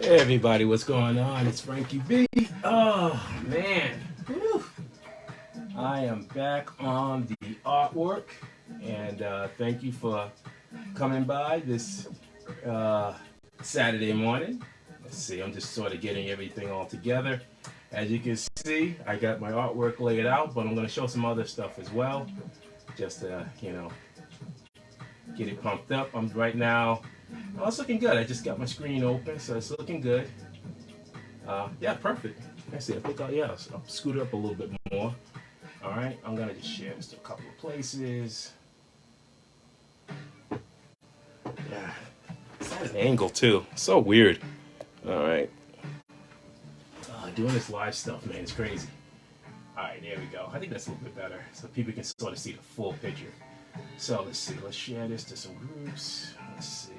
Hey everybody, what's going on? It's Frankie B. Oh man, whew. I am back on the artwork, and thank you for coming by this Saturday morning. Let's see, I'm just sort of getting everything all together. As you can see, I got my artwork laid out, but I'm going to show some other stuff as well, just to get it pumped up. I'm right now. Oh, it's looking good. I just got my screen open, so it's looking good. Yeah, perfect. Let's see. I think I'll scoot it up a little bit more. All right, I'm gonna just share this to a couple of places. Yeah, it's at an angle too. So weird. All right, doing this live stuff, man, it's crazy. All right, there we go. I think that's a little bit better, so people can sort of see the full picture. So let's see. Let's share this to some groups. Let's see.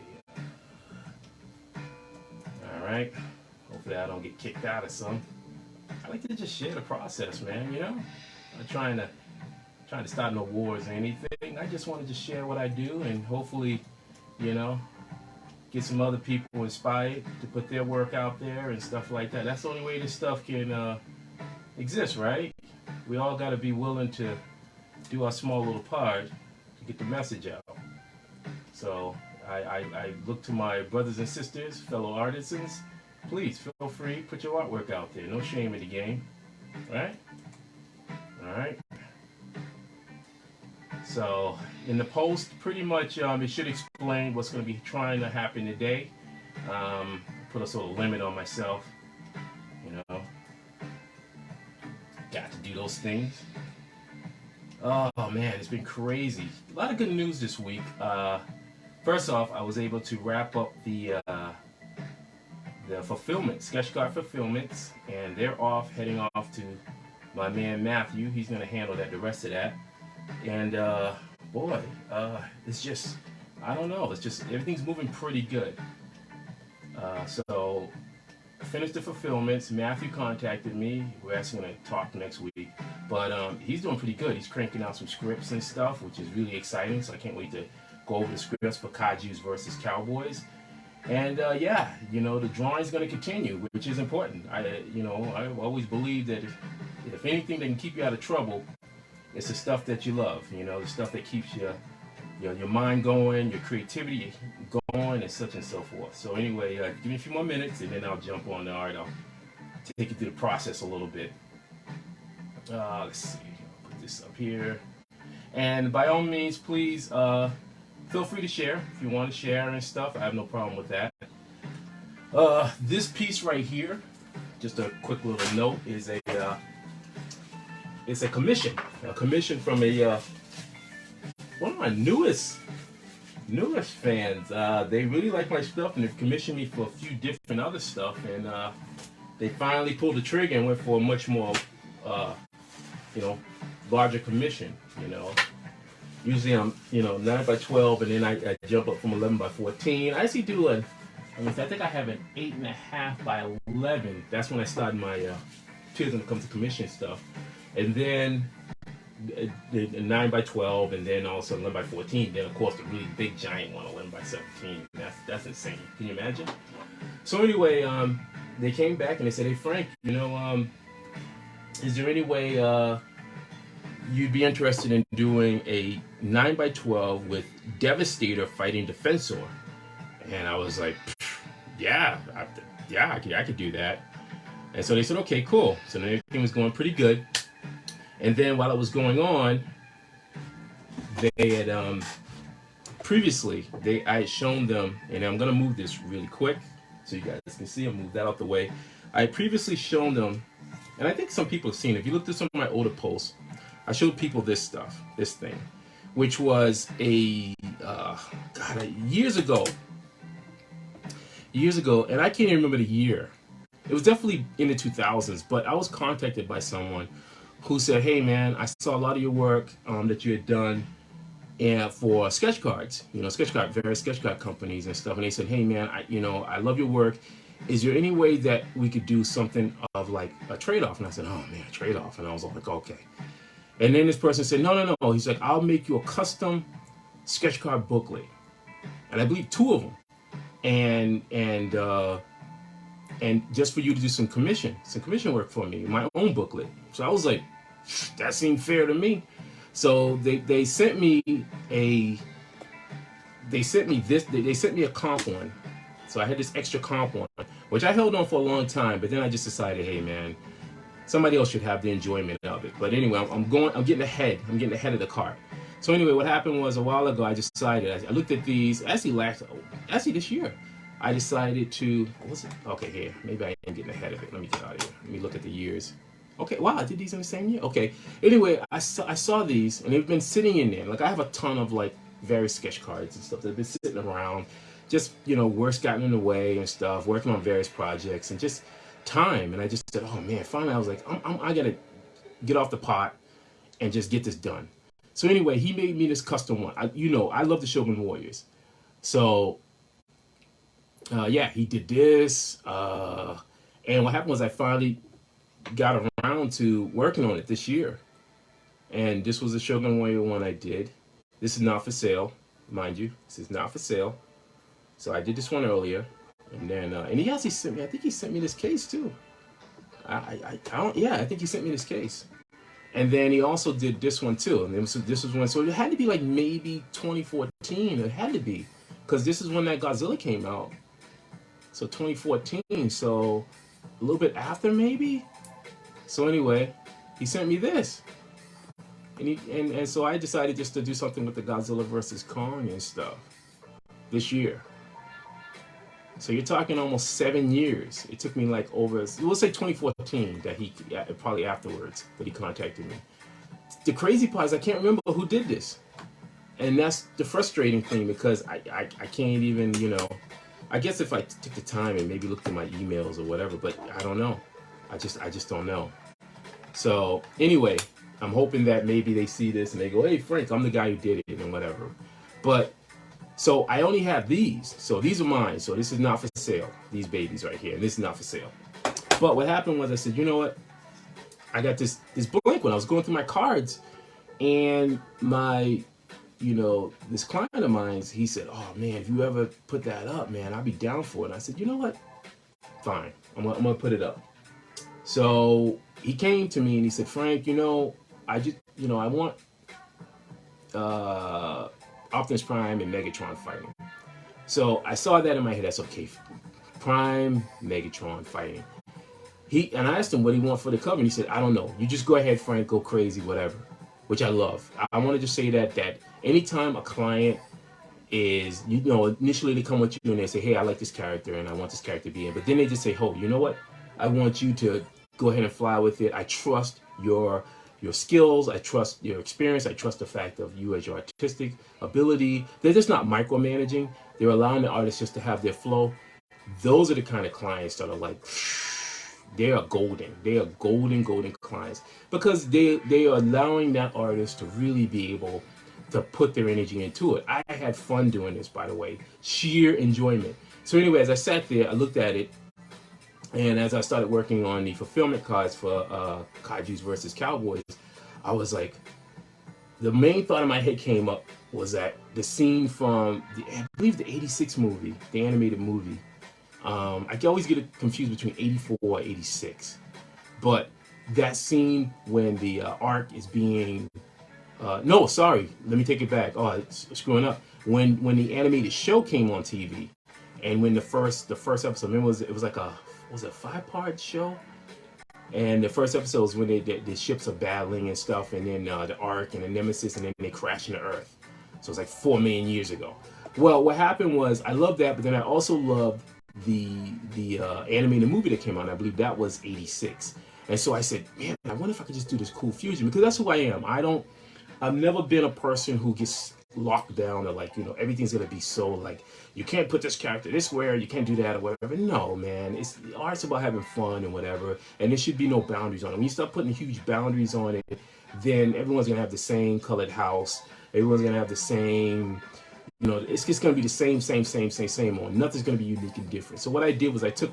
All right. Hopefully I don't get kicked out of some. I like to just share the process, man. I'm not trying to start no wars or anything. I just want to just share what I do and hopefully, get some other people inspired to put their work out there and stuff like that. That's the only way this stuff can exist, right? We all got to be willing to do our small little part to get the message out. So I look to my brothers and sisters, fellow artisans. Please feel free, put your artwork out there. No shame in the game, right? All right. So in the post, pretty much it should explain what's going to be trying to happen today. Put a sort of limit on myself. Got to do those things. Oh man, it's been crazy. A lot of good news this week. First off, I was able to wrap up the fulfillment, sketch card fulfillments, and they're heading off to my man Matthew. He's going to handle the rest of that. And boy, it's just, I don't know, it's just, everything's moving pretty good. So I finished the fulfillments. Matthew contacted me. We're actually going to talk next week. But he's doing pretty good. He's cranking out some scripts and stuff, which is really exciting. So I can't wait to go over the scripts for Kajus versus Cowboys. And the drawing's going to continue, which is important. I always believe that if anything that can keep you out of trouble, it's the stuff that you love. The stuff that keeps your mind going, your creativity going, and such and so forth. So anyway, give me a few more minutes, and then I'll jump on the art. I'll take you through the process a little bit. Let's see. I'll put this up here, and by all means, please. Feel free to share if you want to share and stuff. I have no problem with that. This piece right here, just a quick little note, is it's a commission. A commission from one of my newest fans. They really like my stuff, and they've commissioned me for a few different other stuff. And they finally pulled the trigger and went for a much more, larger commission. Usually I'm, 9 by 12, and then I jump up from 11 by 14. I actually do I think I have an 8.5 by 11. That's when I started my when it comes to commission stuff. And then 9 by 12, and then also 11 by 14. Then of course the really big giant one, 11 by 17. That's insane. Can you imagine? So anyway, they came back and they said, "Hey Frank, is there any way you'd be interested in doing a 9 by 12 with Devastator fighting Defensor?" And I was like, I could do that. And so they said, okay, cool. So then everything was going pretty good. And then while it was going on, they had previously I had shown them, and I'm gonna move this really quick so you guys can see. I'll move that out the way. I had previously shown them, and I think some people have seen it. If you look at some of my older posts, I showed people this thing, which was years ago, and I can't even remember the year. It was definitely in the 2000s, but I was contacted by someone who said, "Hey man, I saw a lot of your work that you had done for sketch cards, various sketch card companies and stuff." And they said, "Hey man, I love your work. Is there any way that we could do something of like a trade-off?" And I said, "Oh man, trade-off." And I was like, "Okay." And then this person said, no. He's like, "I'll make you a custom sketch card booklet." And I believe 2 of them. And and just for you to do some commission work for me, my own booklet. So I was like, that seemed fair to me. So they sent me a they sent me a comp one. So I had this extra comp one, which I held on for a long time, but then I just decided, hey man, somebody else should have the enjoyment of it. But anyway, I'm getting ahead of the cart. So anyway, what happened was a while ago, I decided, I looked at these, actually this year, I decided to, what was it? Okay, here, maybe I am getting ahead of it. Let me get out of here. Let me look at the years. Okay, wow, I did these in the same year. Okay, anyway, I saw these, and they've been sitting in there. Like, I have a ton of, like, various sketch cards and stuff that have been sitting around, just, you know, work's gotten in the way and stuff, working on various projects, and just time. And I just said, oh man, finally I was like, I gotta get off the pot and just get this done. So anyway, he made me this custom one. I love the Shogun Warriors. So yeah, he did this. And what happened was I finally got around to working on it this year. And this was a Shogun Warrior one I did. This is not for sale, mind you. This is not for sale. So I did this one earlier. And then, and he actually sent me, I think he sent me this case too. I think he sent me this case. And then he also did this one too. And this was one, so it had to be like maybe 2014. It had to be, because this is when that Godzilla came out. So 2014. So a little bit after maybe. So anyway, he sent me this, and so I decided just to do something with the Godzilla versus Kong and stuff this year. So you're talking almost 7 years. It took me like over, we'll say 2014 that he, probably afterwards, that he contacted me. The crazy part is I can't remember who did this. And that's the frustrating thing, because I can't even, you know, I guess if I took the time and maybe looked at my emails or whatever, but I don't know. I just don't know. So anyway, I'm hoping that maybe they see this and they go, hey Frank, I'm the guy who did it and whatever. But so I only have these. So these are mine. So this is not for sale. These babies right here. This is not for sale. But what happened was I said, you know what? I got this blank one. I was going through my cards, and my, you know, this client of mine, he said, oh man, if you ever put that up, man, I'll be down for it. And I said, you know what? Fine. I'm gonna put it up. So he came to me and he said, Frank, you know, I want Optimus Prime and Megatron fighting. So I saw that in my head. That's okay. Prime, Megatron fighting. And I asked him what he want for the cover, and he said, I don't know. You just go ahead, Frank, go crazy, whatever. Which I love. I want to just say that anytime a client is, you know, initially they come with you and they say, hey, I like this character and I want this character to be in. But then they just say, oh, you know what? I want you to go ahead and fly with it. I trust your skills, I trust your experience, I trust the fact of you as your artistic ability. They're just not micromanaging. They're allowing the artists just to have their flow. Those are the kind of clients that are like, they are golden. They are golden clients, because they are allowing that artist to really be able to put their energy into it. I had fun doing this, by the way, sheer enjoyment. So anyway, as I sat there, I looked at it, and as I started working on the fulfillment cards for Kaijus versus Cowboys, I was like, the main thought in my head came up was that the scene from, I believe the 86 movie, the animated movie, I can always get it confused between 84 or 86. But that scene when the arc is being, no, sorry, let me take it back. Oh, it's screwing up. When the animated show came on TV, and when the first episode, remember, it was like a 5-part show? And the first episode was when the ships are battling and stuff, and then the Ark and the Nemesis, and then they crash into Earth. So it's like 4 million years ago. Well, what happened was, I loved that, but then I also loved the animated movie that came out. I believe that was 86. And so I said, man, I wonder if I could just do this cool fusion, because that's who I am. I've never been a person who gets locked down, or like, you know, everything's gonna be so like, you can't put this character this way, or you can't do that, or whatever. No, man, art's about having fun and whatever, and there should be no boundaries on it. When you start putting huge boundaries on it, then everyone's gonna have the same colored house, everyone's gonna have the same, you know, it's just gonna be the same on. Nothing's gonna be unique and different. So what I did was I took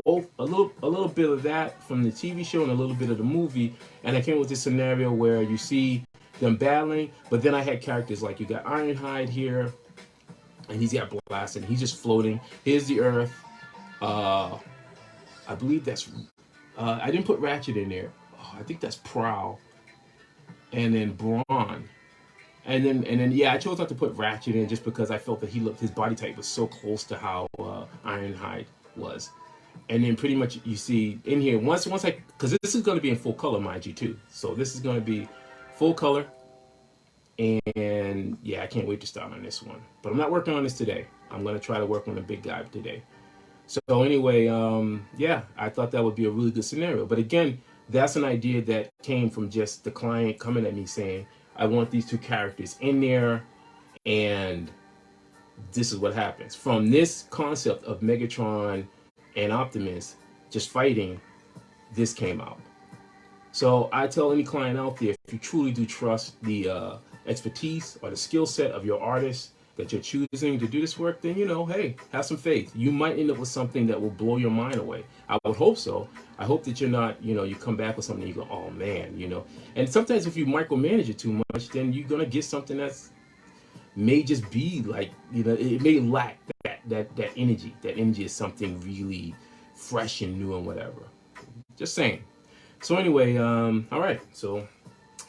both a little bit of that from the TV show and a little bit of the movie, and I came with this scenario where you see them battling, but then I had characters like, you got Ironhide here, and he's got Blast, and he's just floating. Here's the Earth. I believe that's, I didn't put Ratchet in there. Oh, I think that's Prowl, and then Brawn. And then yeah, I chose not to put Ratchet in just because I felt that his body type was so close to how Ironhide was. And then pretty much you see in here once I, because this is going to be in full color, mind you, too. So this is going to be full color, and yeah, I can't wait to start on this one. But I'm not working on this today. I'm going to try to work on the big guy today. So anyway, yeah, I thought that would be a really good scenario. But again, that's an idea that came from just the client coming at me saying, I want these two characters in there, and this is what happens. From this concept of Megatron and Optimus just fighting, this came out. So I tell any client out there, if you truly do trust the expertise or the skill set of your artist that you're choosing to do this work, then, you know, hey, have some faith. You might end up with something that will blow your mind away. I would hope so. I hope that you're not, you know, you come back with something and you go, oh man, you know. And sometimes if you micromanage it too much, then you're going to get something that's may just be like, you know, it may lack that energy. That energy is something really fresh and new and whatever. Just saying. So anyway, all right. So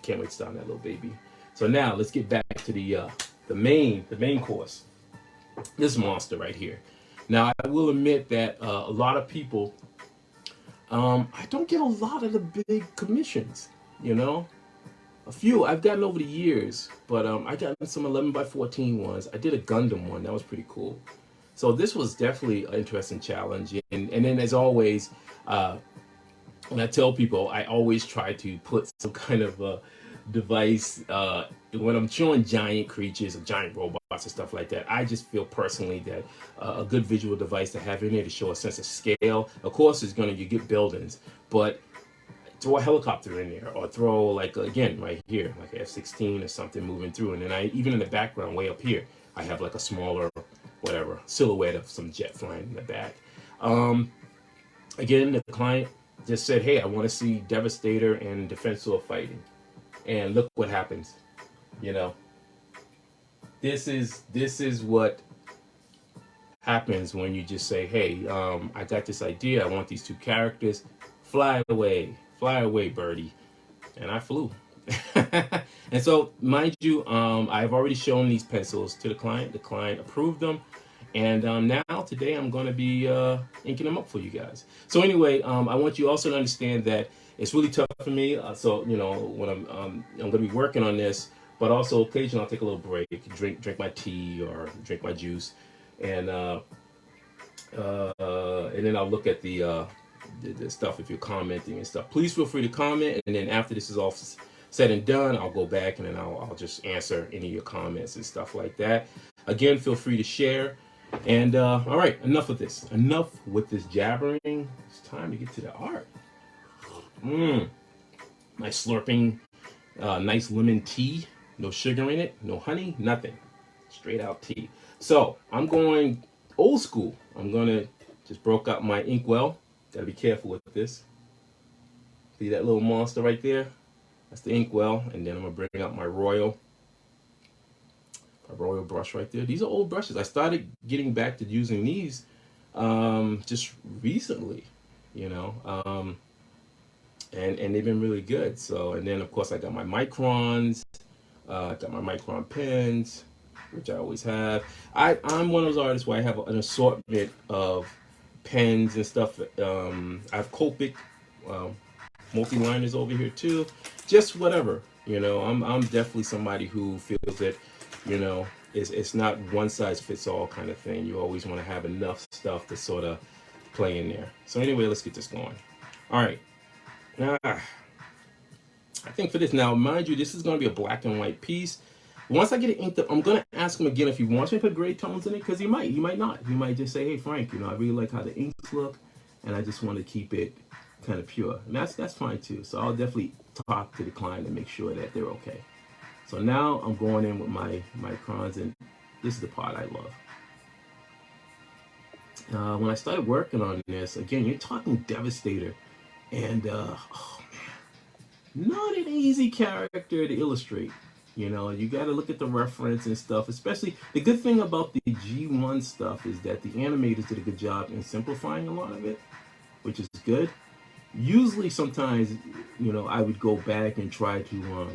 can't wait to start on that little baby. So now let's get back to the main course. This monster right here. Now I will admit that a lot of people, I don't get a lot of the big commissions. You know, a few I've gotten over the years, but I got some 11x14 ones. I did a Gundam one that was pretty cool. So this was definitely an interesting challenge. And then as always, when I tell people, I always try to put some kind of device when I'm showing giant creatures or giant robots and stuff like that. I just feel personally that a good visual device to have in there to show a sense of scale, of course, is going to, you get buildings, but throw a helicopter in there, or throw, like, again, right here, like an F-16 or something moving through. And then I, even in the background, way up here, I have like a smaller, whatever, silhouette of some jet flying in the back. Again, the client just said, hey, I want to see Devastator and Defensor fighting. And look what happens. You know, this is what happens when you just say, hey, I got this idea. I want these two characters. Fly away, birdie. And I flew. And so, mind you, I've already shown these pencils to the client. The client approved them. And now, today, I'm going to be inking them up for you guys. So anyway, I want you also to understand that it's really tough for me. So, you know, when I'm going to be working on this, but also occasionally I'll take a little break, drink my tea or drink my juice. And then I'll look at the stuff if you're commenting and stuff. Please feel free to comment. And then after this is all said and done, I'll go back and then I'll just answer any of your comments and stuff like that. Again, feel free to share. And all right, enough of this. Enough with this jabbering. It's time to get to the art. Nice slurping, nice lemon tea. No sugar in it, no honey, nothing. Straight out tea. So I'm going old school. I'm gonna just broke out my inkwell. Gotta be careful with this. See that little monster right there? That's the inkwell. And then I'm gonna bring out my royal brush right there. These are old brushes. I started getting back to using these just recently, you know, and they've been really good. So, and then of course I got my Microns, I got my Micron pens, which I always have. I'm one of those artists where I have an assortment of pens and stuff. I have Copic multi-liners over here too. Just whatever, you know. I'm definitely somebody who feels that, you know, it's not one size fits all kind of thing. You always want to have enough stuff to sort of play in there. So anyway, let's get this going. All right. I think for this, now mind you, this is going to be a black and white piece. Once I get it inked up, I'm going to ask him again if he wants me to put gray tones in it, because he might not. He might just say, hey, Frank, you know, I really like how the inks look, and I just want to keep it kind of pure. And that's fine too. So I'll definitely talk to the client and make sure that they're okay. So now I'm going in with my Microns, and this is the part I love. When I started working on this, again, you're talking Devastator, and oh man, not an easy character to illustrate. You know, you got to look at the reference and stuff. Especially the good thing about the G1 stuff is that the animators did a good job in simplifying a lot of it. which is good. Usually, sometimes, I would go back and try to,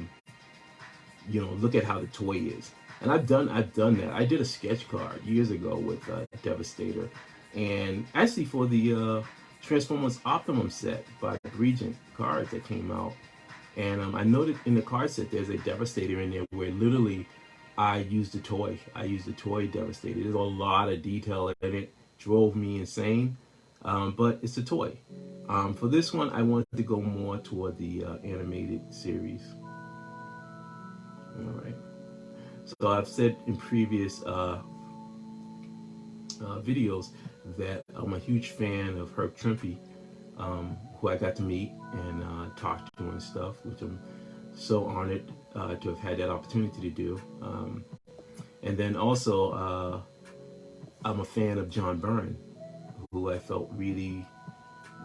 look at how the toy is. And I've done that. I did a sketch card years ago with Devastator, and actually for the Transformers Optimum set by Regent cards that came out. And I noted in the card set there's a Devastator in there where literally I used the toy. I used the toy Devastator. There's a lot of detail in it. Drove me insane. But it's a toy. For this one, I wanted to go more toward the animated series. All right. So I've said in previous videos that I'm a huge fan of Herb Trimpe, who I got to meet and talk to and stuff, which I'm so honored to have had that opportunity to do. And then also, I'm a fan of John Byrne, who I felt really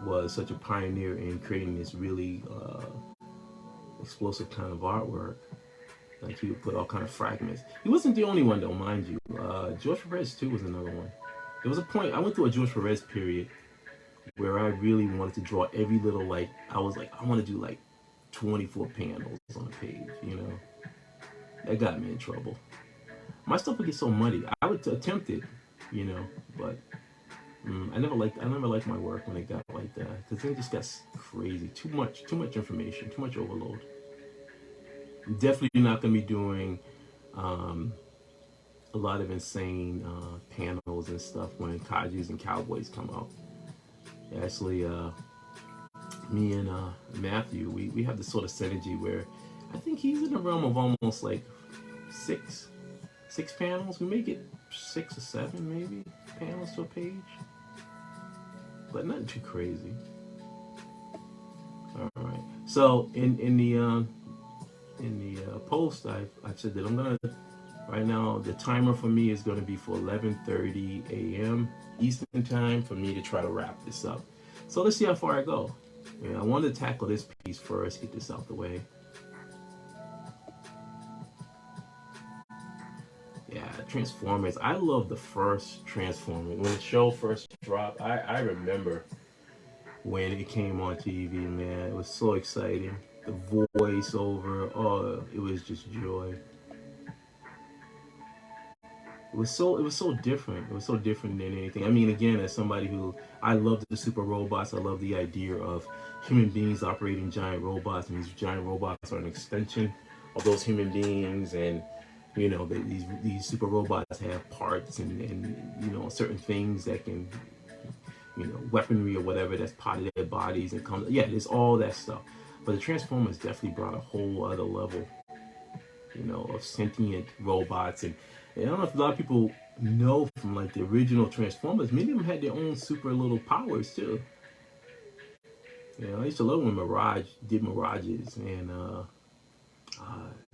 was such a pioneer in creating this really explosive kind of artwork. Like he would put all kind of fragments. He wasn't the only one though, mind you. George Perez too was another one. There was a point, I went through a George Perez period where I really wanted to draw every little, like, I was like, I want to do like 24 panels on a page, That got me in trouble. My stuff would get so muddy. I would attempt it, but I never liked my work when it got like that, because then it just got crazy. Too much information, too much overload. I'm definitely not going to be doing a lot of insane panels and stuff when Kajus and Cowboys come out. Actually, me and Matthew, we have this sort of synergy where I think he's in the realm of almost like six panels. We may get 6 or 7 maybe panels to a page, but nothing too crazy. All right. So in the post, I've said that I'm gonna, right now the timer for me is gonna be for 11:30 a.m. Eastern time for me to try to wrap this up. So let's see how far I go. I wanted to tackle this piece first, get this out the way. Yeah, Transformers. I love the first Transformer. When the show first dropped, I remember when it came on TV, man. It was so exciting. The voiceover, oh, it was just joy. It was so different. It was so different than anything. I mean, again, as somebody who, I love the super robots. I love the idea of human beings operating giant robots, and these giant robots are an extension of those human beings. And these super robots have parts and certain things that can, weaponry or whatever that's part of their bodies and comes. Yeah, there's all that stuff. But the Transformers definitely brought a whole other level, of sentient robots. And I don't know if a lot of people know from like the original Transformers, many of them had their own super little powers too. I used to love when Mirage did Mirages, and there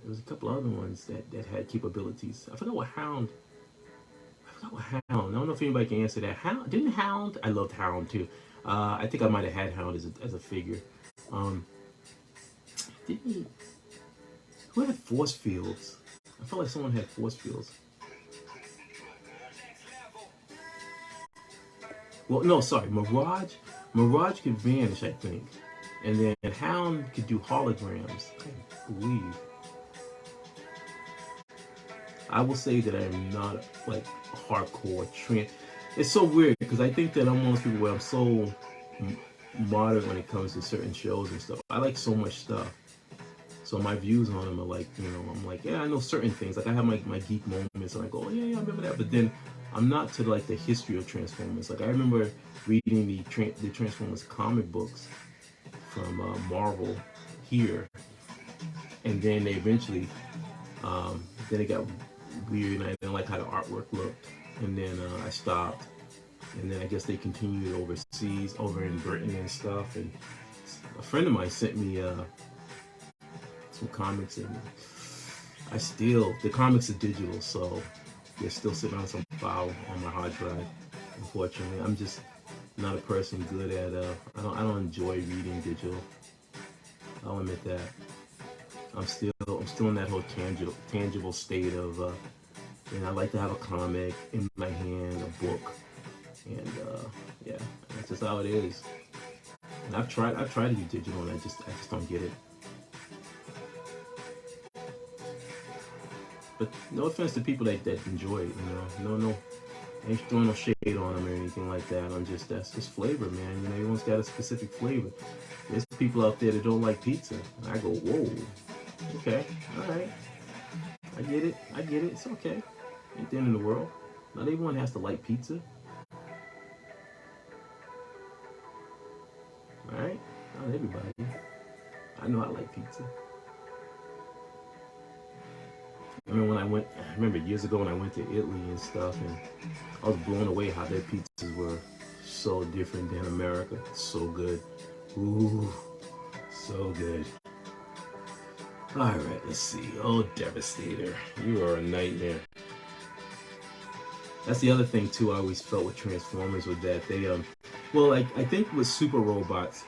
was a couple other ones that had capabilities. I forgot what Hound. I don't know if anybody can answer that. Hound? I loved Hound too. I think I might have had Hound as a figure. Who had force fields? I felt like someone had force fields. Well, no, sorry. Mirage could vanish, I think. And then Hound could do holograms. I believe. I will say that I am not like a hardcore trend. It's so weird because I think that I'm one of those people where I'm so modern when it comes to certain shows and stuff. I like so much stuff. So my views on them are like, I'm like, yeah, I know certain things. Like I have my geek moments and I go, oh, yeah, I remember that. But then I'm not to like the history of Transformers. Like I remember reading the Transformers comic books from Marvel here. And then they eventually, then it got weird and I didn't like how the artwork looked. And then I stopped. And then I guess they continued overseas, over in Britain and stuff. And a friend of mine sent me some comics, and the comics are digital, so they're still sitting on some file on my hard drive. Unfortunately, I'm just not a person good at. I don't enjoy reading digital. I'll admit that. I'm still in that whole tangible state of. I like to have a comic in my hand, a book, and yeah, that's just how it is. And I've tried to do digital, and I just don't get it. But no offense to people that enjoy it, you know. No, I ain't throwing no shade on them or anything like that. That's just flavor, man. You know, everyone's got a specific flavor. There's people out there that don't like pizza. And I go, whoa, okay, all right. I get it. It's okay. Ain't the end of the world. Not everyone has to like pizza. All right? Not everybody. I know I like pizza. I remember years ago when I went to Italy and stuff, and I was blown away how their pizzas were so different than America. So good. Ooh, so good. All right, let's see. Oh, Devastator, you are a nightmare. That's the other thing too. I always felt with Transformers was that they, well, I think with super robots,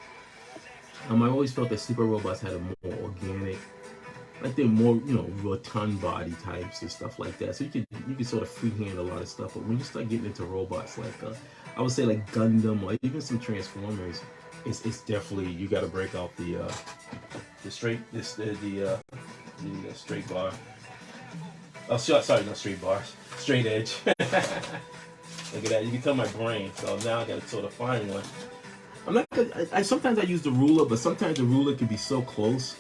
I always felt that super robots had a more organic, like they're more, you know, rotund body types and stuff like that. So you could sort of freehand a lot of stuff. But when you start getting into robots like, I would say like Gundam or even some Transformers, it's definitely, you got to break out the straight straight bar. Oh, sorry, not straight bars, straight edge. Look at that. You can tell my brain. So now I got to sort of find one. I'm not. Sometimes I use the ruler, but sometimes the ruler can be so close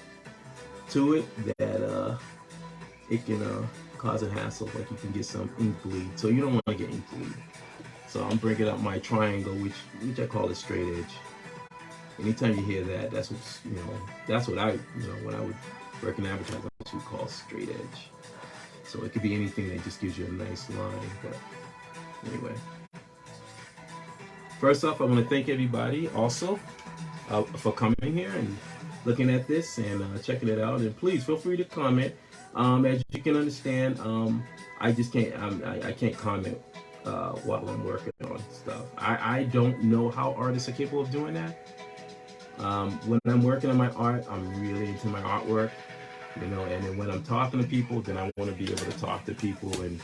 to it that it can cause a hassle. Like you can get some ink bleed. So you don't want to get ink bleed. So I'm breaking up my triangle, which I call a straight edge. Anytime you hear that, that's what's, you know, that's what I, you know, when I would work in advertising, that's what we call straight edge. So it could be anything that just gives you a nice line. But anyway, first off, I want to thank everybody also for coming here and looking at this and checking it out. And please feel free to comment. As you can understand, I just can't. I can't comment while I'm working on stuff. I don't know how artists are capable of doing that. When I'm working on my art, I'm really into my artwork, you know, and then when I'm talking to people, then I want to be able to talk to people and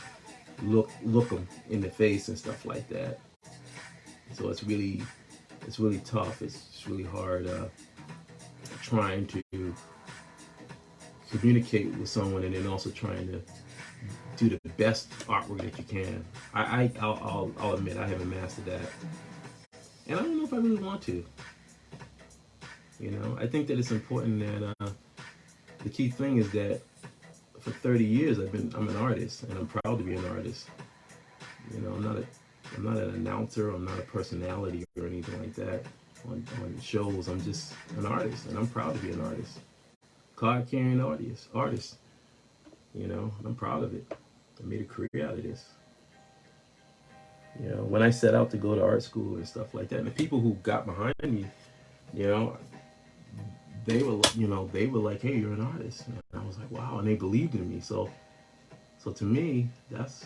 look them in the face and stuff like that. So it's really tough. It's really hard trying to communicate with someone and then also trying to do the best artwork that you can. I'll admit I haven't mastered that, and I don't know if I really want to. You know, I think that it's important that the key thing is that for 30 years I'm an artist, and I'm proud to be an artist. You know, I'm not an announcer, I'm not a personality or anything like that on shows. I'm just an artist, and I'm proud to be an artist. Card carrying artist. You know, and I'm proud of it. I made a career out of this. You know, when I set out to go to art school and stuff like that, and the people who got behind me, you know, they were like, hey, you're an artist. And I was like, wow, and they believed in me. So to me, that's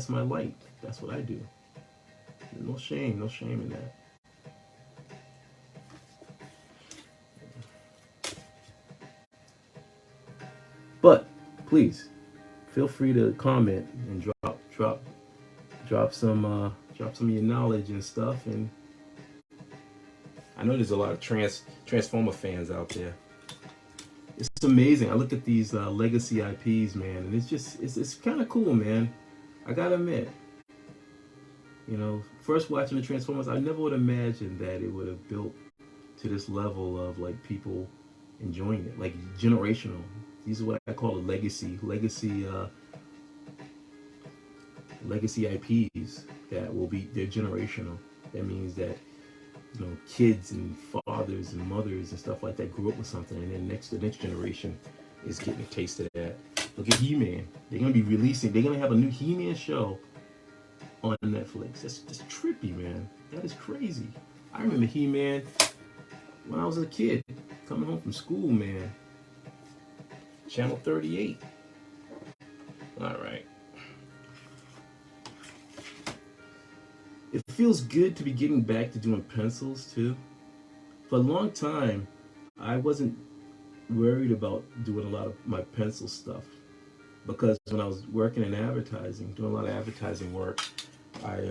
my light. That's what I do. No shame in that. But please feel free to comment and drop some of your knowledge and stuff. And I know there's a lot of Transformer fans out there. It's amazing. I look at these legacy IPs, man, and it's kind of cool, man. I gotta admit, you know, first watching the Transformers, I never would imagine that it would have built to this level of like people enjoying it, like generational. These are what I call a legacy IPs that will be, they're generational. That means that, you know, kids and fathers and mothers and stuff like that grew up with something, and then the next generation is getting a taste of that. Look at He-Man. They're gonna have a new He-Man show on Netflix. That's trippy, man. That is crazy. I remember He-Man when I was a kid, coming home from school, man. Channel 38. All right. It feels good to be getting back to doing pencils too. For a long time, I wasn't worried about doing a lot of my pencil stuff, because when I was working in advertising, doing a lot of advertising work, I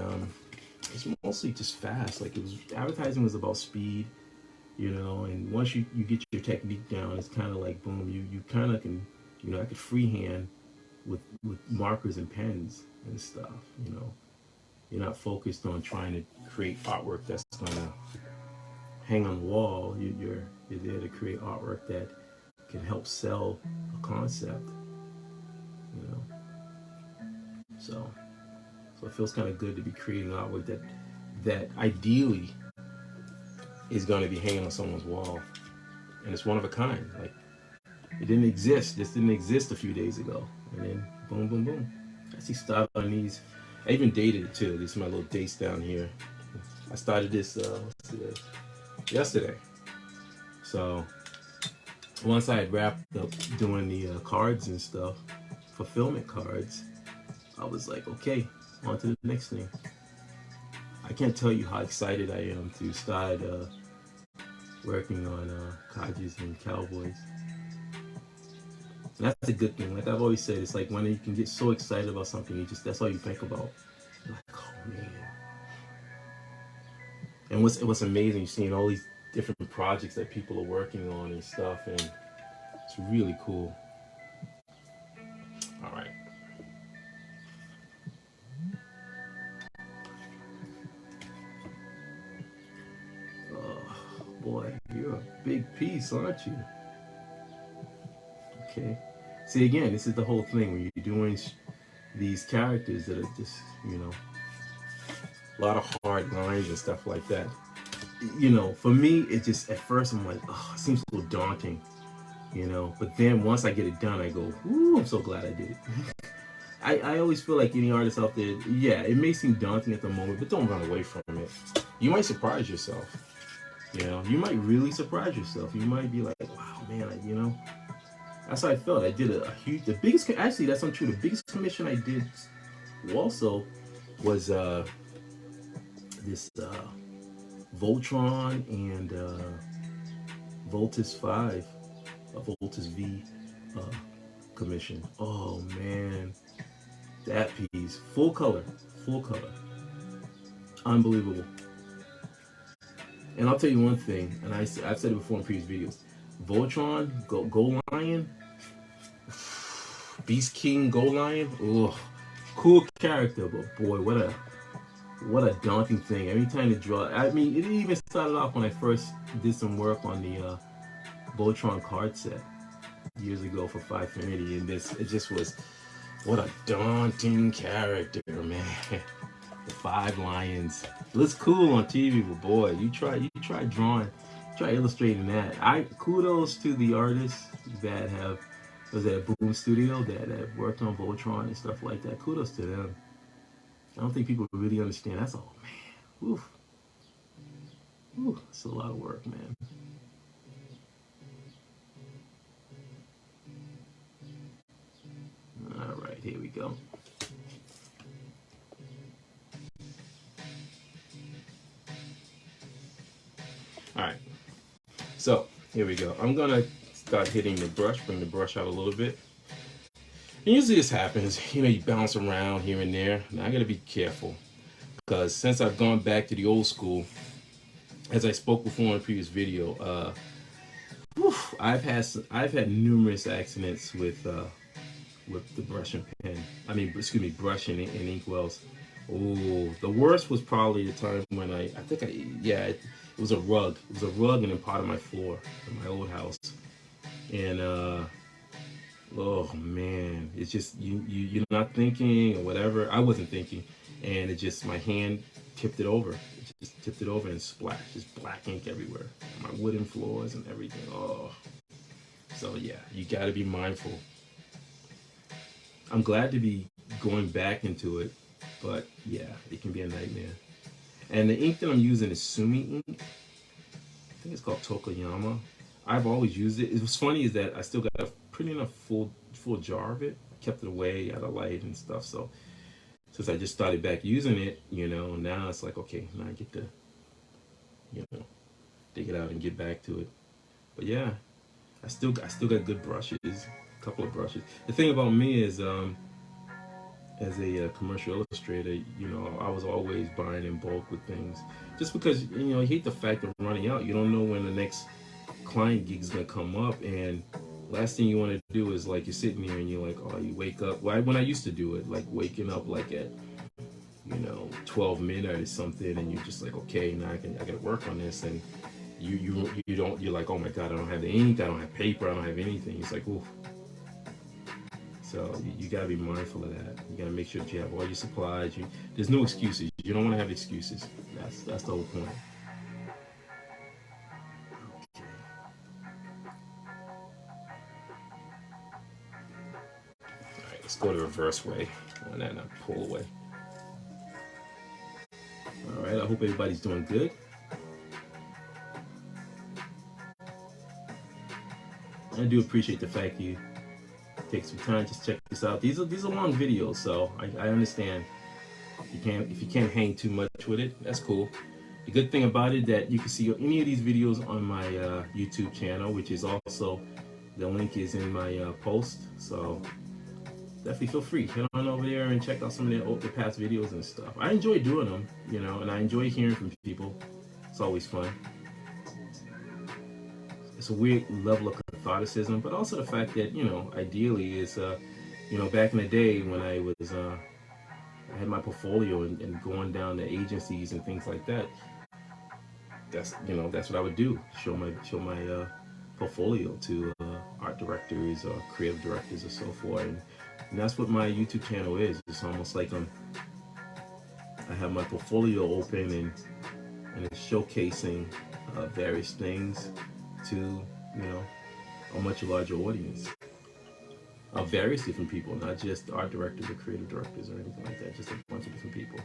it's mostly just fast. Like, it was, advertising was about speed, you know, and once you get your technique down, it's kind of like boom, you kind of can, you know, I could freehand with markers and pens and stuff, you know. You're not focused on trying to create artwork that's gonna hang on the wall. You're there to create artwork that can help sell a concept, you know. So it feels kind of good to be creating artwork that ideally is going to be hanging on someone's wall, and it's one of a kind. Like, it didn't exist. This didn't exist a few days ago, and then boom, boom, boom. I see start on these. I even dated it too. These are my little dates down here. I started this yesterday. So once I had wrapped up doing the cards and stuff, fulfillment cards, I was like, okay, on to the next thing. I can't tell you how excited I am to start working on Kajas and Cowboys. And that's a good thing. Like I've always said, it's like when you can get so excited about something, that's all you think about. You're like, oh man. And what's amazing, seeing all these different projects that people are working on and stuff, and it's really cool. All right. Oh boy, you're a big piece, aren't you? Okay. See, again, this is the whole thing when you're doing these characters that are just, you know, a lot of hard lines and stuff like that. You know, for me, it just, at first I'm like, oh, it seems a little daunting, you know. But then once I get it done, I go, ooh, I'm so glad I did it. I always feel like any artist out there, yeah, it may seem daunting at the moment, but don't run away from it. You might surprise yourself. You know, you might really surprise yourself. You might be like, wow, man, you know. That's how I felt. I did a huge, the biggest, actually, that's untrue. The biggest commission I did also was this Voltron and Voltus 5, a Voltus V commission. Oh man, that piece, full color, unbelievable. And I'll tell you one thing, and I've said it before in previous videos. Voltron, Go Lion, Beast King, Go Lion. Ugh, cool character, but boy, what a daunting thing. Every time to draw, I mean, it even started off when I first did some work on the Voltron card set years ago for Fifinity, and it just was, what a daunting character, man. The 5 lions. It looks cool on TV, but boy, you try drawing, try illustrating that. Kudos to the artists that was at Boom Studio that have worked on Voltron and stuff like that. Kudos to them. I don't think people really understand. That's all, man. Oof. Ooh, it's a lot of work, man. All right, here we go. All right, so here we go. I'm gonna start hitting the brush, bring the brush out a little bit. And usually this happens, you know, you bounce around here and there. Now I gotta be careful because since I've gone back to the old school, as I spoke before in a previous video, I've had numerous accidents with the brush and pen. I mean, excuse me, brush and inkwells. Oh, the worst was probably the time when it was a rug. It was a rug and then part of my floor in my old house. And oh man, it's just you're not thinking or whatever. I wasn't thinking, and it just, my hand tipped it over. It just tipped it over and splashed, just black ink everywhere. My wooden floors and everything. Oh, so yeah, you got to be mindful. I'm glad to be going back into it, but yeah, it can be a nightmare. And the ink that I'm using is Sumi ink. I think it's called Tokoyama. I've always used it. What's funny is that I still got a pretty enough full jar of it. I kept it away out of light and stuff. So since I just started back using it, you know, now it's like, okay, now I get to, you know, dig it out and get back to it. But yeah, I still got good brushes, a couple of brushes. The thing about me is as a commercial illustrator, you know, I was always buying in bulk with things, just because you know, you hate the fact of running out. You don't know when the next client gig is gonna come up, and last thing you want to do is like you're sitting there and you're like, oh, you wake up. Well, when I used to do it, like waking up like at 12 midnight or something, and you're just like, okay, now I gotta work on this, and you're like, oh my god, I don't have the ink, I don't have paper, I don't have anything. It's like, ooh. So you gotta be mindful of that. You gotta make sure that you have all your supplies. There's no excuses. You don't want to have excuses. That's the whole point. Okay. All right, let's go the reverse way on that, not pull away. All right, I hope everybody's doing good. I do appreciate the fact you take some time to check this out. These are long videos, so I understand. If you can't hang too much with it, that's cool. The good thing about it that you can see any of these videos on my YouTube channel, which is also, the link is in my post. So definitely feel free, head on over there and check out some of the past videos and stuff. I enjoy doing them, you know, and I enjoy hearing from people. It's always fun. It's a weird level of catharticism, but also the fact that, you know, ideally is, you know, back in the day when I was, I had my portfolio and going down to agencies and things like that. That's, you know, that's what I would do. Show my portfolio to art directors or creative directors or so forth, and that's what my YouTube channel is. It's almost like I have my portfolio open and it's showcasing various things to, you know, a much larger audience of various different people, not just art directors or creative directors or anything like that, just a bunch of different people.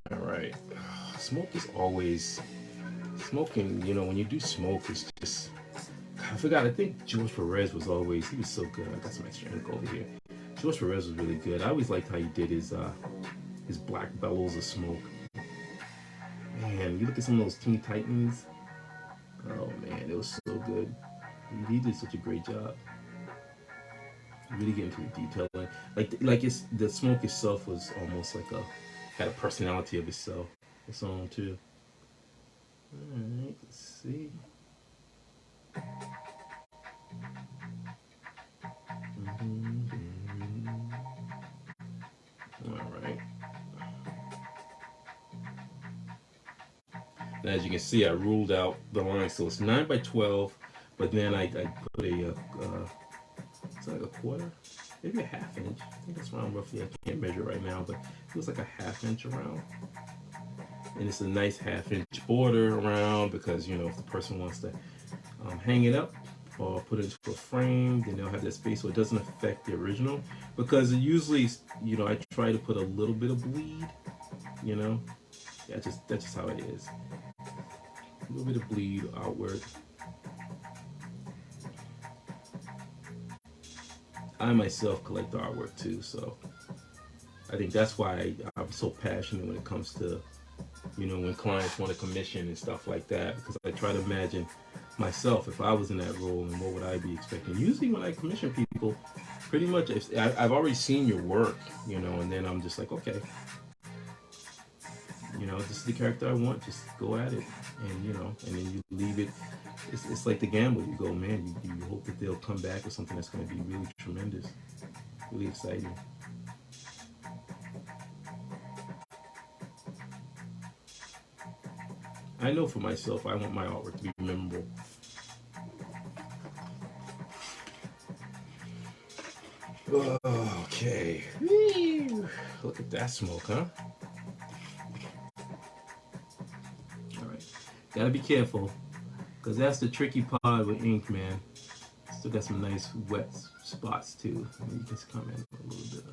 All right. Smoke is always, smoking, you know, when you do smoke, it's just, I forgot, I think George Perez was always, he was so good. I got some extra ink over here. George Perez was really good. I always liked how he did his black bellows of smoke. Man, you look at some of those Teen Titans. Oh man, it was so good. He did such a great job. Really get into the detailing. Like the smoke itself was almost like had a personality of itself. Its own too. Alright, let's see. Alright. Now, as you can see, I ruled out the line, so it's 9 by 12, but then I put it's like a quarter, maybe a half inch. I think that's around roughly. I can't measure right now, but it was like a half inch around. And it's a nice half inch border around because, you know, if the person wants to hang it up or put it into a frame, then they'll have that space so it doesn't affect the original. Because it usually, you know, I try to put a little bit of bleed, you know. Yeah, that's just how it is. A little bit of bleed outward. I myself collect artwork too, so I think that's why I'm so passionate when it comes to, you know, when clients want to commission and stuff like that, because I try to imagine myself if I was in that role and what would I be expecting. Usually when I commission people, pretty much I've already seen your work, you know, and then I'm just like, okay, you know, this is the character I want, just go at it, and you know, and then you leave it. It's like the gamble. You go, man, you hope that they'll come back with something that's going to be really tremendous, really exciting. I know for myself, I want my artwork to be memorable. Okay. Look at that smoke, huh? Alright. Gotta be careful, because that's the tricky part with ink, man. Still got some nice wet spots too. Let me just come in a little bit.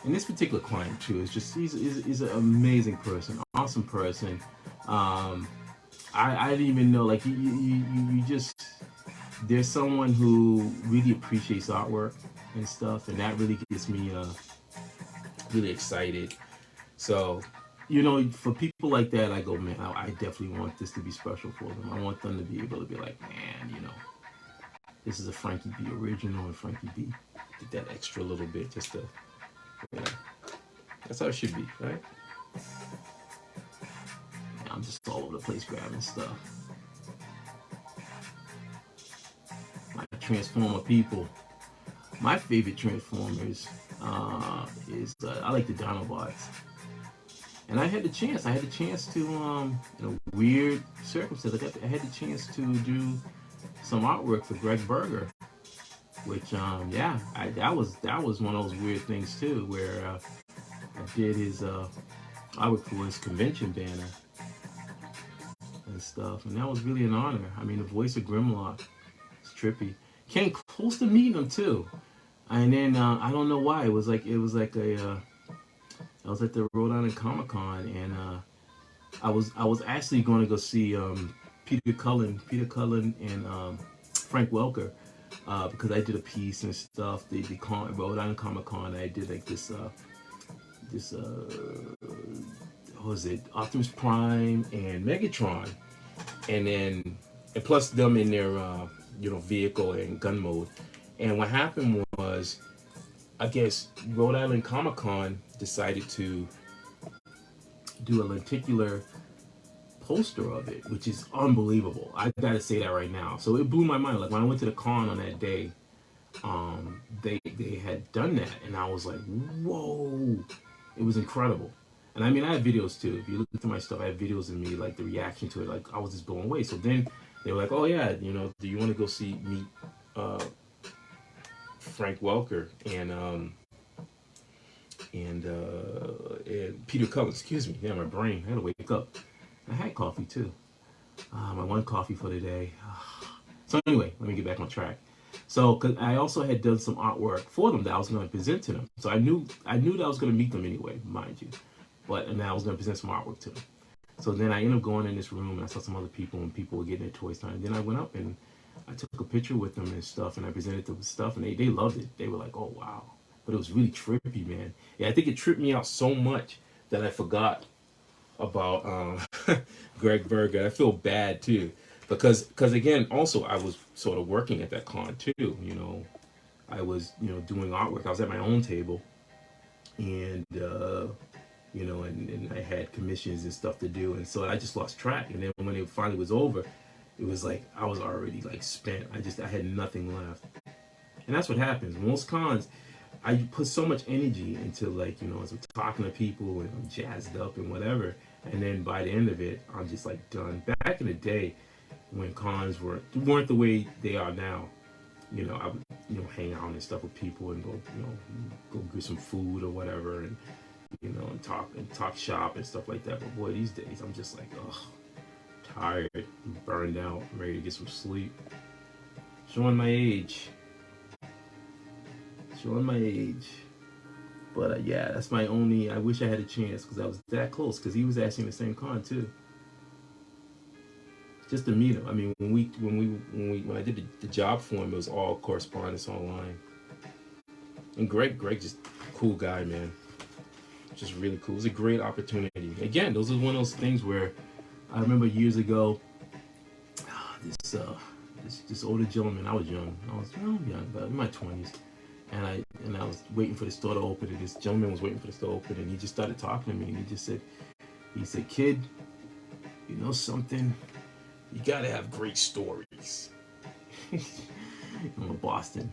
And this particular client too is just, he's an amazing person, awesome person. I didn't even know, like, you just, there's someone who really appreciates artwork and stuff, and that really gets me really excited. So you know, for people like that, I go, man, I definitely want this to be special for them. I want them to be able to be like, man, you know, this is a Frankie B original, and Frankie B did that extra little bit just to, you know, that's how it should be, right? Yeah, I'm just all over the place grabbing stuff. My Transformer people. My favorite Transformers is I like the Dinobots. And I had the chance. I had the chance to, in a weird circumstance, I had the chance to do some artwork for Greg Berger, which, yeah, that was one of those weird things too, where I did his artwork for his convention banner and stuff, and that was really an honor. I mean, the voice of Grimlock, it's trippy. Came close to meeting him too, and then I don't know why it was like a. I was at the Rhode Island Comic Con, and I was actually going to go see Peter Cullen and Frank Welker because I did a piece and stuff. The Rhode Island Comic Con. I did like this what was it, Optimus Prime and Megatron, and plus them in their you know, vehicle and gun mode. And what happened was, I guess Rhode Island Comic Con decided to do a lenticular poster of it, which is unbelievable. I gotta say that right now. So it blew my mind. Like when I went to the con on that day, they had done that, and I was like, whoa! It was incredible. And I mean, I have videos too. If you look at my stuff, I have videos of me, like the reaction to it. Like I was just blown away. So then they were like, oh yeah, you know, do you want to go meet Frank Welker and Peter Cullen? Excuse me. Yeah, my brain. I had to wake up. I had coffee too. My one coffee for the day. So anyway, let me get back on track. So, cause I also had done some artwork for them that I was going to present to them. So I knew that I was going to meet them anyway, mind you. And I was going to present some artwork to them. So then I ended up going in this room, and I saw some other people, and people were getting their toys done. And then I went up and I took a picture with them and stuff, and I presented them stuff, and they loved it. They were like, oh wow. But it was really trippy, man. Yeah, I think it tripped me out so much that I forgot about Greg Berger. I feel bad too, because again, also I was sort of working at that con too. You know, I was, you know, doing artwork. I was at my own table, and you know, and I had commissions and stuff to do, and so I just lost track. And then when it finally was over, it was like I was already like spent. I had nothing left, and that's what happens. Most cons, I put so much energy into, like, you know, as I'm talking to people and I'm jazzed up and whatever, and then by the end of it, I'm just like done. Back in the day, when cons weren't the way they are now, you know, I would, you know, hang out and stuff with people and go, you know, go get some food or whatever, and you know, and talk shop and stuff like that. But boy, these days I'm just like, ugh, tired, burned out, ready to get some sleep. Showing my age. But yeah, that's my only. I wish I had a chance because I was that close. Because he was actually in the same con too. Just to meet him. I mean, when I did the job for him, it was all correspondence online. And Greg just cool guy, man. Just really cool. It was a great opportunity. Again, those are one of those things where I remember years ago. This older gentleman. I was young, but in my 20s. And I was waiting for the store to open, and this gentleman was waiting for the store to open, and he just started talking to me, and he said, kid, you know something? You gotta have great stories. I'm from Boston.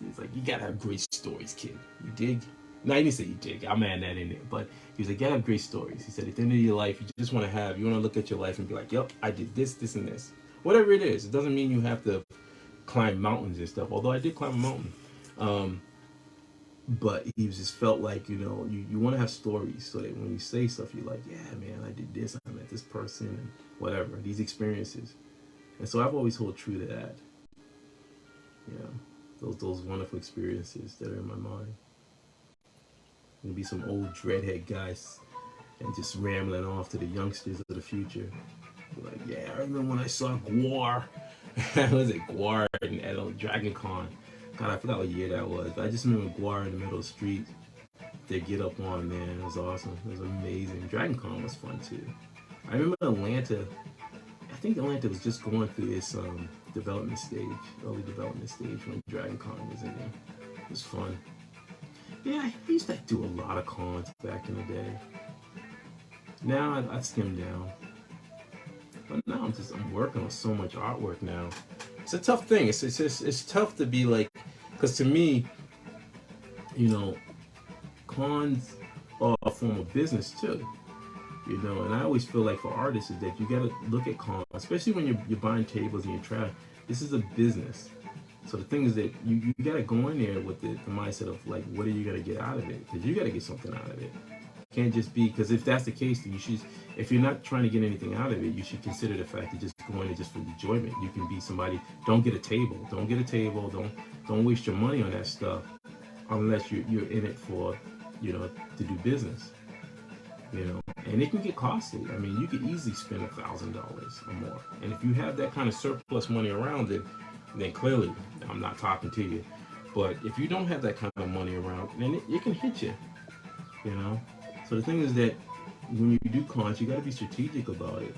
He's like, you gotta have great stories, kid. You dig? No, he didn't say you dig. I'm adding that in there. But he was like, you gotta have great stories. He said, at the end of your life, you just want to look at your life and be like, yep, I did this, this, and this. Whatever it is. It doesn't mean you have to climb mountains and stuff, although I did climb a mountain. But he just felt like, you know, you want to have stories so that when you say stuff, you're like, yeah, man, I did this, I met this person, and whatever, these experiences. And so I've always held true to that. Yeah, those wonderful experiences that are in my mind. There'll be some old dreadhead guys and just rambling off to the youngsters of the future. Like, yeah, I remember when I saw Gwar. Was it Gwar at Dragon Con? God, I forgot what year that was, but I just remember Gwar in the middle of the street. I their get up on, man. It was awesome. It was amazing. Dragon Con was fun too. I remember Atlanta. I think Atlanta was just going through its development stage, early development stage when Dragon Con was in there. It was fun. Yeah, I used to do a lot of cons back in the day. Now I skimmed down. But now I'm working on so much artwork now. It's a tough thing. It's tough to be like, because to me, you know, cons are a form of business too. You know, and I always feel like for artists is that you gotta look at cons, especially when you're buying tables and you're trying. This is a business. So the thing is that you gotta go in there with the mindset of like, what are you gonna get out of it? Because you gotta get something out of it. It can't just be, because if that's the case, then you should, if you're not trying to get anything out of it, you should consider the fact that just go in there just for enjoyment. You can be somebody. Don't get a table. Don't get a table. Don't waste your money on that stuff unless you're in it for, you know, to do business. You know, and it can get costly. I mean, you could easily spend $1,000 or more. And if you have that kind of surplus money around it, then clearly, I'm not talking to you. But if you don't have that kind of money around, then it can hit you. You know? So the thing is that when you do cons, you got to be strategic about it.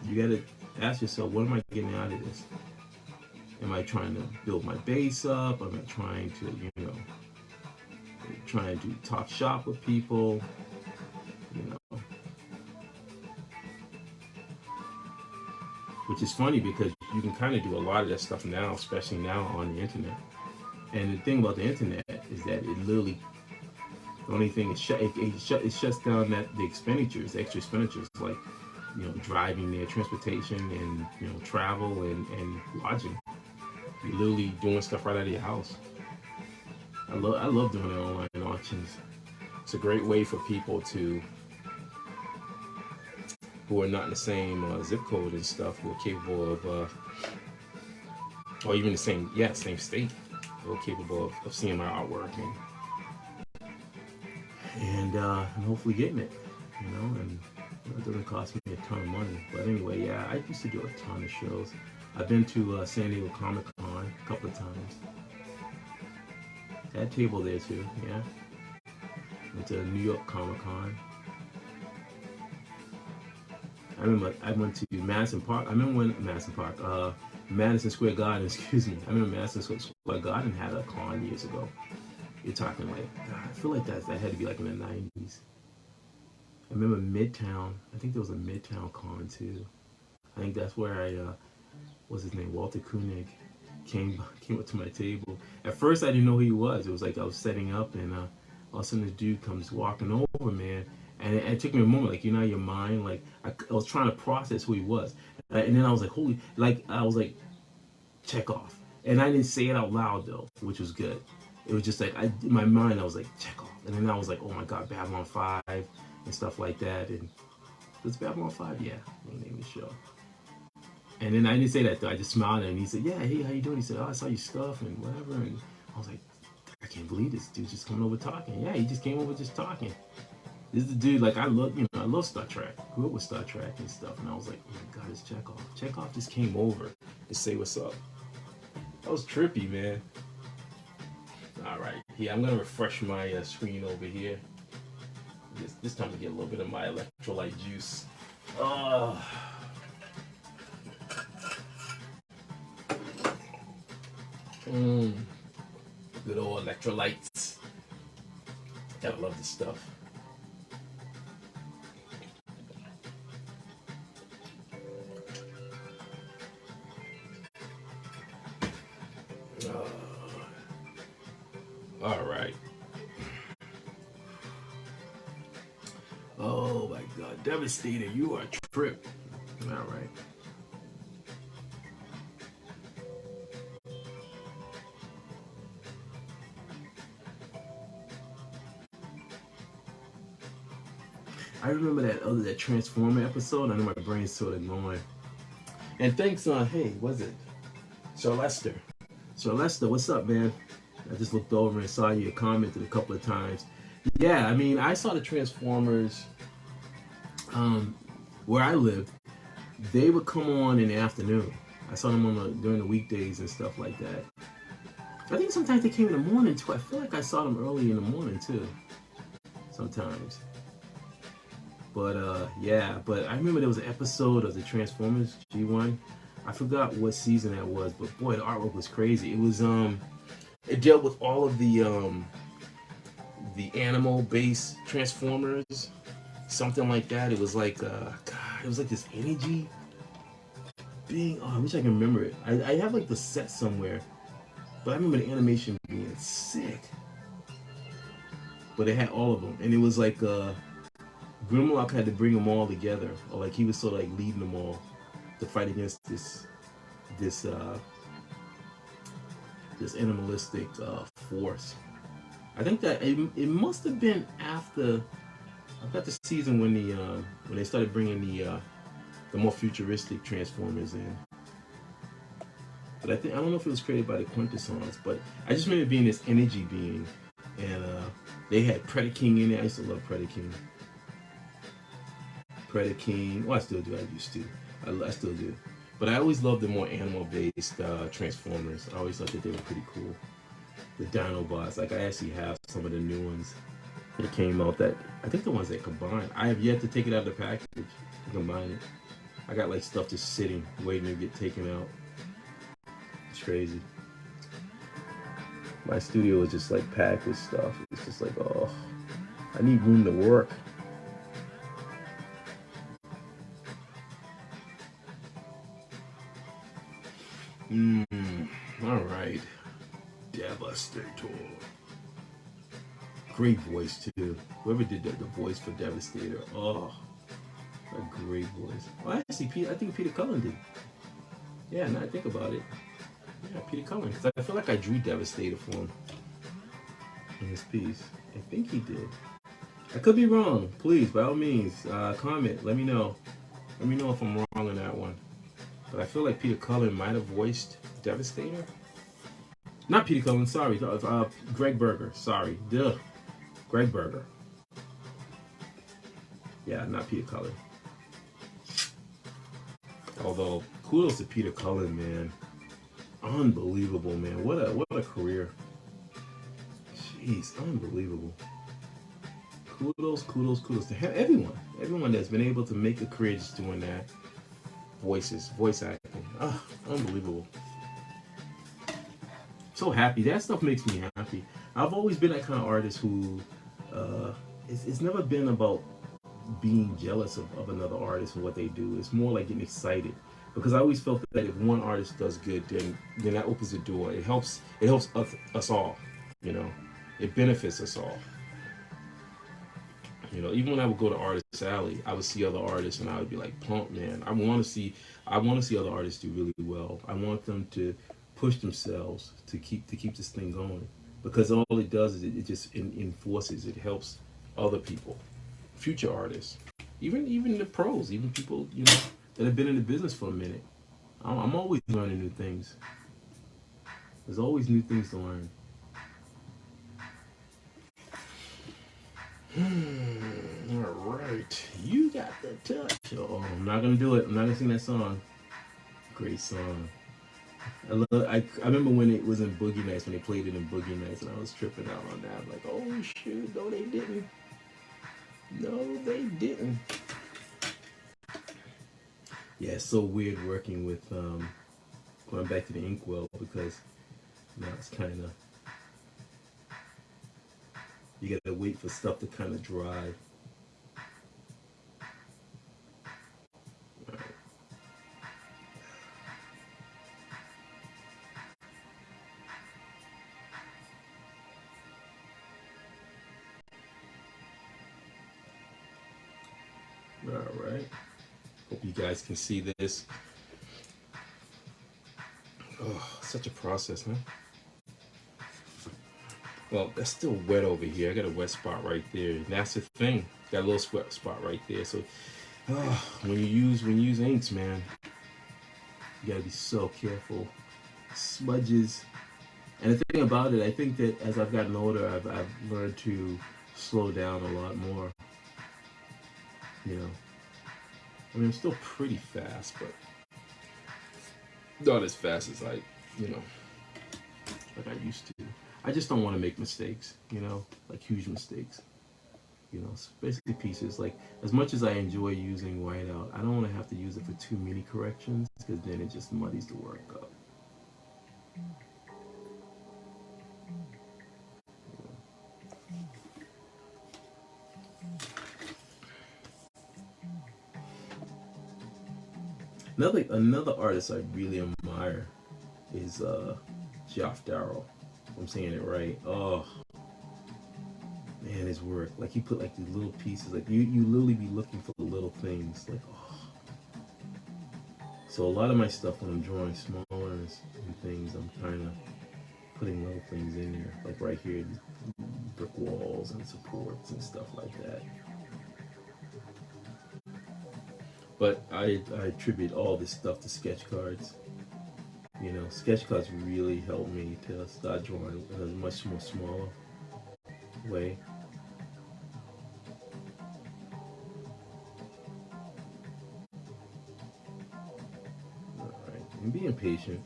You got to ask yourself, what am I getting out of this? Am I trying to build my base up? Am I trying to, you know, trying to talk shop with people? You know, which is funny because you can kind of do a lot of that stuff now, especially now on the internet. And the thing about the internet is that it literally, the only thing it shuts down the expenditures, the extra expenditures, like, you know, driving there, transportation, and, you know, travel and lodging. You're literally doing stuff right out of your house. I love doing the online auctions. It's a great way for people who are not in the same zip code and stuff, who are capable of, or even the same state, who are capable of seeing my artwork and hopefully getting it, you know, and it doesn't cost me a ton of money. But anyway, yeah, I used to do a ton of shows. I've been to San Diego Comic Con a couple of times. That table there too, yeah. Went to New York Comic Con. I remember I went to Madison Square Garden, excuse me. I remember Madison Square Garden had a con years ago. You're talking like, God, I feel like that had to be like in the 90s. I remember Midtown. I think there was a Midtown con too. I think that's where what's his name? Walter Koenig came up to my table. At first I didn't know who he was. It was like I was setting up and all of a sudden this dude comes walking over, man. And it took me a moment, like, you know, your mind, like, I was trying to process who he was. And then I was like, I was like, Chekhov. And I didn't say it out loud, though, which was good. It was just like, in my mind, I was like, Chekhov. And then I was like, oh my God, Babylon 5 and stuff like that. And was Babylon 5? Yeah, the name of the show. And then I didn't say that, though. I just smiled at him. And he said, yeah, hey, how you doing? He said, oh, I saw your stuff and whatever. And I was like, I can't believe this dude just coming over talking. Yeah, he just came over just talking. This is the dude, like, I love Star Trek. Grew up with Star Trek and stuff, and I was like, oh my God, it's Chekhov. Chekhov just came over to say what's up. That was trippy, man. All right, yeah, I'm gonna refresh my screen over here. This time to get a little bit of my electrolyte juice. Good old electrolytes. Gotta love this stuff. All right. Oh my God, Devastator, you are a trip. All right. I remember that Transformer episode. I know my brain's sort of going. And thanks, hey, what's it? Sir Lester, what's up, man? I just looked over and saw you commented a couple of times. Yeah, I mean, I saw the Transformers where I lived. They would come on in the afternoon. I saw them during the weekdays and stuff like that. I think sometimes they came in the morning too. I feel like I saw them early in the morning too. Sometimes. But yeah. But I remember there was an episode of the Transformers G1. I forgot what season that was, but boy, the artwork was crazy. It was it dealt with all of the animal-based Transformers, something like that. It was like God, it was like this energy being. Oh, I wish I can remember it. I have like the set somewhere, but I remember the animation being sick. But it had all of them, and it was like Grimlock had to bring them all together, or like he was sort of like leading them all to fight against this this animalistic force. I think that it must have been after. I've got the season when they started bringing the more futuristic Transformers in. But I don't know if it was created by the Quintessons, but I just remember being this energy being, and they had Predaking in it. I used to love Predaking. Well, I still do. I used to. I still do. But I always loved the more animal-based Transformers. I always thought that they were pretty cool. The Dinobots. Like, I actually have some of the new ones that came out that, I think the ones that combine. I have yet to take it out of the package and combine it. I got like stuff just sitting, waiting to get taken out. It's crazy. My studio is just like packed with stuff. It's just like, oh, I need room to work. All right. Devastator. Great voice too. Whoever did the voice for Devastator, oh, a great voice. Well, actually, I think Peter Cullen did. Yeah, now I think about it. Yeah, Peter Cullen. Because I feel like I drew Devastator for him in this piece. I think he did. I could be wrong. Please, by all means, comment. Let me know. Let me know if I'm wrong on that one. But I feel like Peter Cullen might have voiced Devastator. Not Peter Cullen, sorry. Greg Berger, sorry. Duh. Greg Berger. Yeah, not Peter Cullen. Although, kudos to Peter Cullen, man. Unbelievable, man. What a career. Jeez, unbelievable. Kudos to everyone that's been able to make a career just doing that. Voice acting. Oh, unbelievable. So happy. That stuff makes me happy. I've always been that kind of artist who it's never been about being jealous of another artist and what they do. It's more like getting excited, because I always felt that if one artist does good, then that opens the door. It helps us all. You know, it benefits us all. You know, even when I would go to Artist Alley, I would see other artists and I would be like, "Pump, man! I want to see other artists do really well. I want them to push themselves to keep this thing going, because all it does is it just enforces. It helps other people, future artists, even the pros, even people that have been in the business for a minute. I'm always learning new things. There's always new things to learn. All right, you got the touch. Oh, I'm not gonna do it. I'm not gonna sing that song. Great song. I remember when it was in Boogie Nights, when they played it in Boogie Nights, and I was tripping out on that. I'm like, oh shoot, no they didn't. No, they didn't. Yeah, it's so weird working with going back to the inkwell, because now it's kind of, you gotta wait for stuff to kind of dry. All right. Hope you guys can see this. Oh, such a process, huh? Well, that's still wet over here. I got a wet spot right there. And that's the thing. Got a little wet spot right there. So, when you use inks, man, you gotta be so careful. Smudges. And the thing about it, I think that as I've gotten older, I've learned to slow down a lot more. You know, I mean, I'm still pretty fast, but not as fast as I like I used to. I just don't want to make mistakes, you know, like huge mistakes. You know, so basically pieces. Like, as much as I enjoy using whiteout, I don't want to have to use it for too many corrections because then it just muddies the work up. Another artist I really admire is Geoff Darrow. I'm saying it right. Oh man, his work. Like, he put like these little pieces. Like, you literally be looking for the little things. Like, oh. So a lot of my stuff when I'm drawing smaller and things, I'm kind of putting little things in there. Like right here, brick walls and supports and stuff like that. But I attribute all this stuff to sketch cards. You know, sketch cards really helped me to start drawing in a much more smaller way. Alright, and being patient.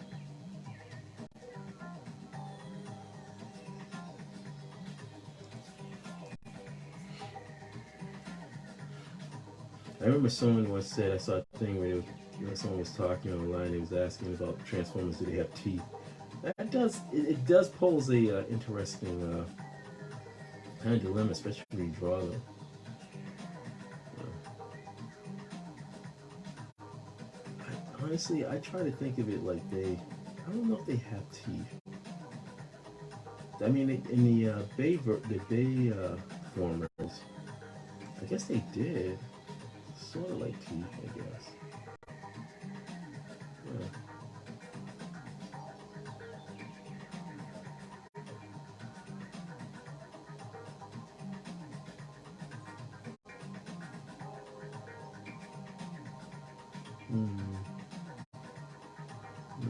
I remember someone once said, I saw a thing where someone was talking online, they was asking about Transformers, do they have teeth? That does, it does pose a interesting kind of dilemma, especially when you draw them. Honestly, I try to think of it like I don't know if they have teeth. I mean, in the Bay formers, I guess they did. Sort of like teeth, I guess. Yeah.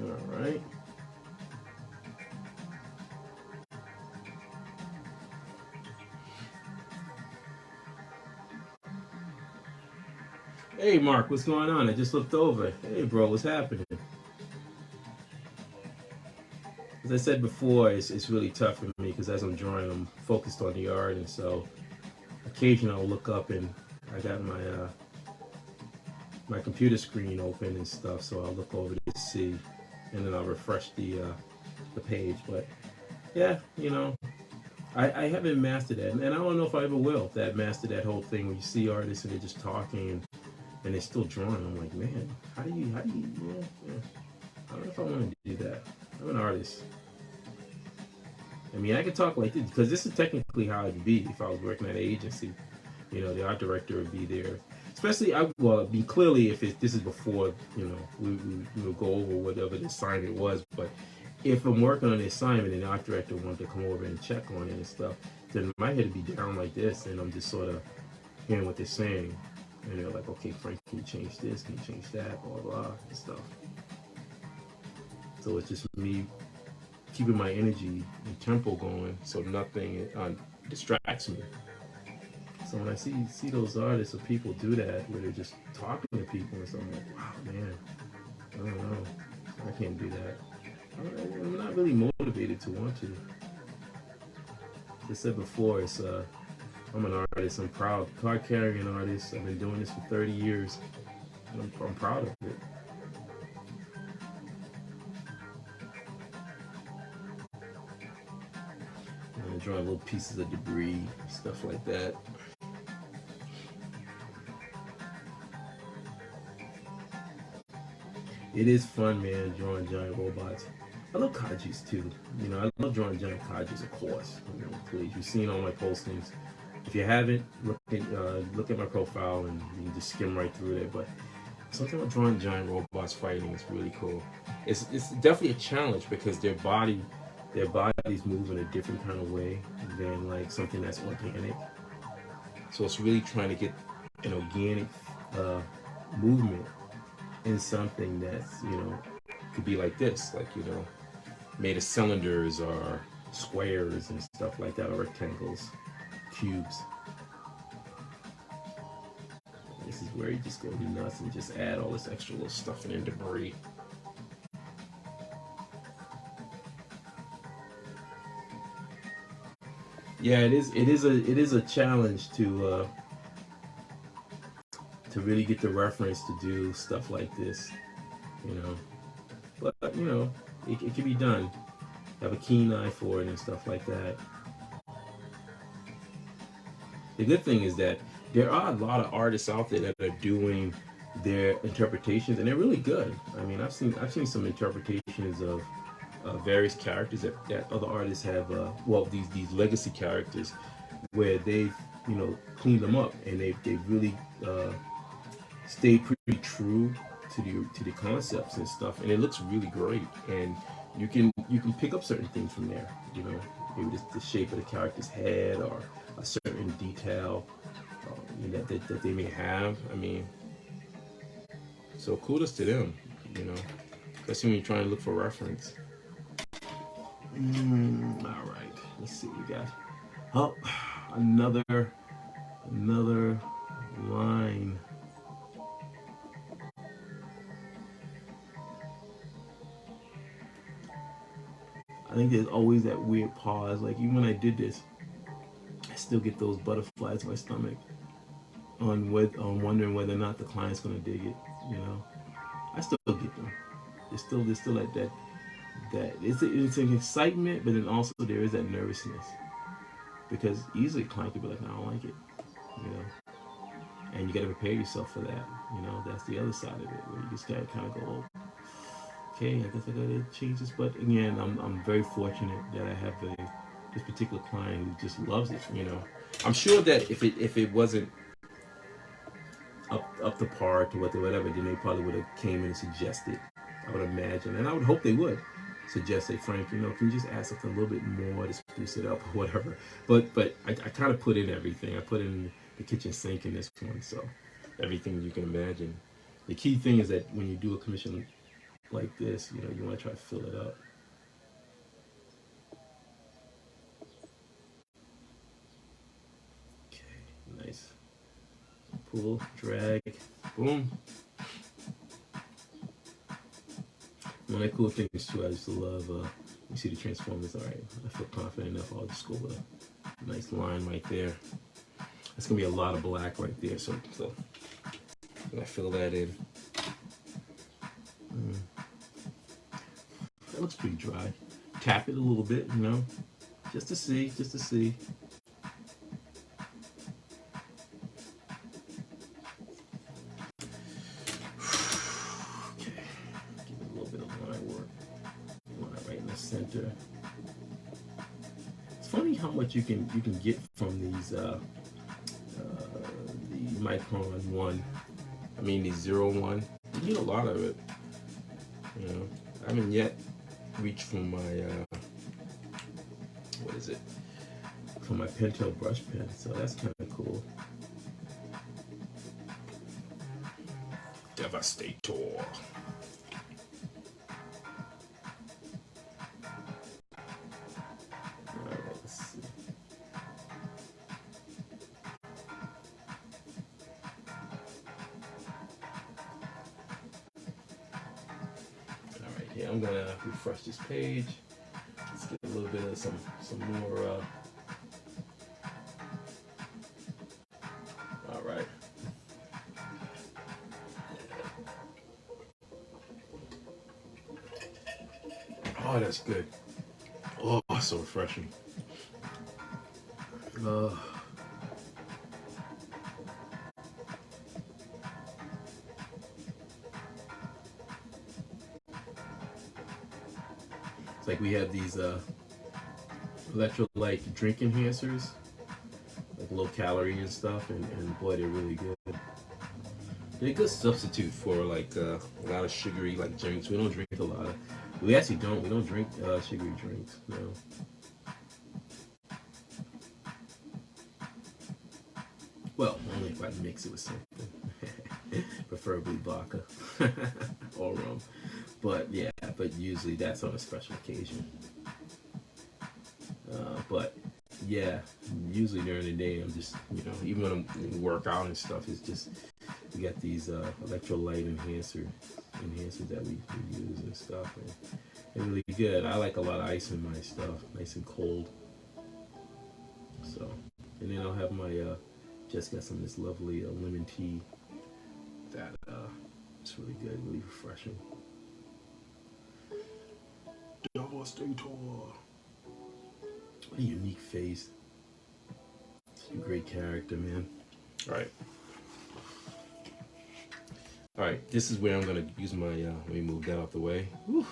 All right. Hey, Mark, what's going on? I just looked over. Hey, bro, what's happening? As I said before, it's really tough for me because as I'm drawing, I'm focused on the art, and so occasionally I'll look up and I got my computer screen open and stuff, so I'll look over to see, and then I'll refresh the page. But yeah, you know, I haven't mastered that, and I don't know if I ever will. That master that whole thing where you see artists and they're just talking and they're still drawing. I'm like, man, how do you? Yeah. I don't know if I want to do that. I'm an artist. I mean, I could talk like this because this is technically how it'd be if I was working at an agency. You know, the art director would be there. Especially, I mean, clearly if this is before, you know, we will go over whatever the assignment was. But if I'm working on the assignment and the art director wanted to come over and check on it and stuff, then my head would be down like this, and I'm just sort of hearing what they're saying. And they're like, okay, Frank, can you change this? Can you change that? Blah, blah, and stuff. So it's just me keeping my energy and tempo going so nothing distracts me. So when I see those artists or people do that, where they're just talking to people and stuff, I'm like, wow, man, I don't know. I can't do that. I'm not really motivated to want to. As I said before, I'm an artist. I'm proud. Card carrying artist. I've been doing this for 30 years. And I'm proud of it. And I draw little pieces of debris, stuff like that. It is fun, man, drawing giant robots. I love kajus too. You know, I love drawing giant kajus, of course. You know, please, you've seen all my postings. If you haven't, look at my profile and you can just skim right through there. But something about drawing giant robots fighting is really cool. It's definitely a challenge because their bodies move in a different kind of way than like something that's organic. So it's really trying to get an organic movement in something that's, you know, could be like this, like, you know, made of cylinders or squares and stuff like that, or rectangles, cubes. This is where you just go nuts and just add all this extra little stuff and debris. Yeah, it is. It is a challenge to really get the reference to do stuff like this, you know. But you know, it can be done. Have a keen eye for it and stuff like that. The good thing is that there are a lot of artists out there that are doing their interpretations, and they're really good. I mean, I've seen some interpretations of various characters that other artists have. Well, these legacy characters, where they've cleaned them up, and they've really stayed pretty true to the concepts and stuff, and it looks really great. And you can pick up certain things from there. Maybe the shape of the character's head or a certain detail that they may have. I mean, so kudos to them. Especially when you're trying to look for reference. All right, let's see what we got. Oh, another line. I think there's always that weird pause. Like even when I did this, I still get those butterflies in my stomach on wondering whether or not the client's gonna dig it. I still get them. There's still that it's an excitement, but then also there is that nervousness because easily a client could be like, no, I don't like it, and you got to prepare yourself for that. That's the other side of it where you just gotta kind of go, okay, I guess I gotta change this. But again, I'm very fortunate that I have this particular client who just loves it. I'm sure that if it wasn't up to par to whatever, then they probably would have came in and suggested. I would imagine, and I would hope they would suggest, say, Frank, can you just add something a little bit more to spruce it up or whatever. But I kind of put in everything. I put in the kitchen sink in this one, so everything you can imagine. The key thing is that when you do a commission like this, you want to try to fill it up. Okay, nice. Pull, drag, boom. One of the cool things too, I used to love, you see the transformers. All right, I feel confident enough. I'll just go with a nice line right there. It's gonna be a lot of black right there, so I fill that in. That looks pretty dry. Tap it a little bit, just to see. Okay, give it a little bit of line work. Line right in the center. It's funny how much you can get from these the Micron 1. I mean the 01. You get a lot of it. I haven't yet reached for my for my Pentel brush pen, so that's kind of cool. Devastator. I'm gonna refresh this page. Let's get a little bit of some more. All right. Oh, that's good. Oh, so refreshing. It's like we have these electrolyte drink enhancers, like low calorie and stuff, and boy, they're really good. They're a good substitute for like a lot of sugary like drinks. We don't drink a lot of. We actually don't. We don't drink sugary drinks. No. Well, only if I mix it with something, preferably vodka or rum. But yeah, but usually that's on a special occasion. But yeah, usually during the day I'm just, even when I'm work out and stuff, it's just we got these electrolyte enhancers that we use and stuff, and they're really good. I like a lot of ice in my stuff, nice and cold. So, and then I'll have my just got some of this lovely lemon tea that it's really good, really refreshing. Devastator. What a unique face. It's a great character, man. All right. All right, this is where I'm gonna use my. Let me move that out the way. Whew.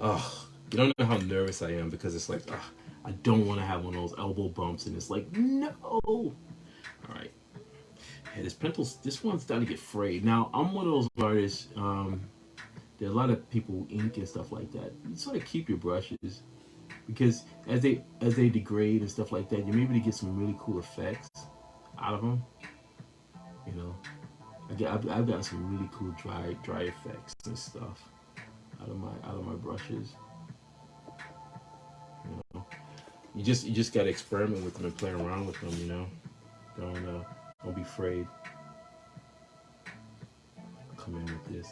Oh, you don't know how nervous I am because it's like, I don't want to have one of those elbow bumps, and it's like, no. All right. Hey, this Pentel, this one's starting to get frayed. Now, I'm one of those artists. There are a lot of people who ink and stuff like that. You sort of keep your brushes because as they degrade and stuff like that, you're able to get some really cool effects out of them. You know, I've gotten some really cool dry effects and stuff out of my brushes. You know, you just gotta experiment with them and play around with them. You know, don't be afraid. Come in with this.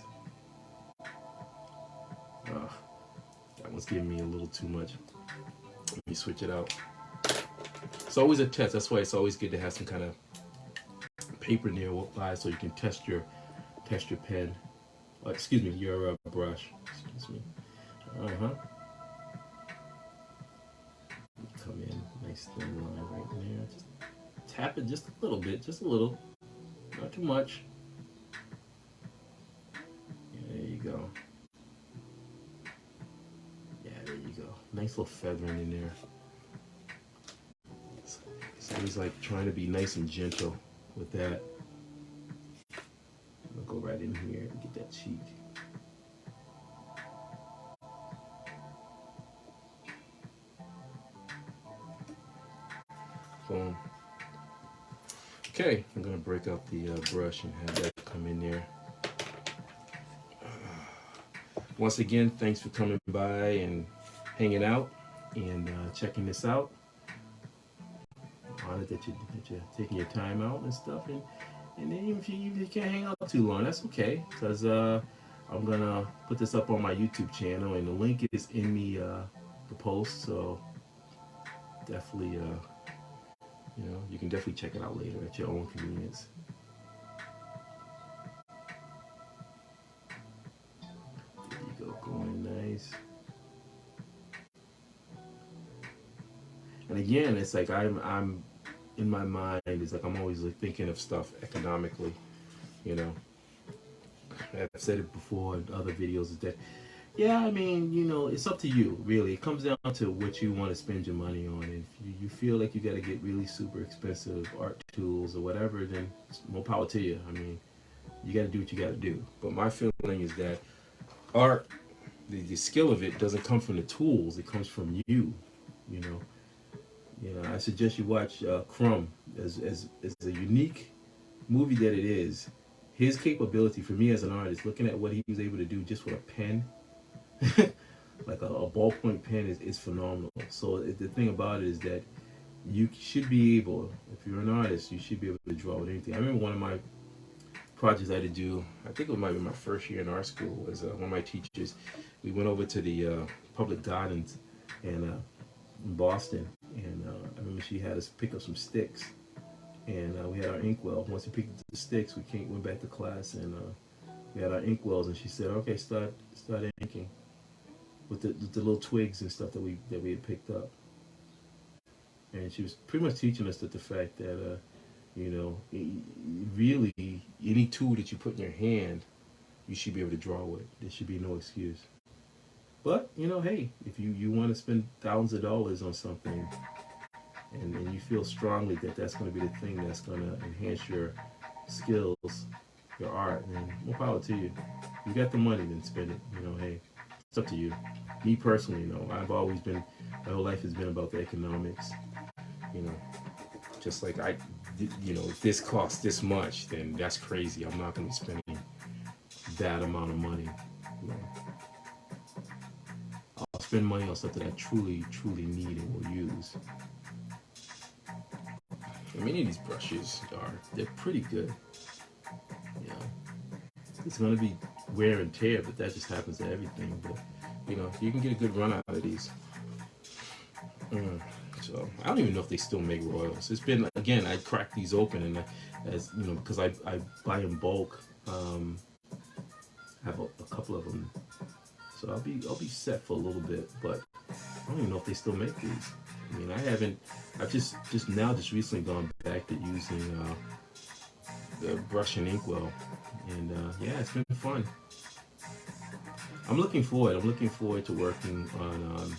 That one's giving me a little too much. Let me switch it out. It's always a test. That's why it's always good to have some kind of paper nearby so you can test your pen. Excuse me, your brush. Excuse me. Come in, nice thin line right there. Just tap it just a little bit, just a little, not too much. There you go. Yeah, there you go. Nice little feathering in there. So he's like trying to be nice and gentle with that. I'm gonna go right in here and get that cheek. Boom. Okay, I'm gonna break out the brush and have that come in there. Once again, thanks for coming by and hanging out and checking this out. I'm honored that you're taking your time out and stuff. And then even if you can't hang out too long, that's okay. Because I'm gonna put this up on my YouTube channel, and the link is in the post. So definitely, you can definitely check it out later at your own convenience. There you go, going nice. And again, it's like I'm in my mind. It's like I'm always like thinking of stuff economically. You know, I've said it before in other videos. Is that, yeah, I mean, it's up to you. Really, it comes down to what you want to spend your money on. If you feel like you got to get really super expensive art tools or whatever, then more power to you. I mean, you got to do what you got to do. But my feeling is that art, the skill of it doesn't come from the tools. It comes from you. I suggest you watch Crumb as a unique movie that it is. His capability for me as an artist, looking at what he was able to do just with a pen, like a ballpoint pen, is phenomenal. So the thing about it is that you should be able, if you're an artist, you should be able to draw with anything. I remember one of my projects I had to do, I think it might be my first year in art school, was one of my teachers. We went over to the public gardens in Boston, and I remember she had us pick up some sticks, and we had our inkwell. Once we picked up the sticks, we went back to class, and we had our inkwells, and she said, "Okay, start inking with the little twigs and stuff that we had picked up." And she was pretty much teaching us that the fact that really any tool that you put in your hand, you should be able to draw with. There should be no excuse. But hey, if you want to spend thousands of dollars on something, and you feel strongly that that's going to be the thing that's going to enhance your skills, your art, then more power to you. You got the money, then spend it. Hey, it's up to you. Me personally, I've always been, my whole life has been about the economics. Just like if this costs this much, then that's crazy. I'm not going to be spending that amount of money. I'll spend money on something I truly need and will use. Many of these brushes they're pretty good. It's going to be wear and tear, but that just happens to everything. But you can get a good run out of these. So I don't even know if they still make Royals. It's been, again, I cracked these open, and as you know, because I buy in bulk. I have a couple of them, so I'll be set for a little bit. But I don't even know if they still make these. I mean, I haven't. I've just recently gone back to using the brush and inkwell, and yeah, it's been fun. I'm looking forward. I'm looking forward to working on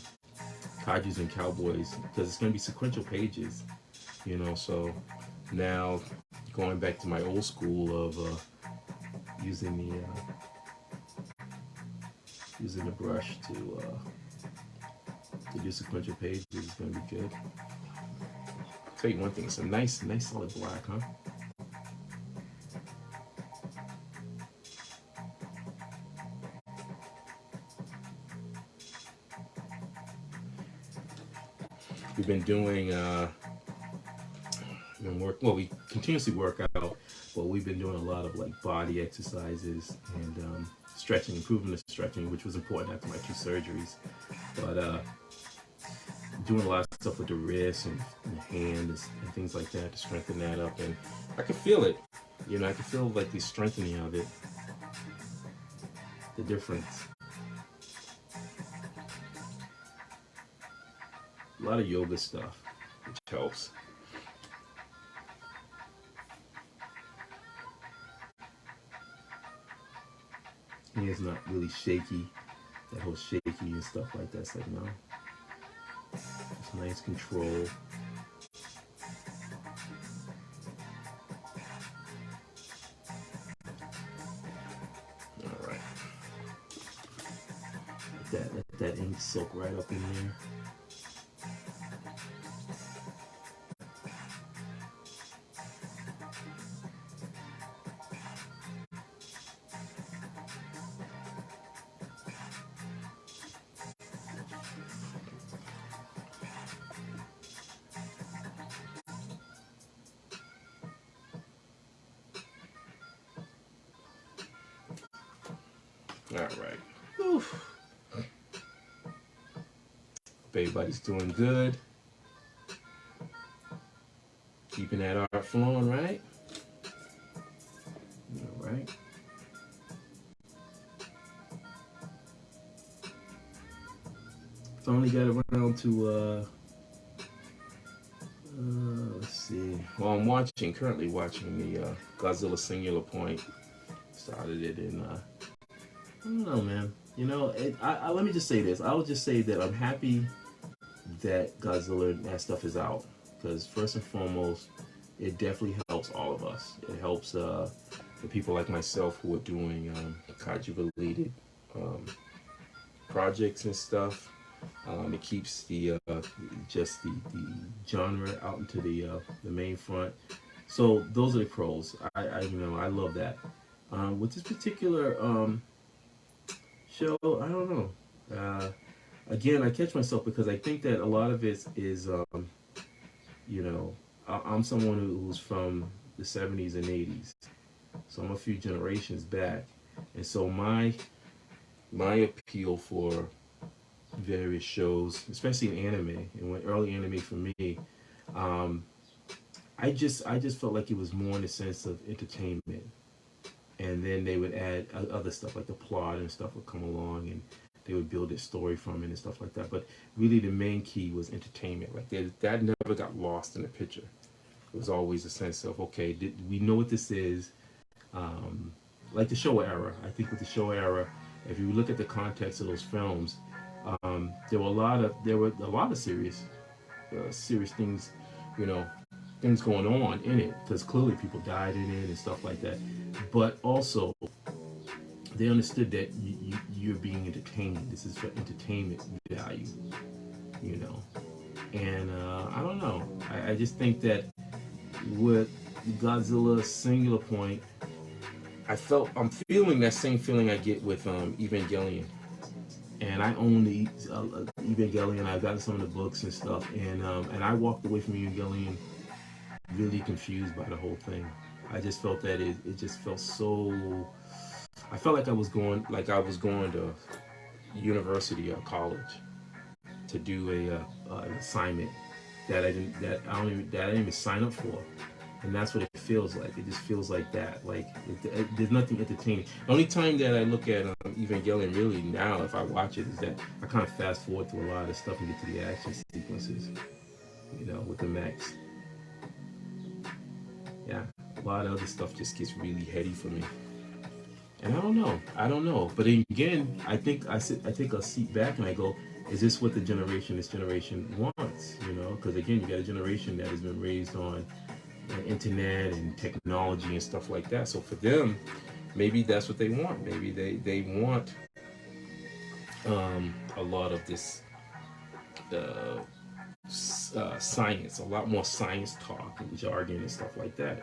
Kajus and Cowboys because it's going to be sequential pages, you know. So now going back to my old school of using the brush to do sequential pages is going to be good. I'll tell you one thing, it's a nice solid black, huh? We've been doing we continuously work out, but we've been doing a lot of like body exercises and stretching, improving the stretching, which was important after my 2 surgeries. But doing a lot of stuff with the wrist and the hand and things like that to strengthen that up, and I can feel it. You know, I can feel like the strengthening of it, the difference. A lot of yoga stuff, which helps. Hands not really shaky, that whole shaky and stuff like that. It's like, no, it's nice control. All right, let that ink soak right up in there. All right. Oof. Hope everybody's doing good. Keeping that art flowing, right? All right. Finally got around to let's see. Well, I'm currently watching the Godzilla Singular Point. Started it in I don't know, man. You know, let me just say this. I will just say that I'm happy that Godzilla and that stuff is out, because first and foremost, it definitely helps all of us. It helps the people like myself who are doing kaiju-related projects and stuff. It keeps the just the genre out into the main front. So those are the pros. I you know, I love that. With this particular show, I don't know. Again, I catch myself because I think that a lot of it is, you know, I'm someone who's from the 70s and 80s, so I'm a few generations back, and so my appeal for various shows, especially in anime, and when early anime for me, I just felt like it was more in the sense of entertainment, and then they would add other stuff like the plot and stuff would come along, and they would build a story from it and stuff like that. But really, the main key was entertainment. Like that never got lost in the picture. It was always a sense of, okay, we know what this is. Like the Showa era. I think with the Showa era, if you look at the context of those films, there were a lot of serious things, you know, things going on in it, because clearly people died in it and stuff like that. But also, they understood that you're being entertained. This is for entertainment value, you know. And I don't know. I just think that with Godzilla Singular Point, I'm feeling that same feeling I get with Evangelion. And I own the Evangelion. I've gotten some of the books and stuff, and I walked away from Evangelion really confused by the whole thing. I just felt that it just felt so. I felt like I was going to university or college to do an assignment, that I didn't even sign up for. And that's what it feels like. It just feels like that. Like there's nothing entertaining. The only time that I look at Evangelion really now, if I watch it, is that I kind of fast forward through a lot of stuff and get to the action sequences. You know, with the mechs. Yeah, a lot of other stuff just gets really heady for me. And I don't know. But again, I think I take a seat back and I go, is this what this generation wants? You know, because again, you got a generation that has been raised on internet and technology and stuff like that. So for them, maybe that's what they want. Maybe they want a lot of this science, a lot more science talk and jargon and stuff like that.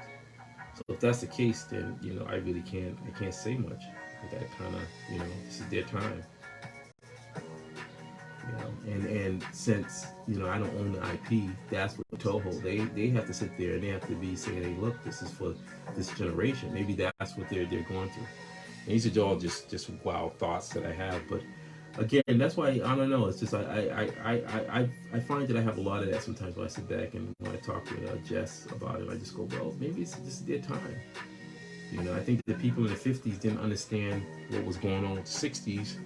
So if that's the case, then I can't say much. I gotta kind of this is their time. And since I don't own the IP, that's what Toho they have to sit there and they have to be saying, hey, look, this is for this generation. Maybe that's what they're going through. And these are all just wild thoughts that I have, but again, that's why I don't know. It's just I find that I have a lot of that sometimes when I sit back and when I talk with Jess about it. I just go, well, maybe it's just their time. I think the people in the 50s didn't understand what was going on with the 60s,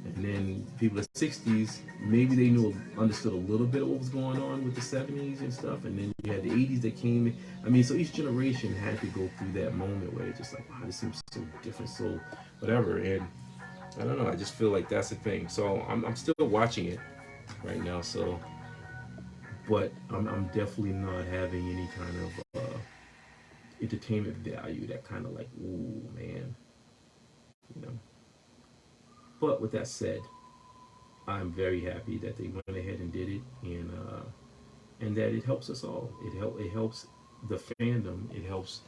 and then people in the 60s maybe they understood a little bit of what was going on with the 70s and stuff, and then you had the 80s that came in. I mean, so each generation had to go through that moment where it's just like, wow, this seems so different, so whatever. And I don't know. I just feel like that's the thing. So I'm still watching it right now. So, but I'm definitely not having any kind of entertainment value. That kind of like, ooh man, you know. But with that said, I'm very happy that they went ahead and did it, and that it helps us all. It helps the fandom. It helps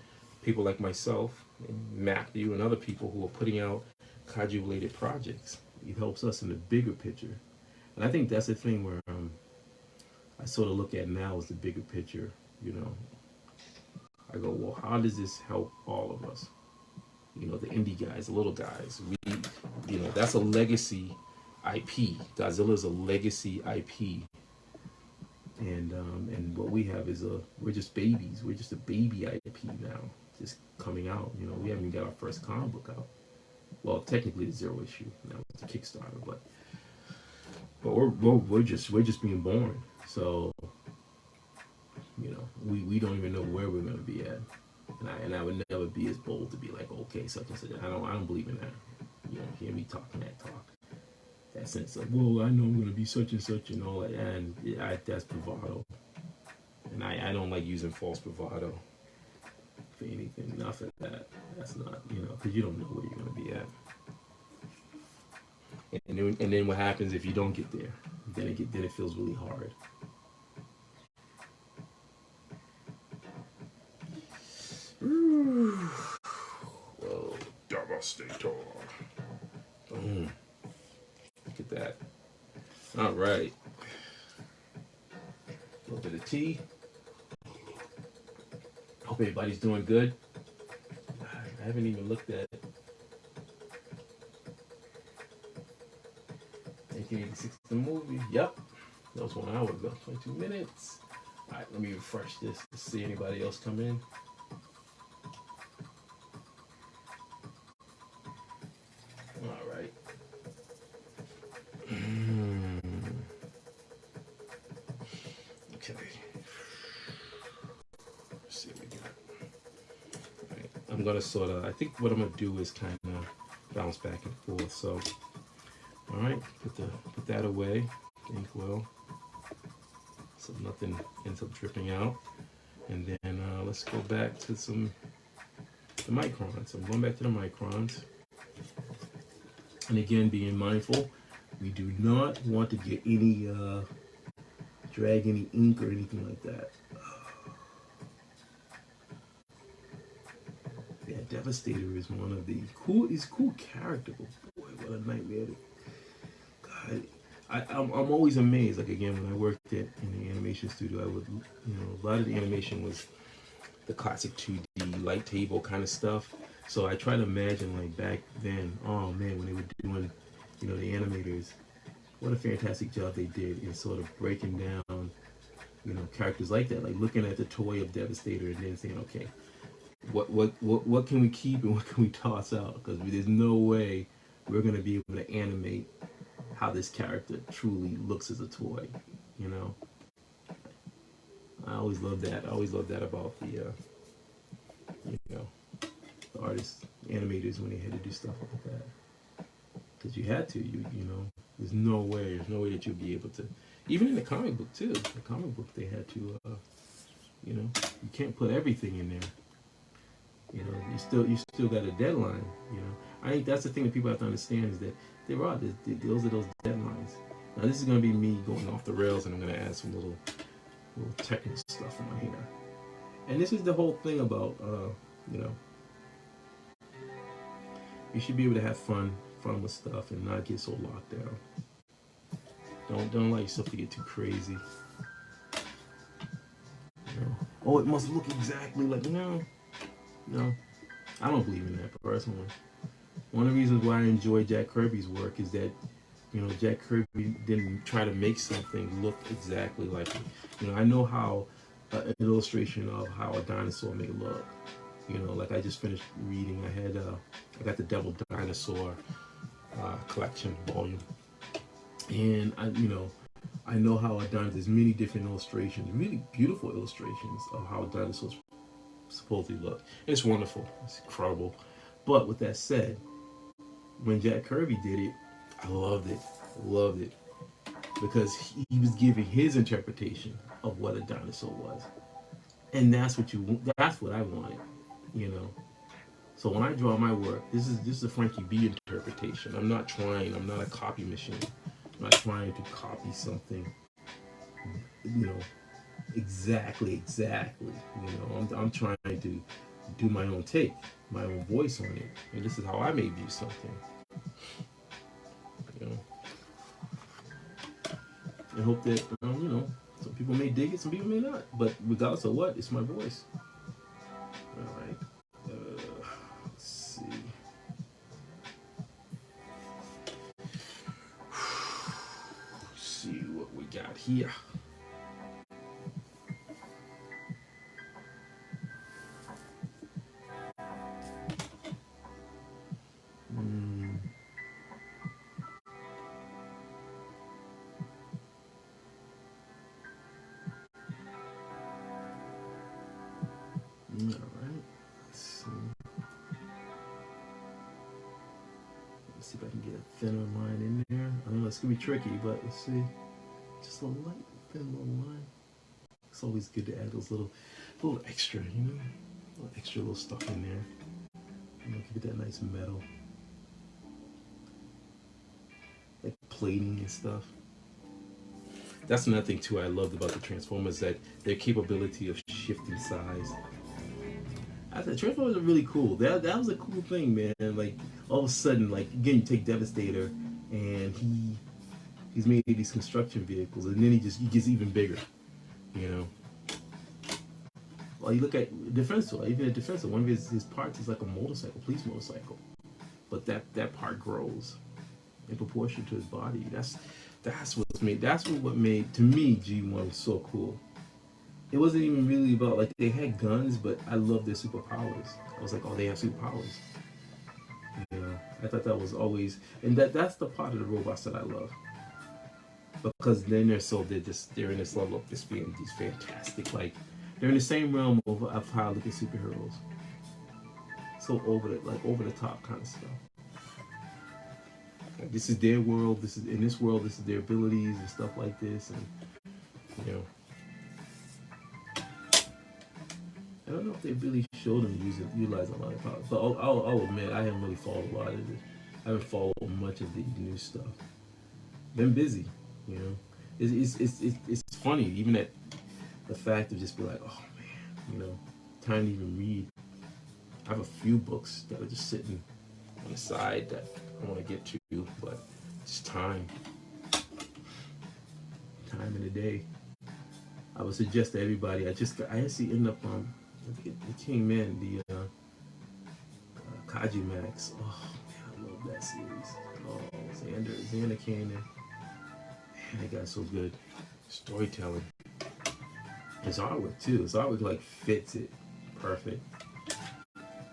people like myself, and Matthew, and other people who are putting out kaiju-related projects. It helps us in the bigger picture, and I think that's the thing where I sort of look at now as the bigger picture. I go, well, how does this help all of us? The indie guys, the little guys. That's a legacy IP. Godzilla's a legacy IP, and what we have is we're just babies. We're just a baby IP now, just coming out. We haven't even got our first comic book out. Well, technically, the Zero Issue. Now it's a Kickstarter, but we're just being born. So we don't even know where we're gonna be at. And I would never be as bold to be like, okay, such and such. I don't believe in that. You don't hear me talking that talk. That sense of, well, I know I'm gonna be such and such and all that, and that's bravado. And I don't like using false bravado for anything. Not for that. That's not, because you don't know where you're gonna be at. And then what happens if you don't get there? Then it feels really hard. Whoa, Devastator. Boom. Look at that. All right. A little bit of tea. Hope everybody's doing good. I haven't even looked at 1986, the movie. Yep. That was 1 hour ago. 22 minutes. All right, let me refresh this to see anybody else come in. All right. Okay. Let's see what we got. All right. I'm gonna I think what I'm gonna do is kind of bounce back and forth. So, all right, put that away. Inkwell. So nothing ends up dripping out. And then let's go back to the microns. So I'm going back to the microns. And again, being mindful, we do not want to get any, drag any ink or anything like that. Yeah, Devastator is one of the cool character, but boy, what a nightmare. God, I'm always amazed. Like again, when I worked in the animation studio, I would, a lot of the animation was the classic 2D light table kind of stuff. So I try to imagine like back then, oh man, when they were doing, the animators, what a fantastic job they did in sort of breaking down You know, characters like that, like looking at the toy of Devastator and then saying, okay, what can we keep and what can we toss out? Because there's no way we're gonna be able to animate how this character truly looks as a toy. You know, I always love that. I always love that about the you know, the artists, animators when they had to do stuff like that. Because you had to, you know, there's no way that you'll be able to. Even in the comic book too. The comic book they had to, you know, you can't put everything in there. You know, you still got a deadline. You know, I think that's the thing that people have to understand is that those are those deadlines. Now this is gonna be me going off the rails, and I'm gonna add some little technical stuff on here. And this is the whole thing about, you know, you should be able to have fun with stuff, and not get so locked down. Don't allow yourself to get too crazy. You know, oh, it must look exactly like no. I don't believe in that personally. One of the reasons why I enjoy Jack Kirby's work is that, you know, Jack Kirby didn't try to make something look exactly like it. You know, I know how an illustration of how a dinosaur may look. You know, like I just finished reading. I got the Devil Dinosaur collection volume, and I know how a dinosaur. There's many different illustrations, really beautiful illustrations of how dinosaurs supposedly look. It's wonderful. It's incredible. But with that said, when Jack Kirby did it, I loved it. Loved it. Because he was giving his interpretation of what a dinosaur was. And that's what I wanted, you know. So when I draw my work, this is a Frankie B interpretation. I'm not a copy machine. I'm not trying to copy something, you know, exactly. You know, I'm trying to do my own take, my own voice on it. And this is how I may view something. You know. And hope that you know, some people may dig it, some people may not. But regardless of what, it's my voice. All right. Let's see. Let's see what we got here. All right. Let's see. Let's see if I can get a thinner line in there. I know it's gonna be tricky, but let's see. Just a light, thin little line. It's always good to add those little extra, you know, little extra little stuff in there. You know, give it that nice metal, like plating and stuff. That's another thing too I loved about the Transformers, that their capability of shifting size. I said Transformers are really cool. That was a cool thing, man. Like all of a sudden, like again, you take Devastator, and he's made these construction vehicles, and then he gets even bigger. You know. Well, you look at Defensor. Even at Defensor, one of his parts is like a motorcycle, police motorcycle, but that part grows in proportion to his body. That's what made to me G1 so cool. It wasn't even really about, like, they had guns, but I loved their superpowers. I was like, oh, they have superpowers. You know, I thought that was always, and that's the part of the robots that I love, because then they're in this level of this being these fantastic, like they're in the same realm of how I look at superheroes. So over the top kind of stuff. Like, this is their world. This is their abilities and stuff like this, and you know. I don't know if they really showed them utilize a lot of power. But I'll admit, I haven't really followed a lot of it. I haven't followed much of the new stuff. Been busy, you know. It's funny, even at the fact of just be like, oh man, you know, time to even read. I have a few books that are just sitting on the side that I want to get to, but just time in the day. I would suggest to everybody. I actually ended up it came in the Kaji Max. Oh man, I love that series. Oh, Xander came in. Man, that guy's so good. Storytelling. His artwork too. His artwork like fits it perfect.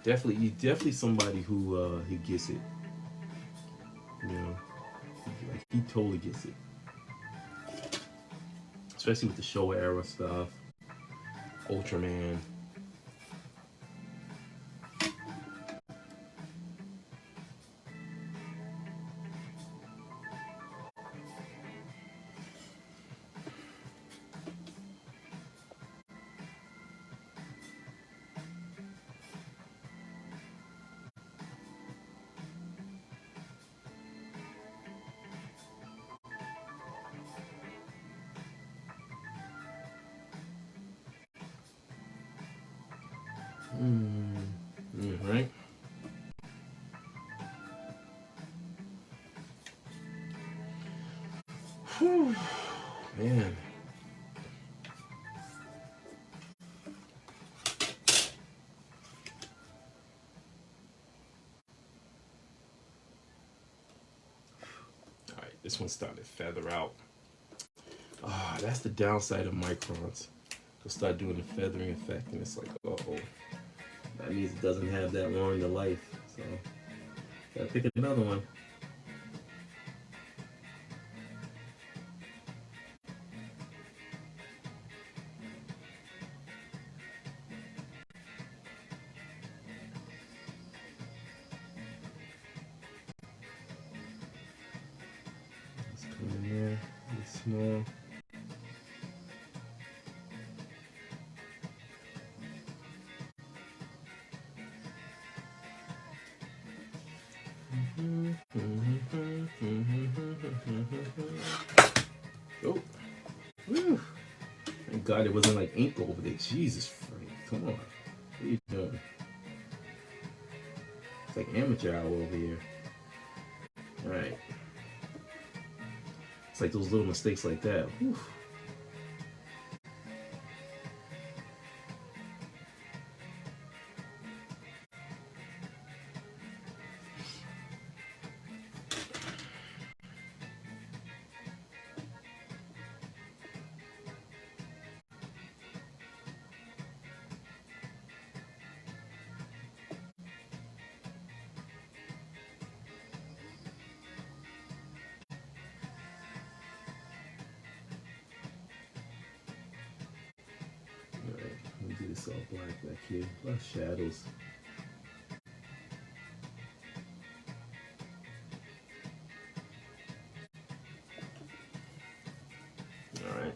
Definitely somebody who he gets it. You know, like he totally gets it. Especially with the Showa era stuff, Ultraman. Right? Whew, man. All right, this one started to feather out. Ah, that's the downside of microns. They'll start doing the feathering effect, and it's like, oh, that means it doesn't have that long to life. So, gotta pick another one. Let's come in there, really small. Oh, whew. Thank God it wasn't like ink over there. Jesus, Frank, come on. What are you doing? It's like amateur hour over here. All right. It's like those little mistakes like that. Whew. It's all black back here. A lot of shadows. All right.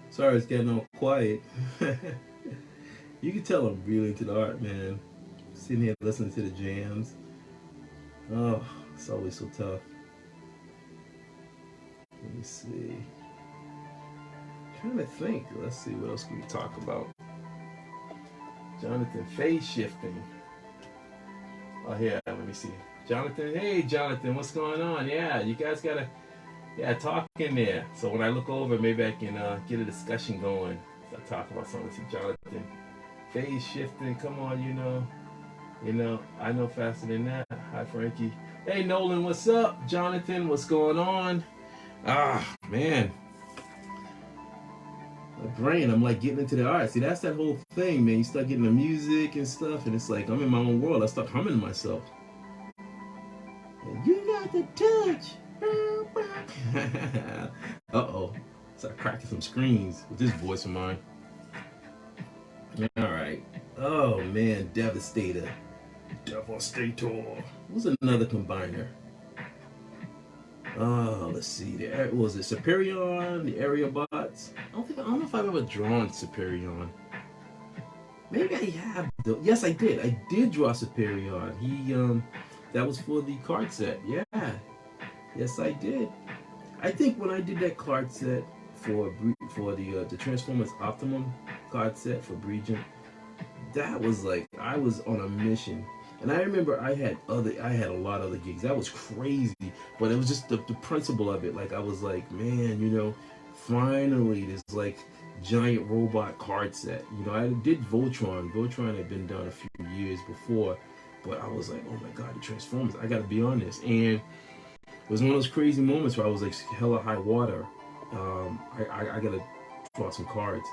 Sorry, it's getting all quiet. You can tell I'm really into the art, man. Sitting here listening to the jams. Oh, it's always so tough. Let me see. I'm trying to think. Let's see, what else can we talk about? Jonathan, phase shifting. Oh, here, let me see. Jonathan, hey, Jonathan, what's going on? Yeah, you guys gotta... Yeah, talk in there. So when I look over, maybe I can get a discussion going. So I talk about something. See, Jonathan, phase shifting. Come on, you know, I know faster than that. Hi, Frankie. Hey, Nolan, what's up? Jonathan, what's going on? Ah, man, my brain. I'm like getting into the art. See, that's that whole thing, man. You start getting the music and stuff, and it's like I'm in my own world. I start humming to myself. And you got the touch. Uh-oh. Start cracking some screens with this voice of mine. Alright. Oh man, Devastator. Devastator. What's another combiner? Oh, let's see. What was it Superion? The area bots? I don't know if I've ever drawn Superion. Maybe I have. Yes, I did. I did draw Superion. That was for the card set. Yeah. Yes, I did. I think when I did that card set for the Transformers Optimum card set for Breegen, that was like I was on a mission. And I remember I had a lot of other gigs. That was crazy, but it was just the principle of it. Like I was like, man, finally this like giant robot card set. I did Voltron. Voltron had been done a few years before, but I was like, oh my god, the Transformers! I got to be on this. And it was one of those crazy moments where I was like hella high water. I gotta draw some cards.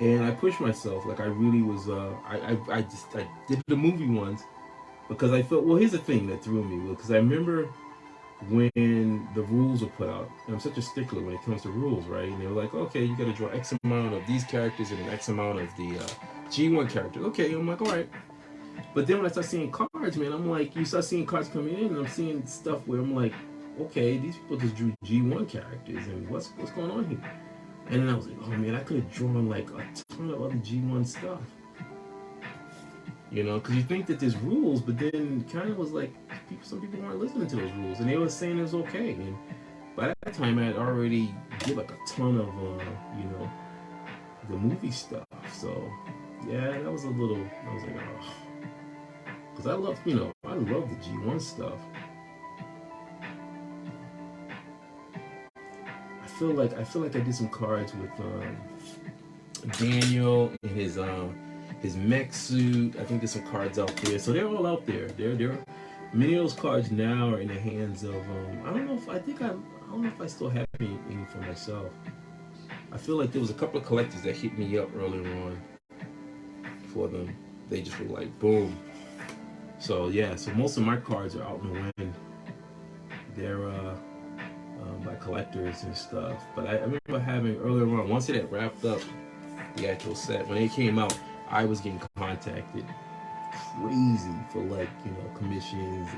And I pushed myself, like I really was. I did the movie ones because I felt. Well, here's the thing that threw me, because I remember when the rules were put out. And I'm such a stickler when it comes to rules, right? And they were like, okay, you got to draw X amount of these characters and an X amount of the G1 characters. Okay, I'm like, all right. But then when I start seeing cards, man, I'm like, you start seeing cards coming in, and I'm seeing stuff where I'm like, okay, these people just drew G1 characters, and what's going on here? And then I was like, oh man, I could have drawn like a ton of other G1 stuff. Because you think that there's rules, but then kind of was like, some people weren't listening to those rules, and they were saying it was okay. And by that time, I had already did like a ton of, the movie stuff. So, yeah, that was I was like, oh. Because I love the G1 stuff. I feel like I did some cards with Daniel and his mech suit. I think there's some cards out there, so they're all out there. They're many of those cards now are in the hands of I don't know if I still have any for myself. I feel like there was a couple of collectors that hit me up earlier on for them. They just were like, boom. So yeah, so most of my cards are out in the wind. They're by collectors and stuff. But I remember having earlier on, once it had wrapped up the actual set, when it came out, I was getting contacted crazy for like, commissions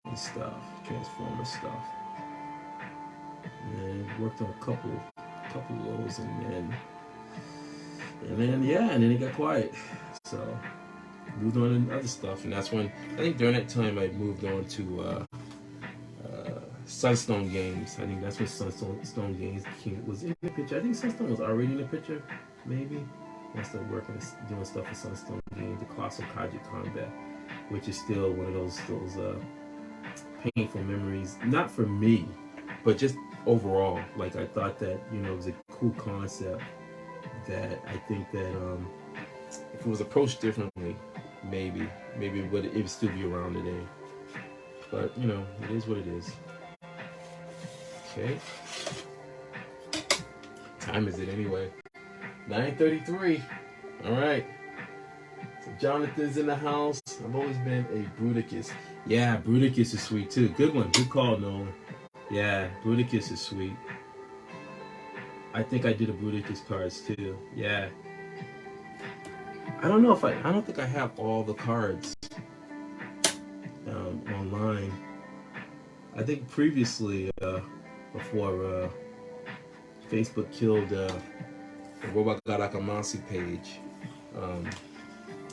and stuff, Transformers stuff. And then worked on a couple of those, and then it got quiet. So moved on to other stuff, and that's when I think during that time I moved on to Sunstone Games. I think that's when Sunstone Games was in the picture. I think Sunstone was already in the picture, maybe. I started doing stuff for Sunstone Games, the Colossal Kaiju Combat, which is still one of those painful memories. Not for me, but just overall. Like I thought that it was a cool concept that I think that if it was approached differently, maybe it would still be around today. But it is what it is. Okay. Time is it anyway? 9:33. All right. So Jonathan's in the house. I've always been a Bruticus. Yeah, Bruticus is sweet too. Good one. Good call, Nolan. Yeah, Bruticus is sweet. I think I did a Bruticus cards too. Yeah. I don't think I have all the cards online. I think previously, before Facebook killed the Robot God Akamasi page.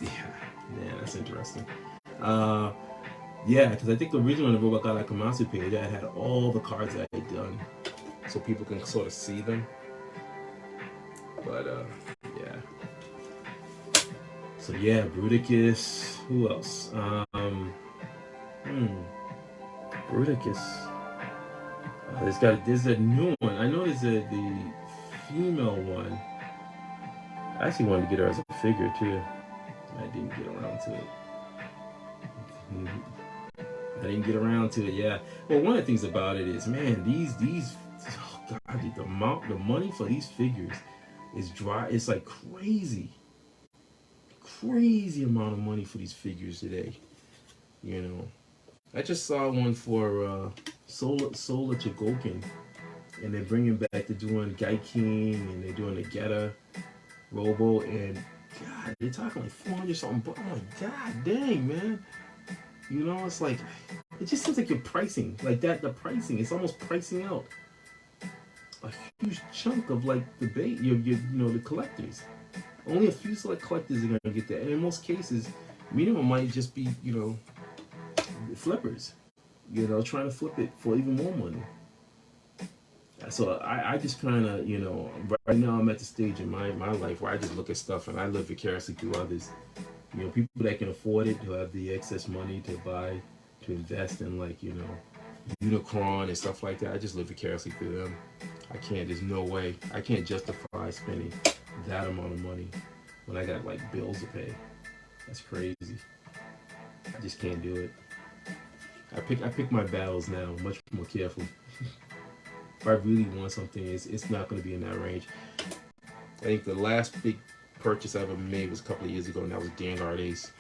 Yeah, that's interesting. Yeah, because I think originally on the Robot God Akamasi page, I had all the cards I had done, so people can sort of see them. But yeah. So yeah, Bruticus. Who else? Bruticus. There's a new one. I know there's the female one. I actually wanted to get her as a figure too. I didn't get around to it. Yeah. Well, one of the things about it is, man, these oh god, the money for these figures is dry. It's like crazy amount of money for these figures today. I just saw one for Solar Chigokin, and they're bringing back. They're doing Gaikin, and they're doing the Geta Robo, and God, they're talking like 400 something. But I'm like, God dang, man. You know, it's like it just seems like you're pricing like that. The pricing, it's almost pricing out a huge chunk of like the bait. You know, the collectors. Only a few select collectors are gonna get that, and in most cases, minimum might just be flippers. Trying to flip it for even more money. So I just kind of, right now I'm at the stage in my life where I just look at stuff and I live vicariously through others. People that can afford it, who have the excess money to buy, to invest in like, Unicron and stuff like that. I just live vicariously through them. I can't, there's no way. I can't justify spending that amount of money when I got like bills to pay. That's crazy. I just can't do it. I pick my battles now much more carefully. If I really want something, it's not going to be in that range. I think the last big purchase I ever made was a couple of years ago, and that was Vanguard Ace.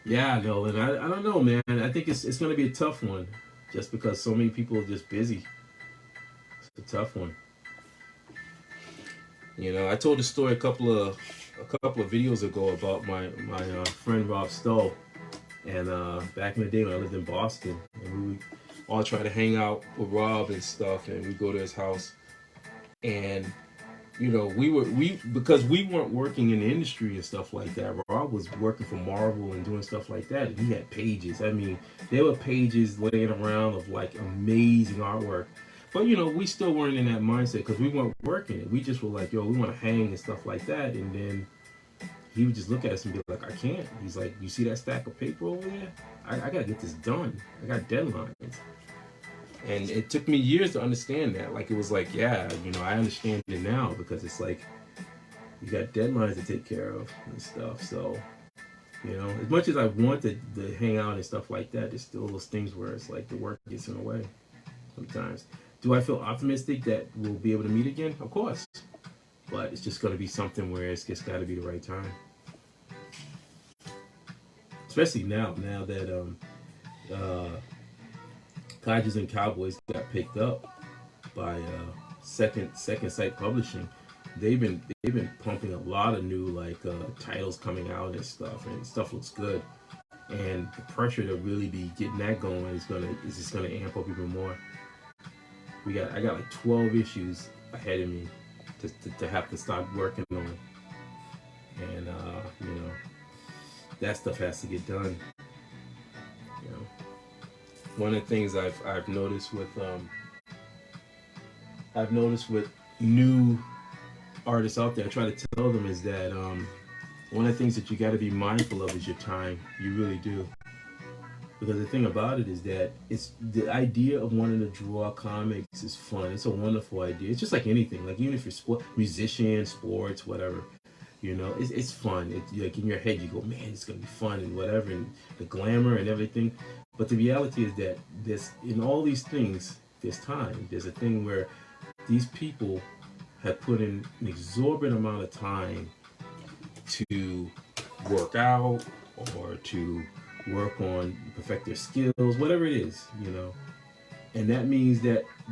Yeah, no, and I don't know, man. I think it's going to be a tough one, just because so many people are just busy. It's a tough one. I told the story a couple of videos ago about my friend Rob Stowe, and back in the day when I lived in Boston, and we would all try to hang out with Rob and stuff, and we go to his house, and because we weren't working in the industry and stuff like that. Rob was working for Marvel and doing stuff like that, and he had pages. I mean, there were pages laying around of like amazing artwork. But we still weren't in that mindset because we weren't working it. We just were like, yo, we want to hang and stuff like that. And then he would just look at us and be like, I can't. He's like, you see that stack of paper over there? I gotta get this done. I got deadlines. And it took me years to understand that. Like, it was like, yeah, I understand it now, because it's like you got deadlines to take care of and stuff. So, as much as I want to hang out and stuff like that, there's still those things where it's like the work gets in the way sometimes. Do I feel optimistic that we'll be able to meet again? Of course. But it's just going to be something where it's just got to be the right time. Especially now that Codgers and Cowboys got picked up by Second Sight Publishing. They've been pumping a lot of new titles coming out and stuff looks good. And the pressure to really be getting that going is just gonna amp up even more. I got like 12 issues ahead of me to have to start working on, and that stuff has to get done. One of the things I've noticed with new artists out there, I try to tell them is that one of the things that you got to be mindful of is your time. You really do. Because the thing about it is that it's the idea of wanting to draw comics is fun. It's a wonderful idea. It's just like anything. Like even if you're musician, sports, whatever, it's fun. It's like in your head you go, man, it's gonna be fun and whatever, and the glamour and everything. But the reality is that in all these things, there's time. There's a thing where these people have put in an exorbitant amount of time to work out or to work on perfect their skills, whatever it is, and that means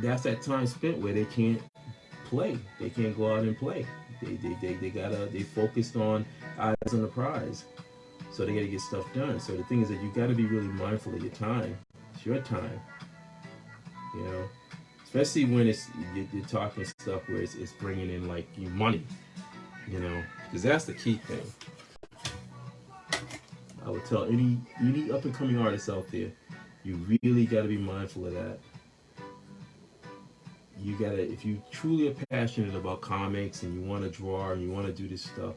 that's that time spent where they can't play, they can't go out and play. They focused on eyes on the prize, so they got to get stuff done. So the thing is that you got to be really mindful of your time. It's your time, especially when you're talking stuff where it's bringing in like your money, because that's the key thing. I would tell any up and coming artists out there, you really got to be mindful of that. You gotta, if you truly are passionate about comics and you want to draw and you want to do this stuff,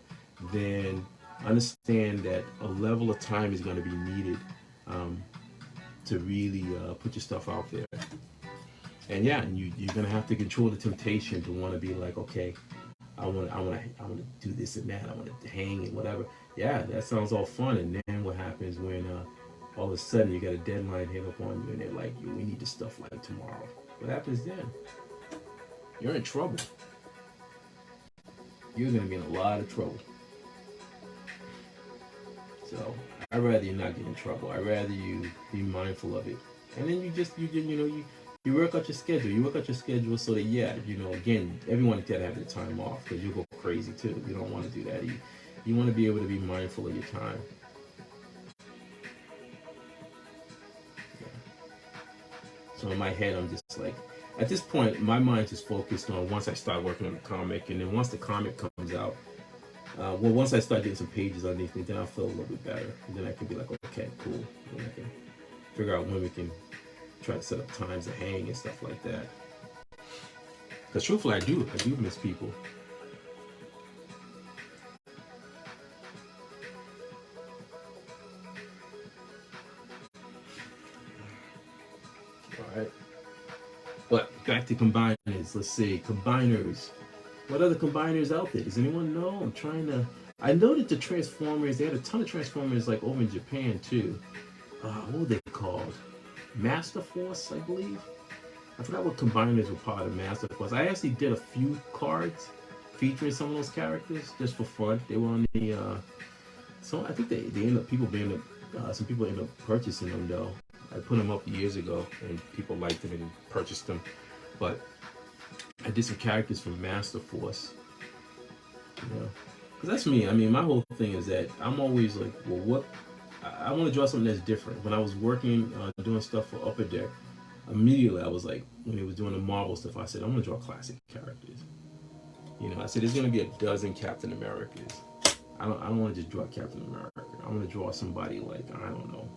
then understand that a level of time is going to be needed to really put your stuff out there. And yeah, and you're going to have to control the temptation to want to be like, okay, I want to do this and that. I want to hang and whatever. Yeah, that sounds all fun. And then what happens when all of a sudden you got a deadline hit up on you and they're like, we need this stuff like tomorrow. What happens then? You're in trouble. you're gonna be in a lot of trouble. So I'd rather you not get in trouble. I'd rather you be mindful of it, and then you work out your schedule. You work out your schedule so that again, everyone gotta have their time off because you'll go crazy too. You don't want to do that. You want to be able to be mindful of your time. Yeah. So in my head, I'm just like, at this point, my mind's just focused on once I start working on the comic, and then once the comic comes out, once I start getting some pages underneath me, then I'll feel a little bit better. And then I can be like, okay, cool. And I can figure out when we can try to set up times to hang and stuff like that. Because truthfully, I do miss people. All right. But back to combiners. Let's see, combiners. What other combiners out there? Does anyone know? I'm trying to. I know that the Transformers. They had a ton of Transformers like over in Japan too. What were they called? Master Force, I believe. I forgot what combiners were part of Master Force. I actually did a few cards featuring some of those characters just for fun. They were on the. So I think they ended up some people ended up purchasing them though. I put them up years ago and people liked them and purchased them, but I did some characters from Master Force. Because that's me. I mean, my whole thing is that I'm always like, well, what? I want to draw something that's different. When I was working, doing stuff for Upper Deck, immediately I was like, when he was doing the Marvel stuff, I said, I'm going to draw classic characters. I said, there's going to be a dozen Captain Americas. I don't want to just draw Captain America. I want to draw somebody like, I don't know,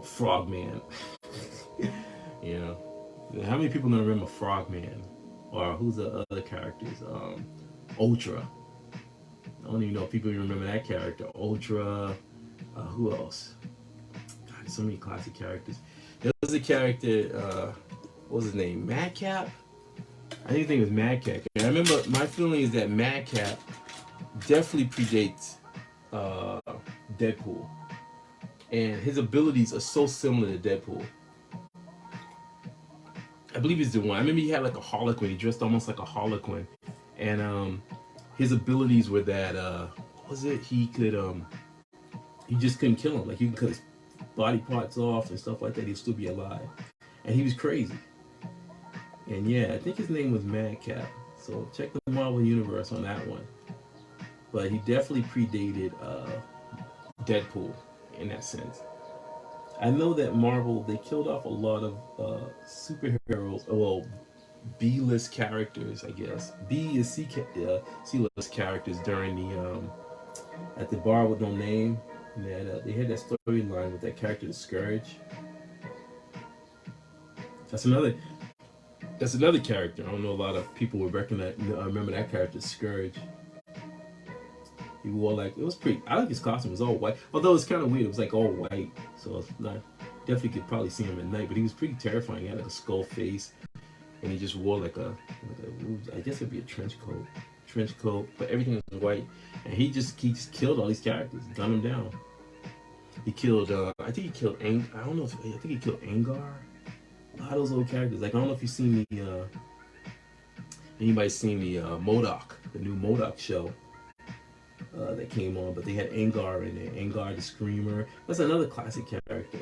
Frogman. How many people don't remember Frogman? Or who's the other characters? Ultra. I don't even know if people even remember that character. Ultra. Who else? God, there's so many classic characters. There was a character, what was his name? Madcap? I think it was Madcap. And I remember my feeling is that Madcap definitely predates Deadpool. And his abilities are so similar to Deadpool. I believe he's the one. I remember he had like a Harlequin. He dressed almost like a Harlequin. And his abilities were that, what was it? He could, you just couldn't kill him. Like you could cut his body parts off and stuff like that. He'd still be alive. And he was crazy. And yeah, I think his name was Madcap. So check the Marvel Universe on that one. But he definitely predated Deadpool in that sense. I know that Marvel, they killed off a lot of superheroes, well, B-list characters, I guess. B is C-list characters during the, at the bar with no name. And they had that storyline with that character, the Scourge. That's another character. I don't know a lot of people would recognize. I remember that character, Scourge. He wore like, it was pretty, I like his costume, it was all white. Although it's kind of weird, it was like all white. So it's not, definitely could probably see him at night, but he was pretty terrifying. He had like a skull face, and he just wore like a I guess it'd be a trench coat, but everything was white. And he just killed all these characters, gunned them down. He killed, I think he killed I think he killed Angar. A lot of those old characters. Like, I don't know if you've seen anybody's seen the MODOK, the new MODOK show. That came on, but they had Angar in it. Angar the Screamer. That's another classic character.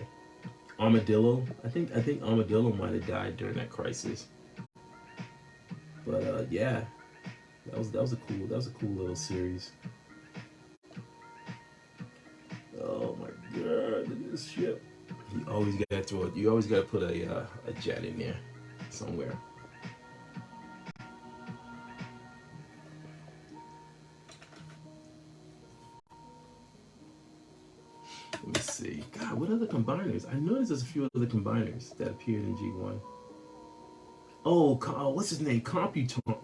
Armadillo. I think Armadillo might have died during that crisis. But yeah, that was a cool little series. Oh my god, look at this ship. You always gotta put a jet in there somewhere. Let me see. God, what other combiners? I noticed there's a few other combiners that appeared in G1. Oh, what's his name? Computron.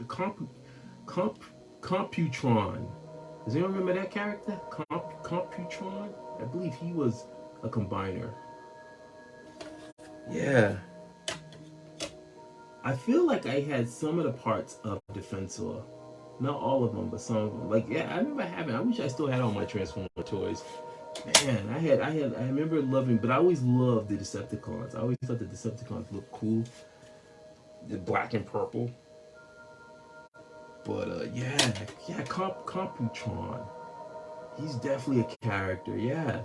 Does anyone remember that character? Computron? I believe he was a combiner. Yeah. I feel like I had some of the parts of Defensor. Not all of them, but some of them. Like, yeah, I remember having, I wish I still had all my Transformer toys. Man, I remember loving, but I always loved the Decepticons. I always thought the Decepticons looked cool. The black and purple. But yeah, Computron. He's definitely a character. Yeah.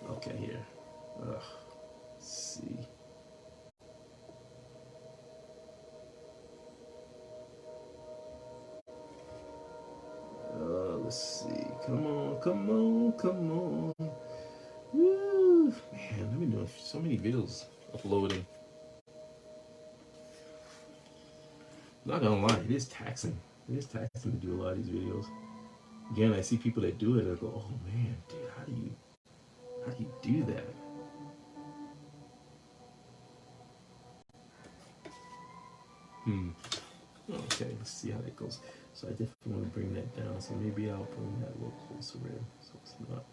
Okay, here. Let's see. Let's see. Come on, come on, come on. Woo! Man, I've been doing so many videos uploading. Not gonna lie, it is taxing. It is taxing to do a lot of these videos. Again, I see people that do it, I go, oh man, dude, how do you do that? Okay, let's see how that goes. So I definitely want to bring that down. So maybe I'll bring that a little closer in. So it's not.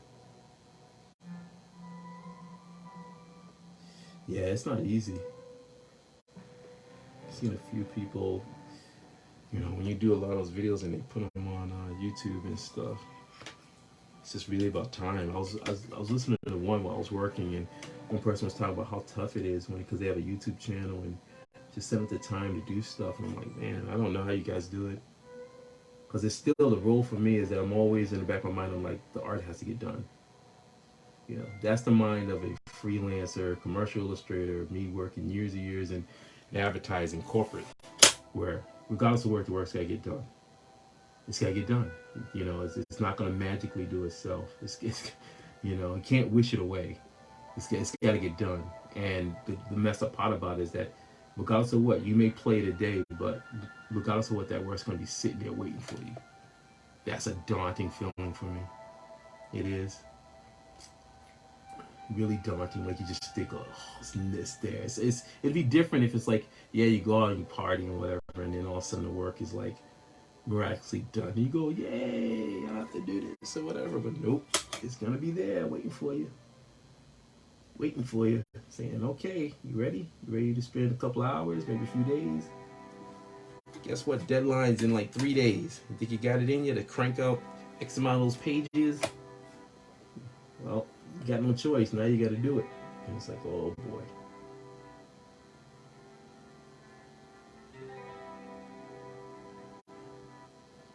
Yeah, it's not easy. I've seen a few people, when you do a lot of those videos and they put them on YouTube and stuff, it's just really about time. I was listening to one while I was working, and one person was talking about how tough it is because they have a YouTube channel and just set up the time to do stuff. And I'm like, man, I don't know how you guys do it. Because it's still the role for me is that I'm always in the back of my mind, I'm like, the art has to get done. That's the mind of a freelancer, commercial illustrator, me working years and years in advertising, corporate, where regardless of where the work's got to get done. It's got to get done. It's not going to magically do itself. You can't wish it away. It's got to get done. And the messed up part about it is that regardless of what, you may play today, but regardless of what, that work's going to be sitting there waiting for you. That's a daunting feeling for me. It is. Really daunting. Like you just think, oh, it's there. It'd be different if it's like, yeah, you go out and you party and whatever, and then all of a sudden the work is like miraculously done. You go, yay, I have to do this or whatever. But nope, it's gonna be there waiting for you. Saying, okay, you ready? You ready to spend a couple hours, maybe a few days? Guess what? Deadline's in like 3 days. You think you got it in you to crank out X amount of those pages? Well, you got no choice. Now you got to do it. And it's like, oh boy.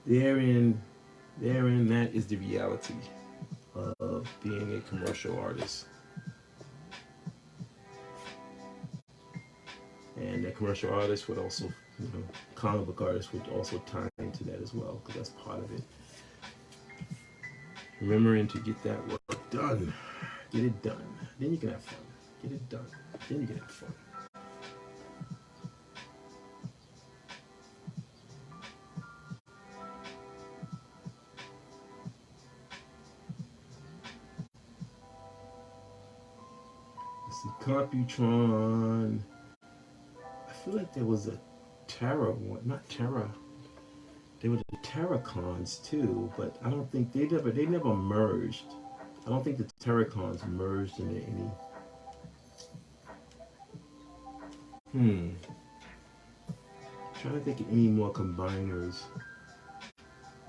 Therein, that is the reality of being a commercial artist. And that commercial artist would also, comic book artist would also tie into that as well, because that's part of it. Remembering to get that work done. Get it done. Then you can have fun. Get it done. Then you can have fun. Let's see, Computron. I feel like there was a Terra one, not Terra. There were the Terracons too, but I don't think they never merged. I don't think the Terracons merged into any. Trying to think of any more combiners.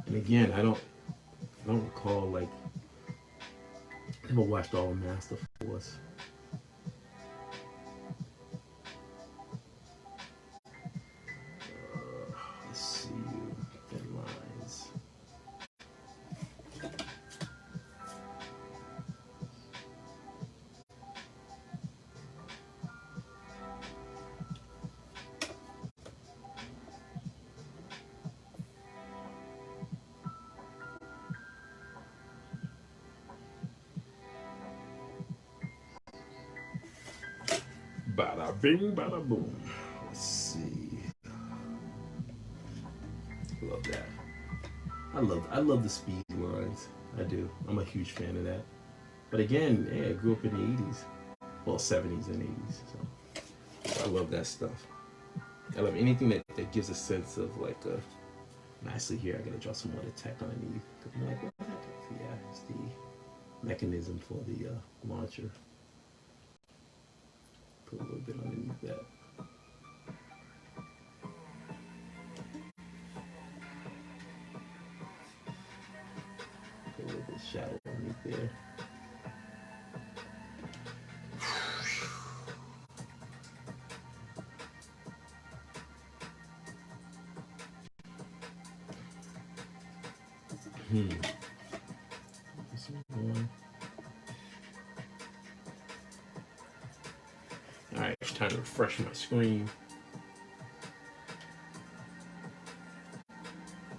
And again, I don't recall, like, I never watched all of Master Force. Let's see, deadlines. Bada bing, bada boom. Let's see. Love that. I love the speed lines. I do. I'm a huge fan of that. But again, I grew up in the 80s. Well, 70s and 80s. So I love that stuff. I love anything that gives a sense of like a. Nicely here, I gotta draw some more of the tech underneath. I'm like, what is that? Yeah, it's the mechanism for the launcher. Put a little bit underneath that. Put a little bit of shadow underneath there. This one. All right, it's time to refresh my screen.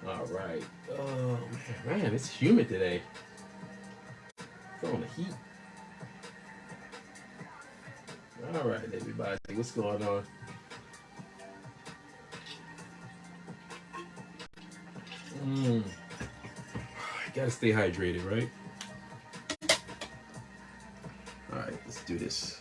All right. Oh man, it's humid today. Feeling the heat. All right, everybody, what's going on? Gotta stay hydrated, right? All right, let's do this.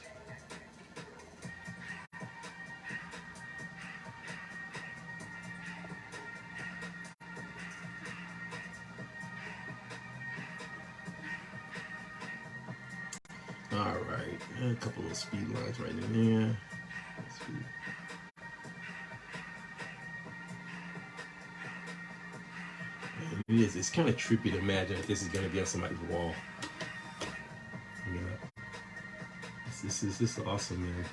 All right, a couple of speed lines right in there. It is. It's kind of trippy to imagine that this is going to be on somebody's wall. Yeah. This is awesome, man.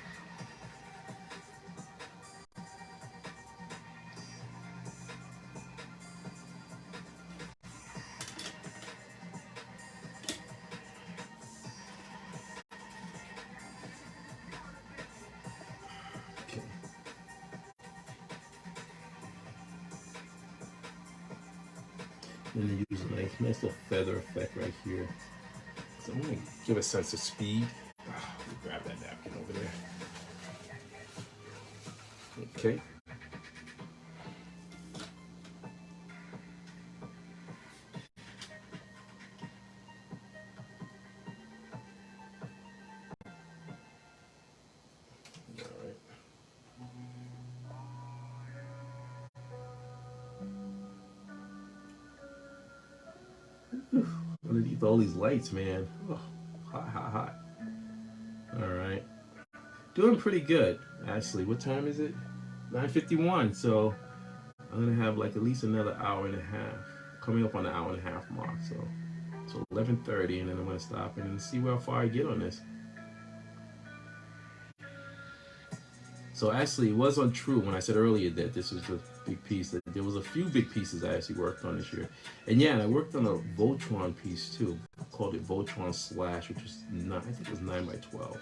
Okay. And then use a nice little feather effect right here. So I'm going to give a sense of speed. Let me grab that napkin over there. Okay. Underneath all these lights, man. Oh, hot. All right. Doing pretty good, actually. What time is it? 9:51. So I'm going to have like at least another hour and a half. Coming up on the hour and a half mark. So 11:30, and then I'm going to stop and see how far I get on this. So actually, it was untrue when I said earlier that this was a big piece. That there was a few big pieces I actually worked on this year, and yeah, and I worked on a Voltron piece too. I called it Voltron Slash, which was I think it was 9x12,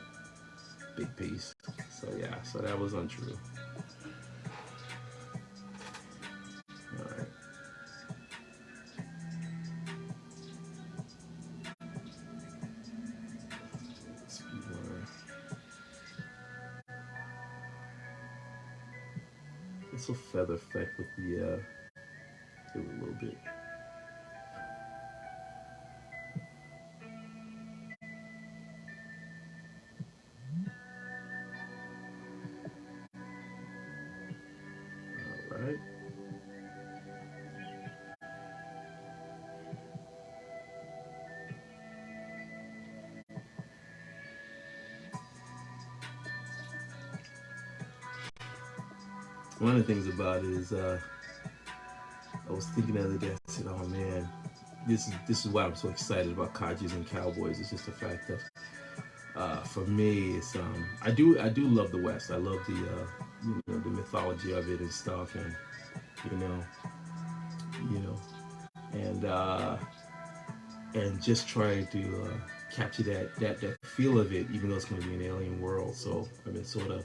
big piece. So yeah, so that was untrue. All right. It's a feather effect with the do it a little bit. All right. One of the things about it is I was thinking the other day, I said, oh man, this is why I'm so excited about Kajis and Cowboys. It's just the fact that for me, it's I do love the West. I love the the mythology of it and stuff, and and just trying to capture that feel of it, even though it's going to be an alien world. So I've been sort of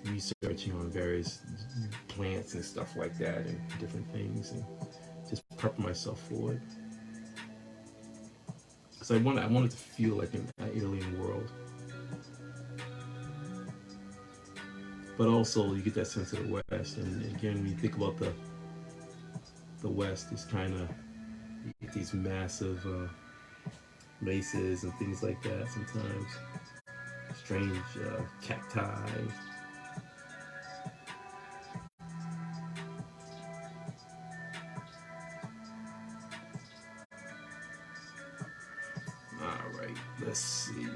researching on various plants and stuff like that and different things, and just prepping myself for it. So I wanted to feel like an alien world, but also you get that sense of the West. And again, when you think about the West, it's kind of these massive mesas and things like that. Sometimes strange cacti. All right, let's see.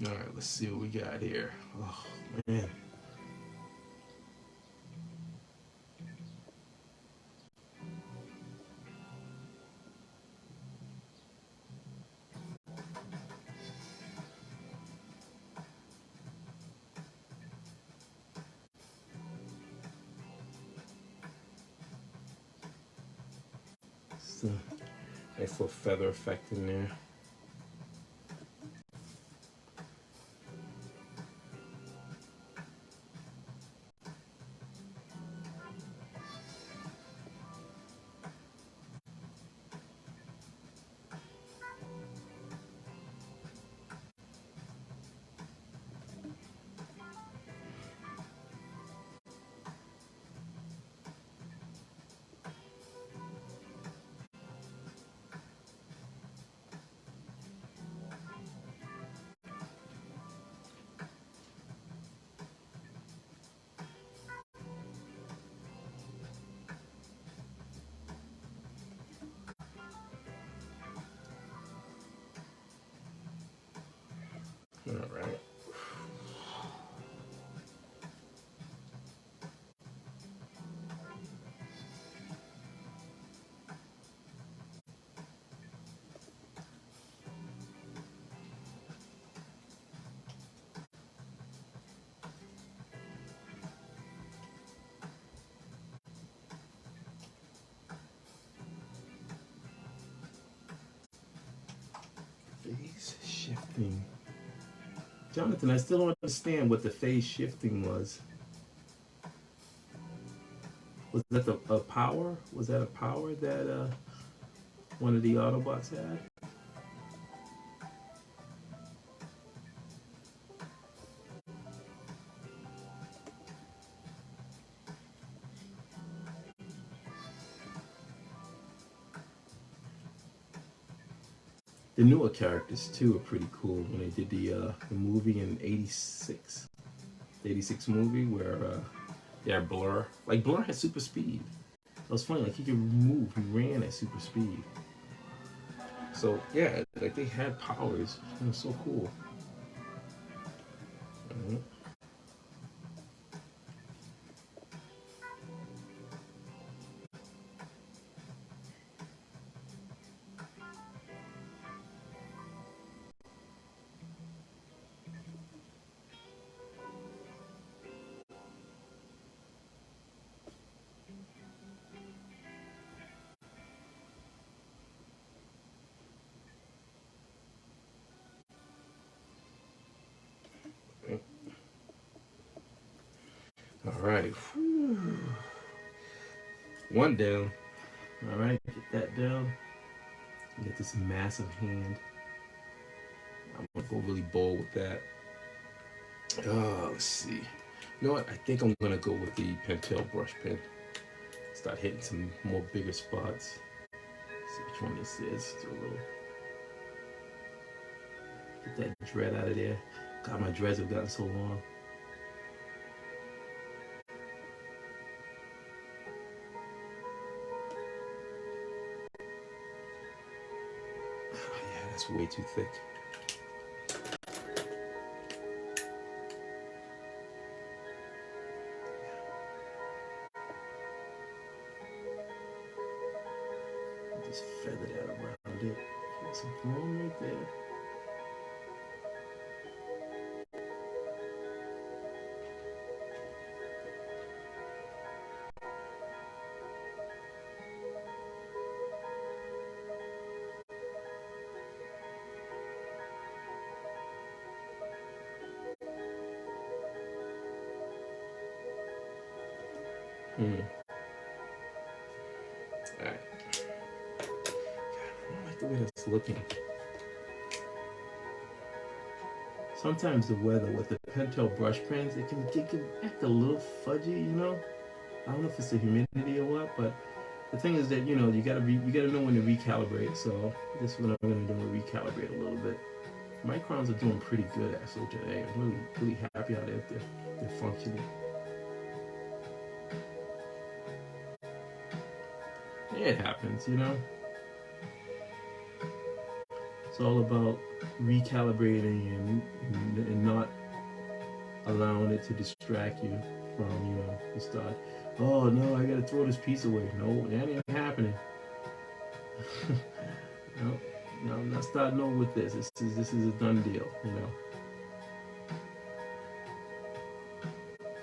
All right, let's see what we got here. Oh man. So, nice little feather effect in there. All right. Phase shifting. Jonathan, I still don't understand what the phase shifting was. Was that a power? Was that a power that one of the Autobots had? The newer characters too are pretty cool. When they did the movie in '86, the '86 movie where yeah, Blur. Like Blur had super speed. It was funny. Like he could move. He ran at super speed. So yeah, like they had powers. It was so cool. Mhm. All right. Whew. One down. All right, get that down. Get this massive hand. I'm gonna go really bold with that. Let's see. You know what? I think I'm gonna go with the Pentel brush pen. Start hitting some more bigger spots. See which one this is. Do a little. Get that dread out of there. God, my dreads have gotten so long. Oh, yeah, that's way too thick. Just feather that around it. Get some room right there. Alright. I don't like the way that's looking. Sometimes the weather with the Pentel brush pens, it can act a little fudgy, you know? I don't know if it's the humidity or what, but the thing is that, you know, you gotta know when to recalibrate. So this is what I'm gonna do, recalibrate a little bit. Microns are doing pretty good actually today. I'm really happy how they're functioning. Yeah, it happens, you know. It's all about recalibrating and not allowing it to distract you from, the start. Oh no, I gotta throw this piece away. No, that ain't happening. No, I'm not starting over with this. This is a done deal,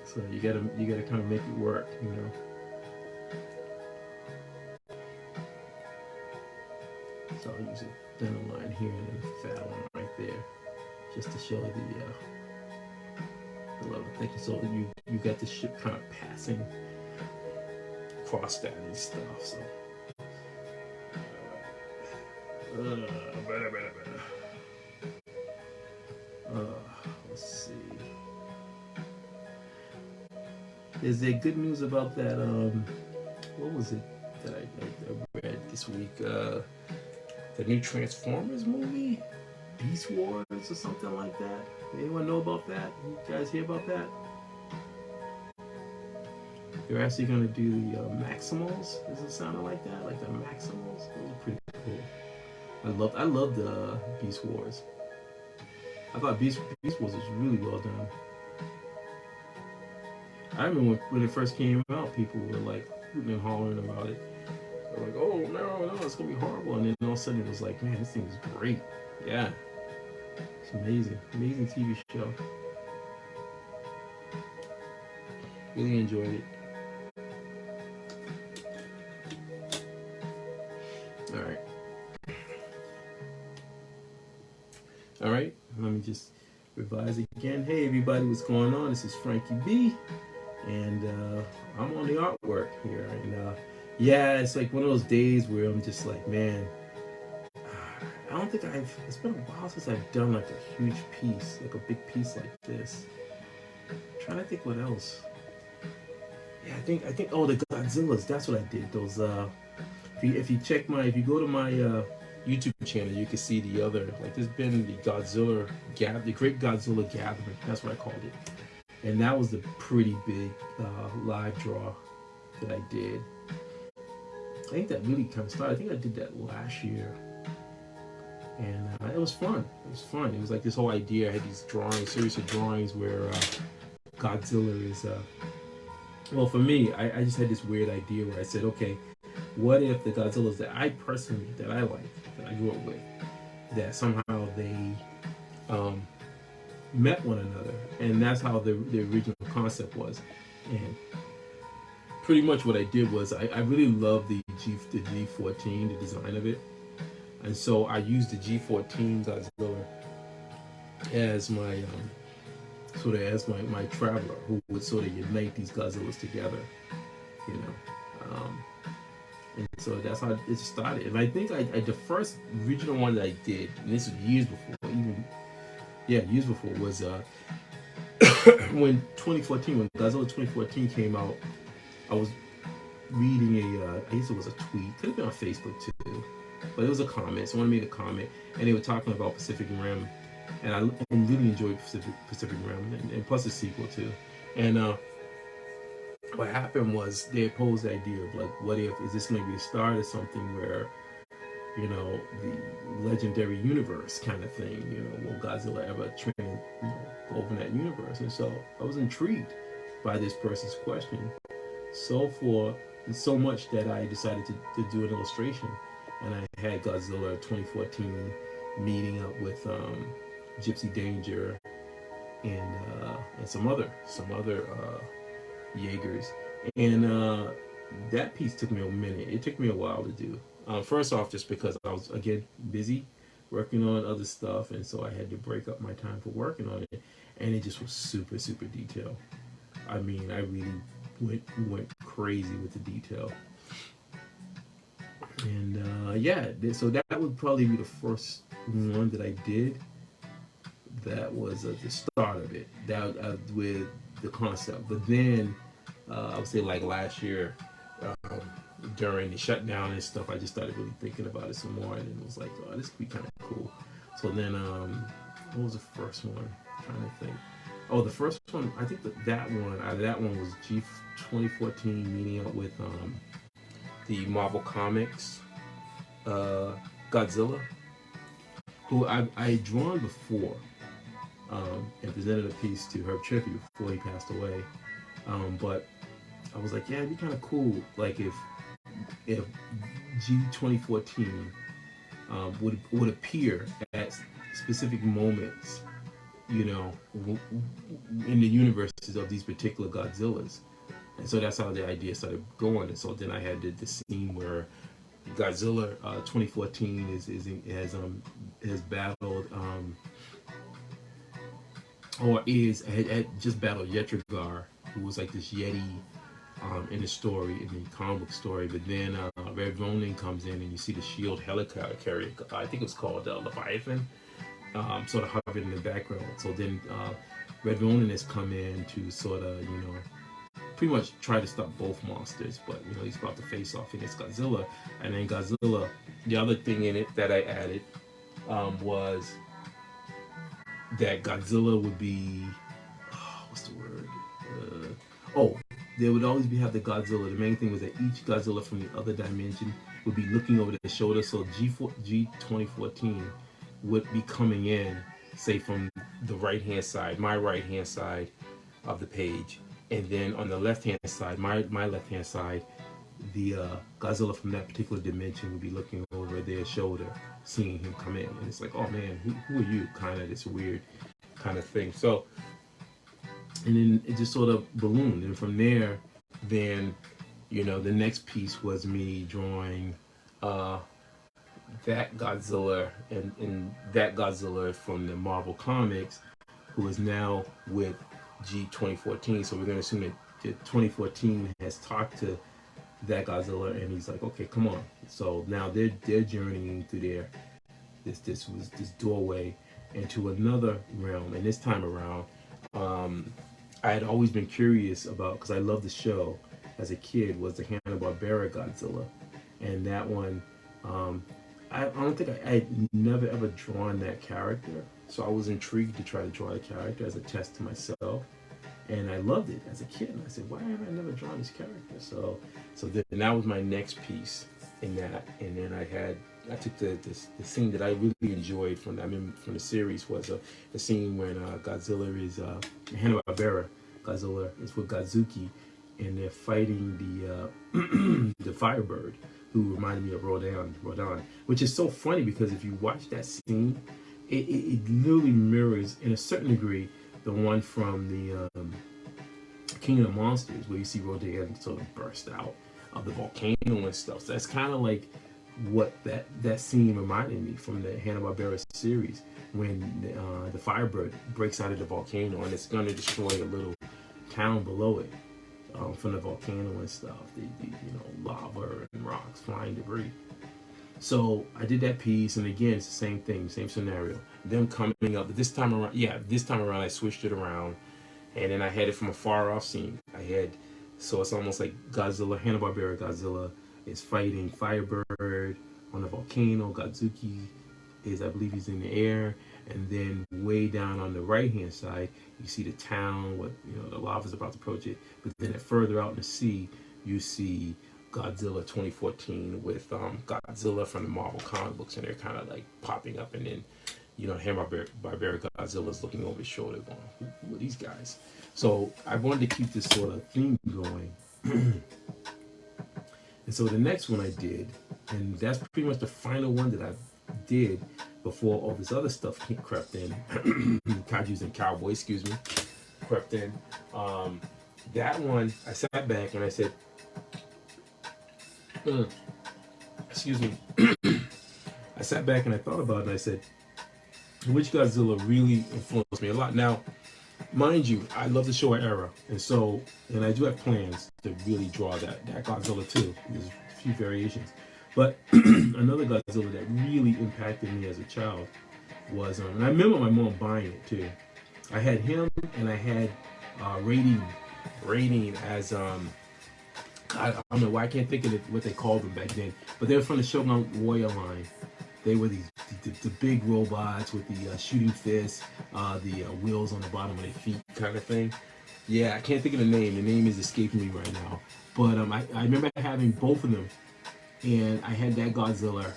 So you gotta kind of make it work, So I'll use a thinner line here and then a fat one right there, just to show the level of thickness, so that you got the ship kind of passing across that and stuff. So. Let's see. Is there good news about that? What was it that I read this week? The new Transformers movie, Beast Wars or something like that. Anyone know about that? You guys hear about that? They're actually going to do the Maximals. Does it sound like that? Like the Maximals? Those are pretty cool. I loved the Beast Wars. I thought Beast Wars was really well done. I remember when it first came out, people were like hooting and hollering about it. They were like, "Oh no, it's gonna be horrible," and then all of a sudden it was like, "Man, this thing is great." Yeah, it's amazing TV show. Really enjoyed it. All right, let me just revise again. Hey everybody, what's going on? This is Frankie B, and I'm on the artwork here. And yeah, it's like one of those days where I'm just like, man, I don't think it's been a while since I've done like a huge piece, like a big piece like this. I'm trying to think what else. Yeah, I think oh, the Godzillas, that's what I did. Those if you go to my YouTube channel, you can see the other, like there's been the Great Godzilla Gathering, that's what I called it. And that was the pretty big live draw that I did. I think that really kind of started, I think I did that last year. And it was fun. It was like this whole idea, I had these series of drawings where Godzilla is, well for me, I just had this weird idea where I said, okay, what if the Godzillas that I like, that I grew up with, that somehow they met one another, and that's how the original concept was. And pretty much what I did was I really loved the G14, the design of it, and so I used the G14 Godzilla as my my traveler, who would sort of unite these Godzillas together, And so that's how it started. And I think the first original one that I did, and this was years before, was when Godzilla 2014 came out. I was reading I guess it was a tweet, could have been on Facebook too, but it was a comment. Someone made a comment, and they were talking about Pacific Rim, and I really enjoyed Pacific Rim, and plus the sequel too. And what happened was they posed the idea of like, what if, is this going to be the start of something where, the legendary universe kind of thing, will Godzilla ever go over that universe? And so I was intrigued by this person's question so much that I decided to do an illustration, and I had Godzilla 2014 meeting up with Gypsy Danger and some other Jaegers, and that piece took me a minute. It took me a while to do. First off, just because I was again busy working on other stuff, and so I had to break up my time for working on it. And it just was super detailed. I mean, I really went crazy with the detail. And so that would probably be the first one that I did. That was the start of it. That with the concept, but then I would say like last year during the shutdown and stuff, I just started really thinking about it some more, and it was like, oh, this could be kind of cool. So then what was the first one? I'm trying to think. Oh, the first one, I think that one was G2014 meeting up with the Marvel Comics Godzilla, who I had drawn before, and presented a piece to Herb Trippy before he passed away. But I was like, yeah, it'd be kind of cool, like if G 2014 would appear at specific moments, you know, in the universes of these particular Godzillas. And so that's how the idea started going. And so then I had the scene where Godzilla 2014 has battled had just battled Yetragar, who was like this Yeti in the story, in the comic book story. But then Red Ronin comes in and you see the shield helicopter carrier. I think it was called Leviathan, sort of hovering in the background. So then Red Ronin has come in to sort of, you know, pretty much try to stop both monsters, but you know, he's about to face off against Godzilla. And then Godzilla, the other thing in it that I added was that Godzilla would be, what's the word? There would always have the Godzilla. The main thing was that each Godzilla from the other dimension would be looking over their shoulder. So G 2014 would be coming in, say from the right hand side, my right hand side of the page, and then on the left hand side, my left hand side, the Godzilla from that particular dimension would be looking over their shoulder, seeing him come in, and it's like, oh man, who are you? Kind of this weird kind of thing. So, and then it just sort of ballooned, and from there, then, you know, the next piece was me drawing that Godzilla and that Godzilla from the Marvel Comics, who is now with G 2014. So we're going to assume that 2014 has talked to that Godzilla, and he's like, okay, come on. So now they're journeying through this doorway into another realm. And this time around, I had always been curious about, because I loved the show as a kid, was the Hanna-Barbera Godzilla. And that one, I don't think I had never ever drawn that character. So I was intrigued to try to draw the character as a test to myself. And I loved it as a kid. And I said, why have I never drawn this character? So then that was my next piece in that. And then I took the scene that I really enjoyed from the series was the scene when Godzilla is Hanna-Barbera Godzilla is with Godzuki, and they're fighting the Firebird, who reminded me of Rodan, which is so funny because if you watch that scene, it literally mirrors in a certain degree the one from the Kingdom of Monsters, where you see Rodan sort of burst out of the volcano and stuff. So that's kind of like what that scene reminded me from the Hanna-Barbera series, when the Firebird breaks out of the volcano and it's going to destroy a little town below it from the volcano and stuff. The lava and rocks, flying debris. So I did that piece, and again, it's the same thing, same scenario. Them coming up, but this time around, I switched it around, and then I had it from a far off scene. So it's almost like Godzilla, Hanna-Barbera Godzilla is fighting Firebird on the volcano. Godzuki I believe he's in the air, and then way down on the right hand side, you see the town with, the lava's about to approach it. But then further out in the sea, you see Godzilla 2014 with Godzilla from the Marvel comic books, and they're kind of like popping up, and then Hanna-Barbera Godzilla's looking over his shoulder going, who are these guys? So I wanted to keep this sort of theme going. And so the next one I did, and that's pretty much the final one that I did before all this other stuff crept in, Kaijus and Cowboys, crept in. That one, I sat back and I said, I sat back and I thought about it, and I said, which Godzilla really influenced me a lot? Now, mind you, I love the Showa era, and I do have plans to really draw that Godzilla too. There's a few variations. But another Godzilla that really impacted me as a child was, and I remember my mom buying it too. I had him, and I had Rating as, I don't know why I can't think of what they called them back then, but they were from the Shogun Warrior line. They were the big robots with the shooting fists, the wheels on the bottom of their feet kind of thing. Yeah, I can't think of the name. The name is escaping me right now. But I remember having both of them, and I had that Godzilla,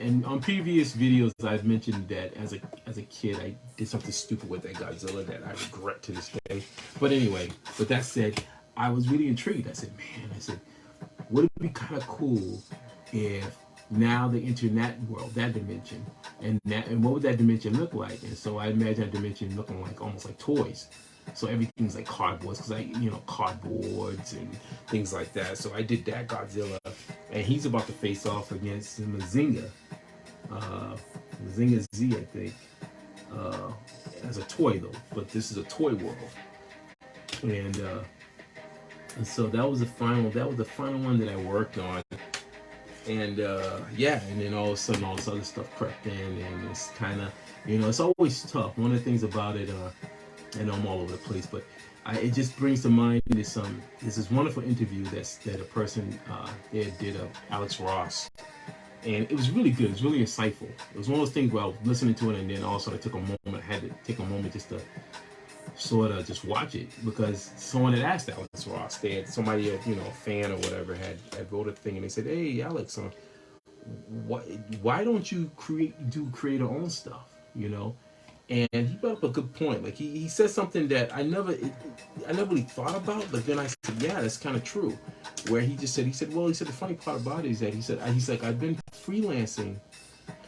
and on previous videos I've mentioned that as a kid I did something stupid with that Godzilla that I regret to this day. But anyway, with that said, I was really intrigued. I said, man, would it be kind of cool if now they enter that world, that dimension, and what would that dimension look like? And so I imagine that dimension looking like almost like toys. So everything's like cardboards, because cardboards and things like that. So I did that Godzilla, and he's about to face off against Mazinga, Mazinga Z, I think, as a toy though. But this is a toy world, and so that was the final. That was the final one that I worked on, and yeah, and then all of a sudden all this other stuff crept in, and it's kind of, it's always tough. One of the things about it. I know I'm all over the place, but it just brings to mind this wonderful interview that a person did of Alex Ross, and it was really good. It was really insightful. It was one of those things where I was listening to it, and then also I took a moment. I had to take a moment just to sort of just watch it, because someone had asked Alex Ross. They had somebody, a fan or whatever, had wrote a thing, and they said, "Hey, Alex, why don't you create your own stuff?" And he brought up a good point. Like he said something that I never really thought about, but then I said, yeah, that's kind of true. Where he said, the funny part about it is that he's like, I've been freelancing,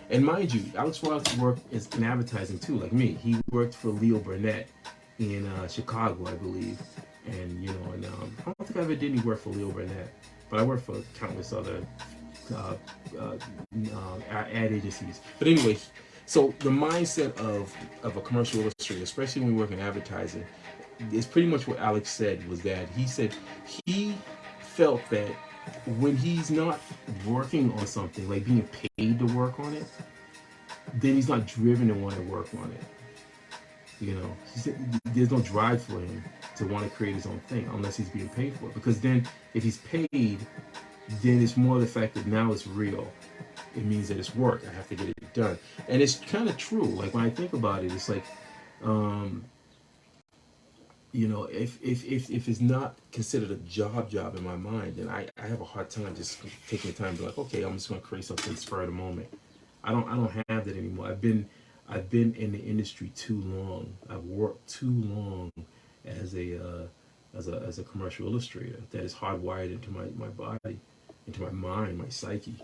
and mind you, Alex Ross worked in advertising too, like me. He worked for Leo Burnett in Chicago, I believe, and I don't think I ever did any work for Leo Burnett, but I worked for countless other ad agencies. But anyway. So the mindset of a commercial illustrator, especially when we work in advertising, is pretty much what Alex said. Was that he said he felt that when he's not working on something, like being paid to work on it, then he's not driven to want to work on it. He said there's no drive for him to want to create his own thing unless he's being paid for it. Because then if he's paid, then it's more the fact that now it's real. It means that it's work. I have to get it done. And it's kind of true. Like when I think about it, it's like, if it's not considered a job in my mind, then I have a hard time just taking the time to be like, okay, I'm just going to create something spur of the moment. I don't have that anymore. I've been in the industry too long. I've worked too long as a commercial illustrator that is hardwired into my body, into my mind, my psyche.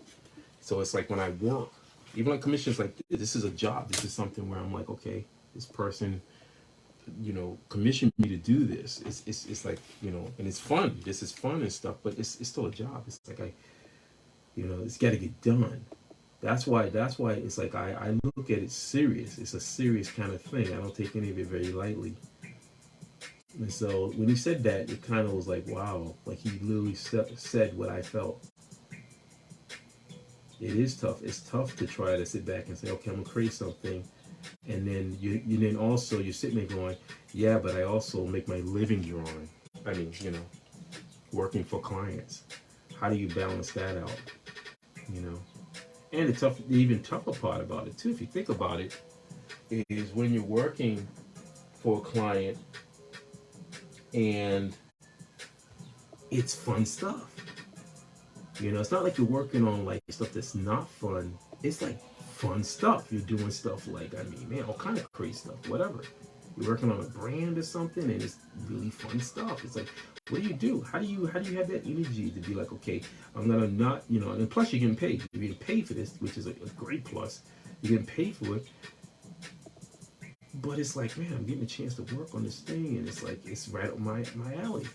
So it's like when I work, even like commissions like this is a job. This is something where I'm like, okay, this person, commissioned me to do this. It's like, and it's fun. This is fun and stuff, but it's still a job. It's like it's got to get done. That's why it's like I look at it serious. It's a serious kind of thing. I don't take any of it very lightly. And so when he said that, it kind of was like, wow, like he literally said what I felt. It is tough. It's tough to try to sit back and say, okay, I'm gonna create something, and then you're sitting there going, yeah, but I also make my living drawing. I mean, working for clients. How do you balance that out? And the even tougher part about it too, if you think about it, is when you're working for a client and it's fun stuff. It's not like you're working on like stuff that's not fun. It's like fun stuff. You're doing stuff like, all kind of crazy stuff, whatever. You're working on a brand or something, and it's really fun stuff. It's like, what do? How do you have that energy to be like, okay, I'm gonna not, and plus you're getting paid. You're getting paid for this, which is a great plus. You're getting paid for it. But it's like, man, I'm getting a chance to work on this thing, and it's like, it's right up my alley.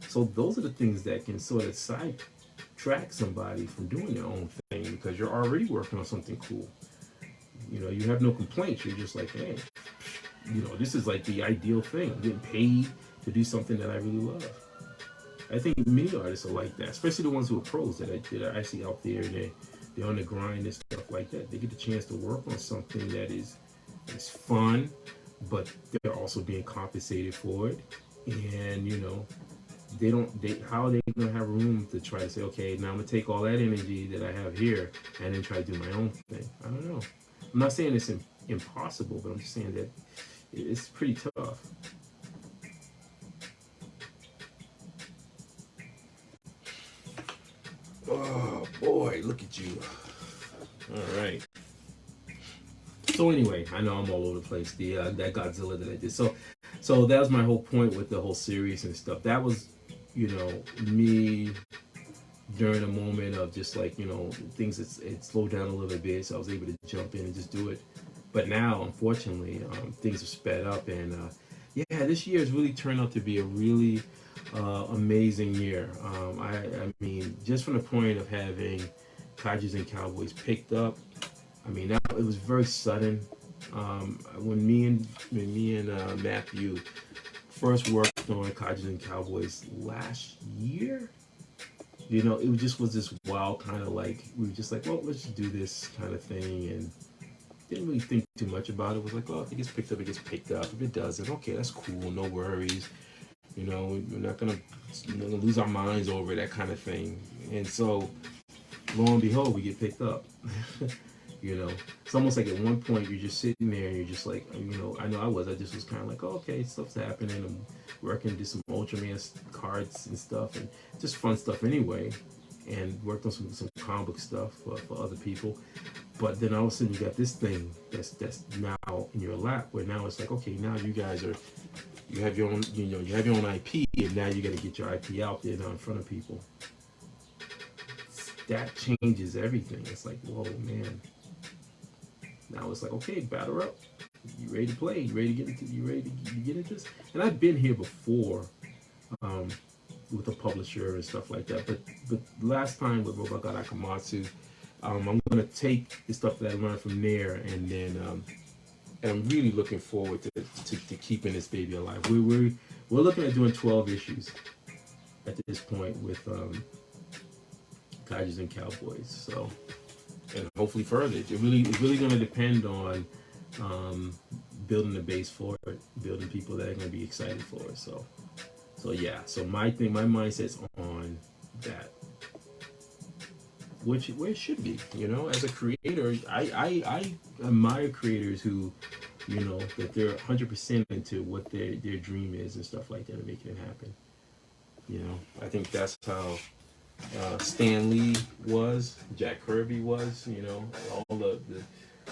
So those are the things that can sort of sidetrack somebody from doing their own thing, because you're already working on something cool. You have no complaints. You're just like, hey, this is like the ideal thing. I'm getting paid to do something that I really love. I think many artists are like that, especially the ones who are pros that are actually out there and they're on the grind and stuff like that. They get the chance to work on something that is fun, but they're also being compensated for it. And how are they gonna have room to try to say, okay, now I'm gonna take all that energy that I have here and then try to do my own thing? I don't know. I'm not saying it's impossible, but I'm just saying that it's pretty tough. Oh boy, look at you. All right. So anyway, I know I'm all over the place. The that Godzilla that I did. So that was my whole point with the whole series and stuff. That was, me during a moment of just like, things it slowed down a little bit, so I was able to jump in and just do it. But now, unfortunately, things have sped up, and this year has really turned out to be a really amazing year. I mean, just from the point of having Kaijus and Cowboys picked up, I mean, it was very sudden. When me and Matthew first worked on Kaijus and Cowboys last year, it just was this wild kind of like, we were just like, well, let's just do this kind of thing, and didn't really think too much about it. It was like, oh, if it gets picked up, it gets picked up. If it doesn't, okay, that's cool, no worries. We're not gonna lose our minds over that kind of thing. And so, lo and behold, we get picked up. It's almost like at one point you're just sitting there and you're just like, I know I just was kind of like, oh, okay, stuff's happening. I'm working, did some Ultraman cards and stuff, and just fun stuff anyway, and worked on some comic book stuff for other people. But then all of a sudden you got this thing that's now in your lap, where now it's like, okay, now you guys you have your own, you have your own IP, and now you got to get your IP out there now in front of people. That changes everything. It's like, whoa, man. Now it's like, okay, batter up. You ready to play? You ready to get into this? And I've been here before, with a publisher and stuff like that. But last time with Robot God Akamatsu, I'm gonna take the stuff that I learned from there, and then and I'm really looking forward to keeping this baby alive. We're looking at doing 12 issues at this point with Kaijus and Cowboys. So, and hopefully further. It's really going to depend on building a base for it, building people that are going to be excited for it. So yeah. So my mindset's on that, where it should be. As a creator, I admire creators who, that they're 100% into what their dream is and stuff like that, and making it happen. I think that's how Stan Lee was, Jack Kirby was, all the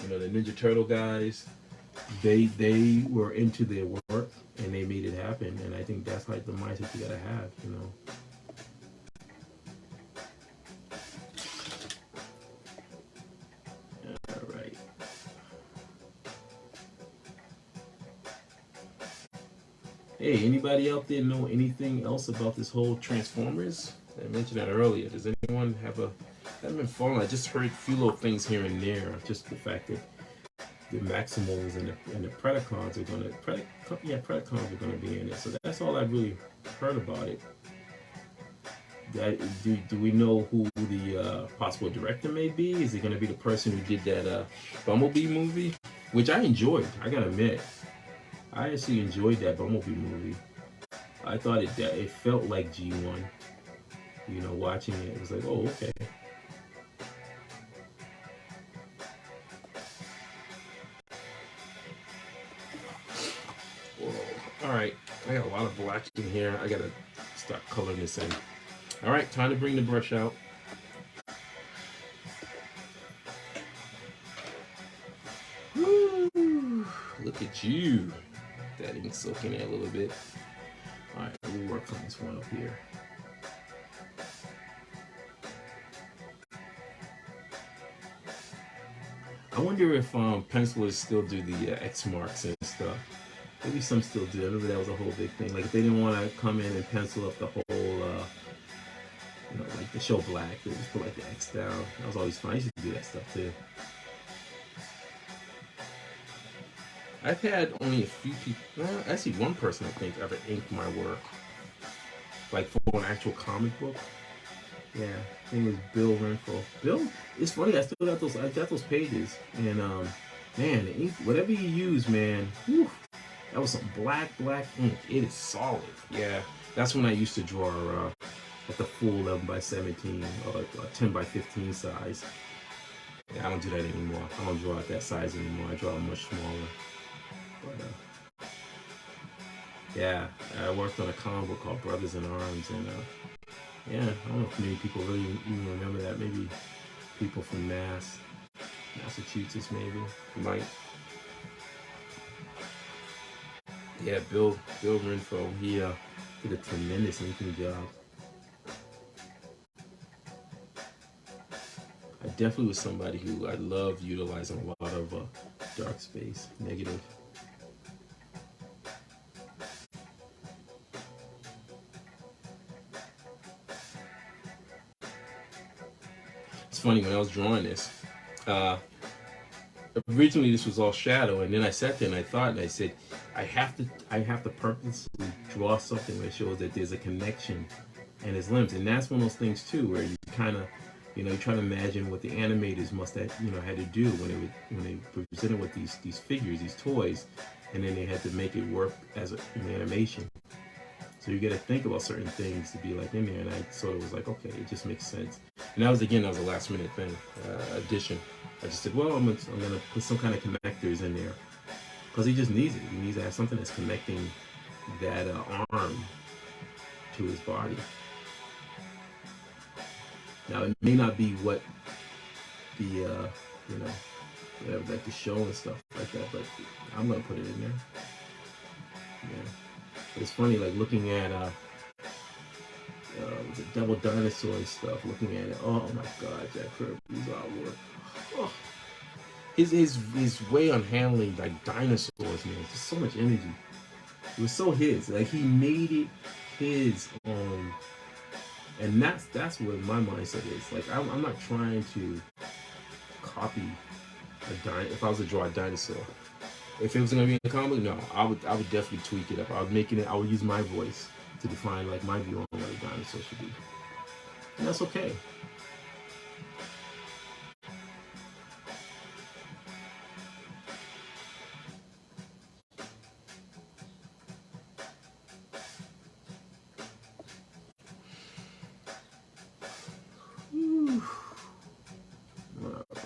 Ninja Turtle guys, they were into their work and they made it happen. And I think that's like the mindset you gotta have, All right. Hey, anybody out there know anything else about this whole Transformers? I mentioned that earlier. Does anyone have I haven't been following. I just heard a few little things here and there. Just the fact that the Maximals and the Predacons are gonna Predacons are gonna be in it. So that's all I really heard about it. Do we know who the possible director may be? Is it gonna be the person who did that Bumblebee movie, which I enjoyed? I gotta admit, I actually enjoyed that Bumblebee movie. I thought it felt like G1. Watching it was like, oh, okay. Whoa. All right, I got a lot of black in here. I gotta start coloring this in. All right, time to bring the brush out. Woo! Look at you. That ink soaking there a little bit. All right, let me work on this one up here. I wonder if pencilers still do the X marks and stuff. Maybe some still do. I remember that was a whole big thing. Like if they didn't want to come in and pencil up the whole, like the show black, they just put like the X down. That was always fun. I used to do that stuff too. I've had only a few people. Well, actually, one person I think ever inked my work, like for an actual comic book. Yeah, I think it was Bill Renfro. Bill, it's funny. I still got those. I got those pages, and man, the ink, whatever you use, man, whew, that was some black ink. It is solid. Yeah, that's when I used to draw at the full 11 by 17 or 10 by 15 size. Yeah, I don't do that anymore. I don't draw at that size anymore. I draw much smaller. But yeah, I worked on a comic book called Brothers in Arms, and Yeah, I don't know if many people really even remember that. Maybe people from Massachusetts, maybe might. Yeah, Bill Renfro, he did a tremendous inking job. I definitely was somebody who I love utilizing a lot of dark space, negative. It's funny when I was drawing this. Uh, Originally, this was all shadow, and then I sat there and I thought, and I said, I have to purposely draw something that shows that there's a connection and his limbs, and that's one of those things too, where you kind of, you try to imagine what the animators must have, had to do when they presented with these figures, these toys, and then they had to make it work as an animation. So you got to think about certain things to be like in there, and I sort of was like, okay, it just makes sense. And that was a last minute thing, addition. I just said, well, I'm gonna put some kind of connectors in there because he just needs it. He needs to have something that's connecting that arm to his body. Now it may not be what the like the show and stuff like that, but I'm gonna put it in there. Yeah, but it's funny like looking at the Double Dinosaur and stuff. Looking at it, oh my God, Jack Kirby's artwork. Oh. His way on handling like dinosaurs, man, just so much energy. It was so his. Like he made it his own, and that's what my mindset is. Like I'm not trying to copy if I was to draw a dinosaur. If it was gonna be in a comic, no, I would definitely tweak it up. I would use my voice to define like my view on what a dinosaur should be, and that's okay.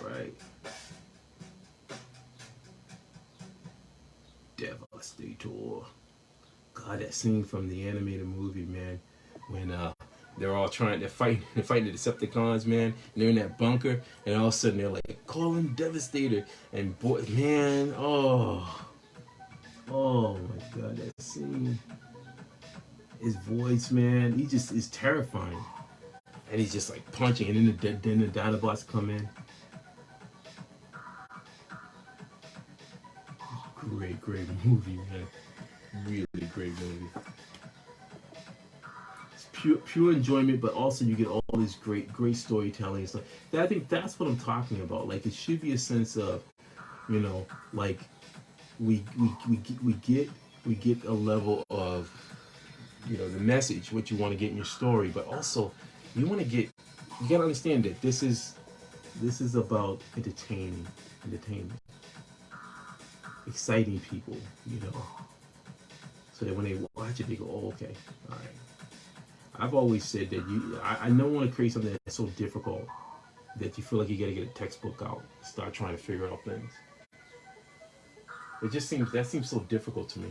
Alright. Devastator. God, that scene from the animated movie, man, when they're fighting the Decepticons, man, and they're in that bunker, and all of a sudden they're like, call him Devastator, and boy, man, oh my God, that scene, his voice, man, he just is terrifying, and he's just like punching, and then the Dinobots come in. Great movie, man. Really great movie. It's pure enjoyment, but also you get all this great storytelling and stuff. I think that's what I'm talking about. Like it should be a sense of, like we get a level of, the message, what you want to get in your story, but also you gotta understand that this is about entertainment, exciting people, so that when they watch it, they go, oh, okay, all right. I've always said that I don't want to create something that's so difficult that you feel like you got to get a textbook out, start trying to figure out things. That seems so difficult to me.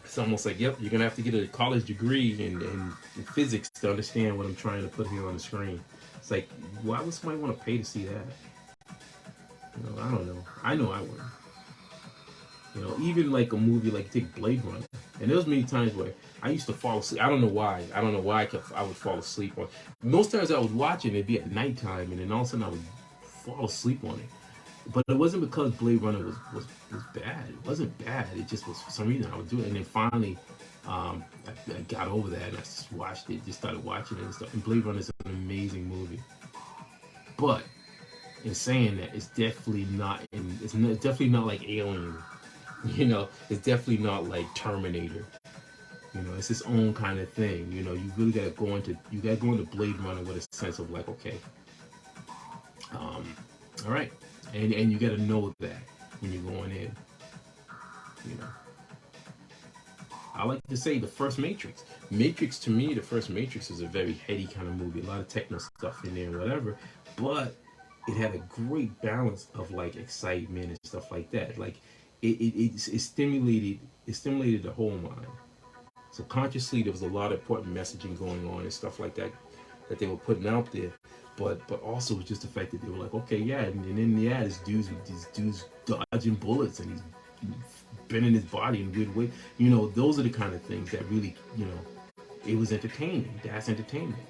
It's almost like, yep, you're gonna have to get a college degree in physics to understand what I'm trying to put here on the screen. It's like, why would somebody want to pay to see that? I don't know. I know I wouldn't. Even like a movie like take Blade Runner, and there was many times where I used to fall asleep. I don't know why. I would fall asleep on. Most times I would watch it, and it'd be at nighttime, and then all of a sudden I would fall asleep on it. But it wasn't because Blade Runner was bad. It wasn't bad. It just was for some reason I would do it, and then finally I got over that, and I just watched it. Just started watching it and stuff. And Blade Runner is an amazing movie, but in saying that, it's definitely not. It's definitely not like Alien. It's definitely not like Terminator. It's its own kind of thing. You really gotta go into Blade Runner with a sense of like, okay, all right, and you gotta know that when you're going in. I like to say the first Matrix. To me, the first Matrix is a very heady kind of movie. A lot of techno stuff in there and whatever, but it had a great balance of like excitement and stuff like that. Like it stimulated the whole mind. consciously there was a lot of important messaging going on and stuff like that that they were putting out there. But also it was just the fact that they were like, okay, yeah, and then yeah, these dudes dodging bullets and he's bending his body in weird ways. You know, those are the kind of things that really, you know, it was entertaining. That's entertainment.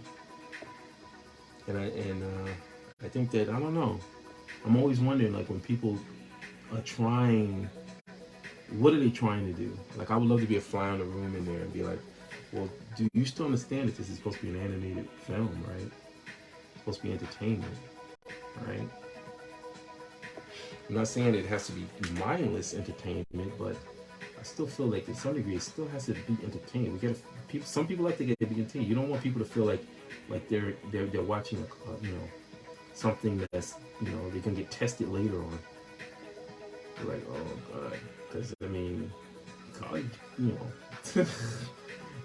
And I think that, I don't know, I'm always wondering, like, when people are trying, what are they trying to do? Like, I would love to be a fly on the room in there and be like, well, do you still understand that this is supposed to be an animated film, right? It's supposed to be entertainment, right? I'm not saying it has to be mindless entertainment, but I still feel like to some degree it still has to be entertaining. Some people like to get to be entertained. You don't want people to feel like they're watching you know, something that's, you know, they can get tested later on. They're like, oh god, because I mean, college, you know,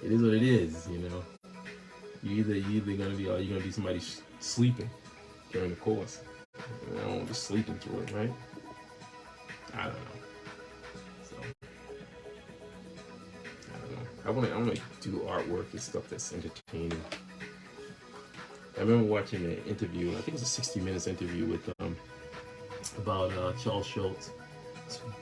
it is what it is. You know, you're either gonna be, or you're gonna be somebody sleeping during the course. I don't want to sleep through it, right? I don't know. So I don't know. I want to do artwork and stuff that's entertaining. I remember watching an interview. I think it was a 60 Minutes interview with about Charles Schultz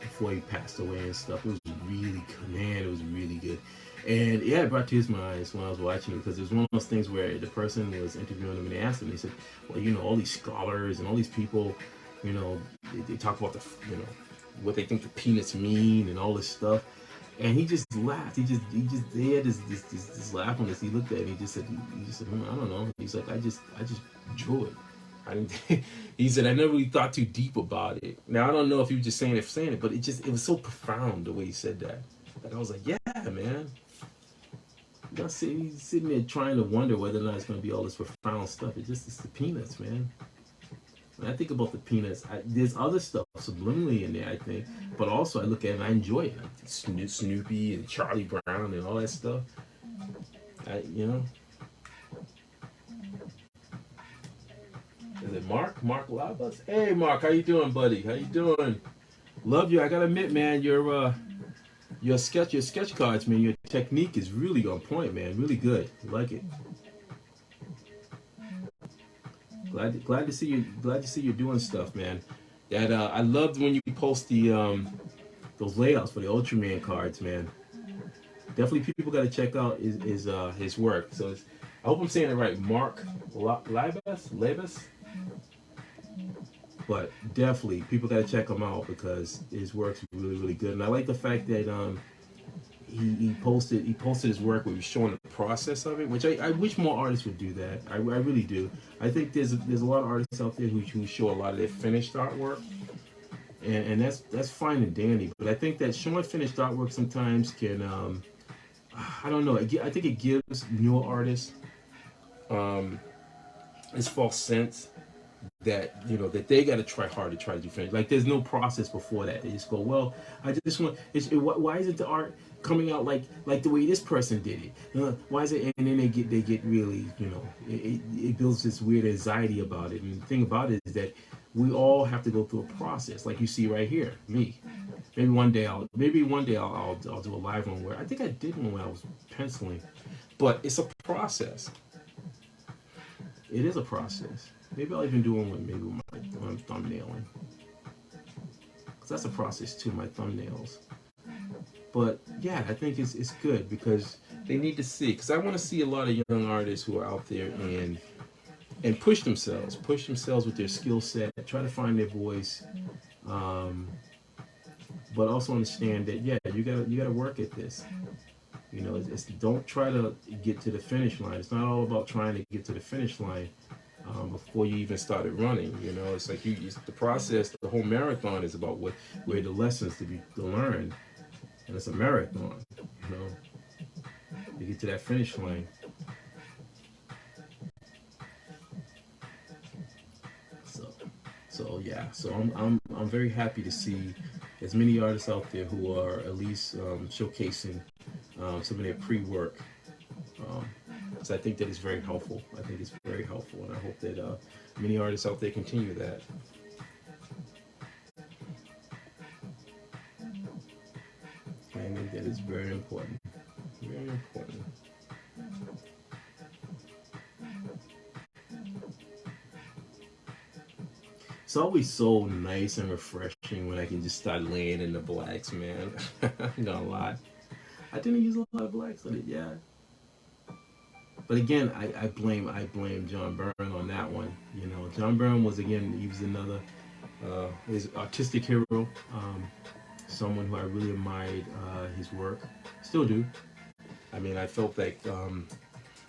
before he passed away and stuff. It was really good, man. It was really good. And yeah, it brought tears to my eyes when I was watching it, because it was one of those things where the person was interviewing him and they asked him, they said, well, you know, all these scholars and all these people, you know, they talk about the, you know, what they think the peanuts mean and all this stuff. And he just laughed. He had this laugh on this. He looked at it and he just said, I don't know. He's like, I just drew it. I didn't. He said, I never really thought too deep about it. Now I don't know if he was just saying it, but it was so profound the way he said that. Like I was like, yeah, man. He's sitting there trying to wonder whether or not it's going to be all this profound stuff. It's the peanuts, man. When I think about the peanuts, there's other stuff subliminally in there, I think. But also I look at it and I enjoy it. Like Snoopy and Charlie Brown and all that stuff. You know. Is it Mark? Mark Labas? Hey, Mark, how you doing, buddy? How you doing? Love you. I gotta admit, man, your sketch cards, man, your technique is really on point, man. Really good. I like it. Glad to see you. Glad to see you doing stuff, man. That I loved when you post the those layouts for the Ultraman cards, man. Definitely, people got to check out his work. So I hope I'm saying it right, Mark Labas. But definitely, people got to check him out because his work's really, really good. And I like the fact that he posted his work where he was showing the process of it, which I wish more artists would do that. I really do. I think there's a lot of artists out there who show a lot of their finished artwork, and that's fine and dandy. But I think that showing finished artwork sometimes can I don't know. I think it gives newer artists this false sense that, you know, that they got to try hard to try to do finish. Like there's no process before that. They just go, well, I just want. Why isn't the art coming out like the way this person did it? Why is it? And then they get really, you know, it builds this weird anxiety about it. And the thing about it is that we all have to go through a process, like you see right here, me. Maybe one day I'll do a live one where I think I did one when I was penciling, but it's a process. It is a process. Maybe I'll even do one when I'm thumbnailing, because that's a process too, my thumbnails. But yeah, I think it's good because they need to see. Because I want to see a lot of young artists who are out there and push themselves with their skill set, try to find their voice, but also understand that you gotta work at this. You know, don't try to get to the finish line. It's not all about trying to get to the finish line before you even started running. You know, it's like the process. The whole marathon is about where the lessons to learn, and it's a marathon. You know, to get to that finish line. So yeah. So I'm very happy to see as many artists out there who are at least showcasing some of their pre-work. So I think that is very helpful. I think it's very helpful, and I hope that many artists out there continue that. I think that is very important. Very Very important. It's always so nice and refreshing when I can just start laying in the blacks, man. I'm gonna lie. I didn't use a lot of blacks on it, yeah. But again, I blame John Byrne on that one. You know, John Byrne was again he was another his artistic hero, someone who I really admired his work, still do. I mean, I felt like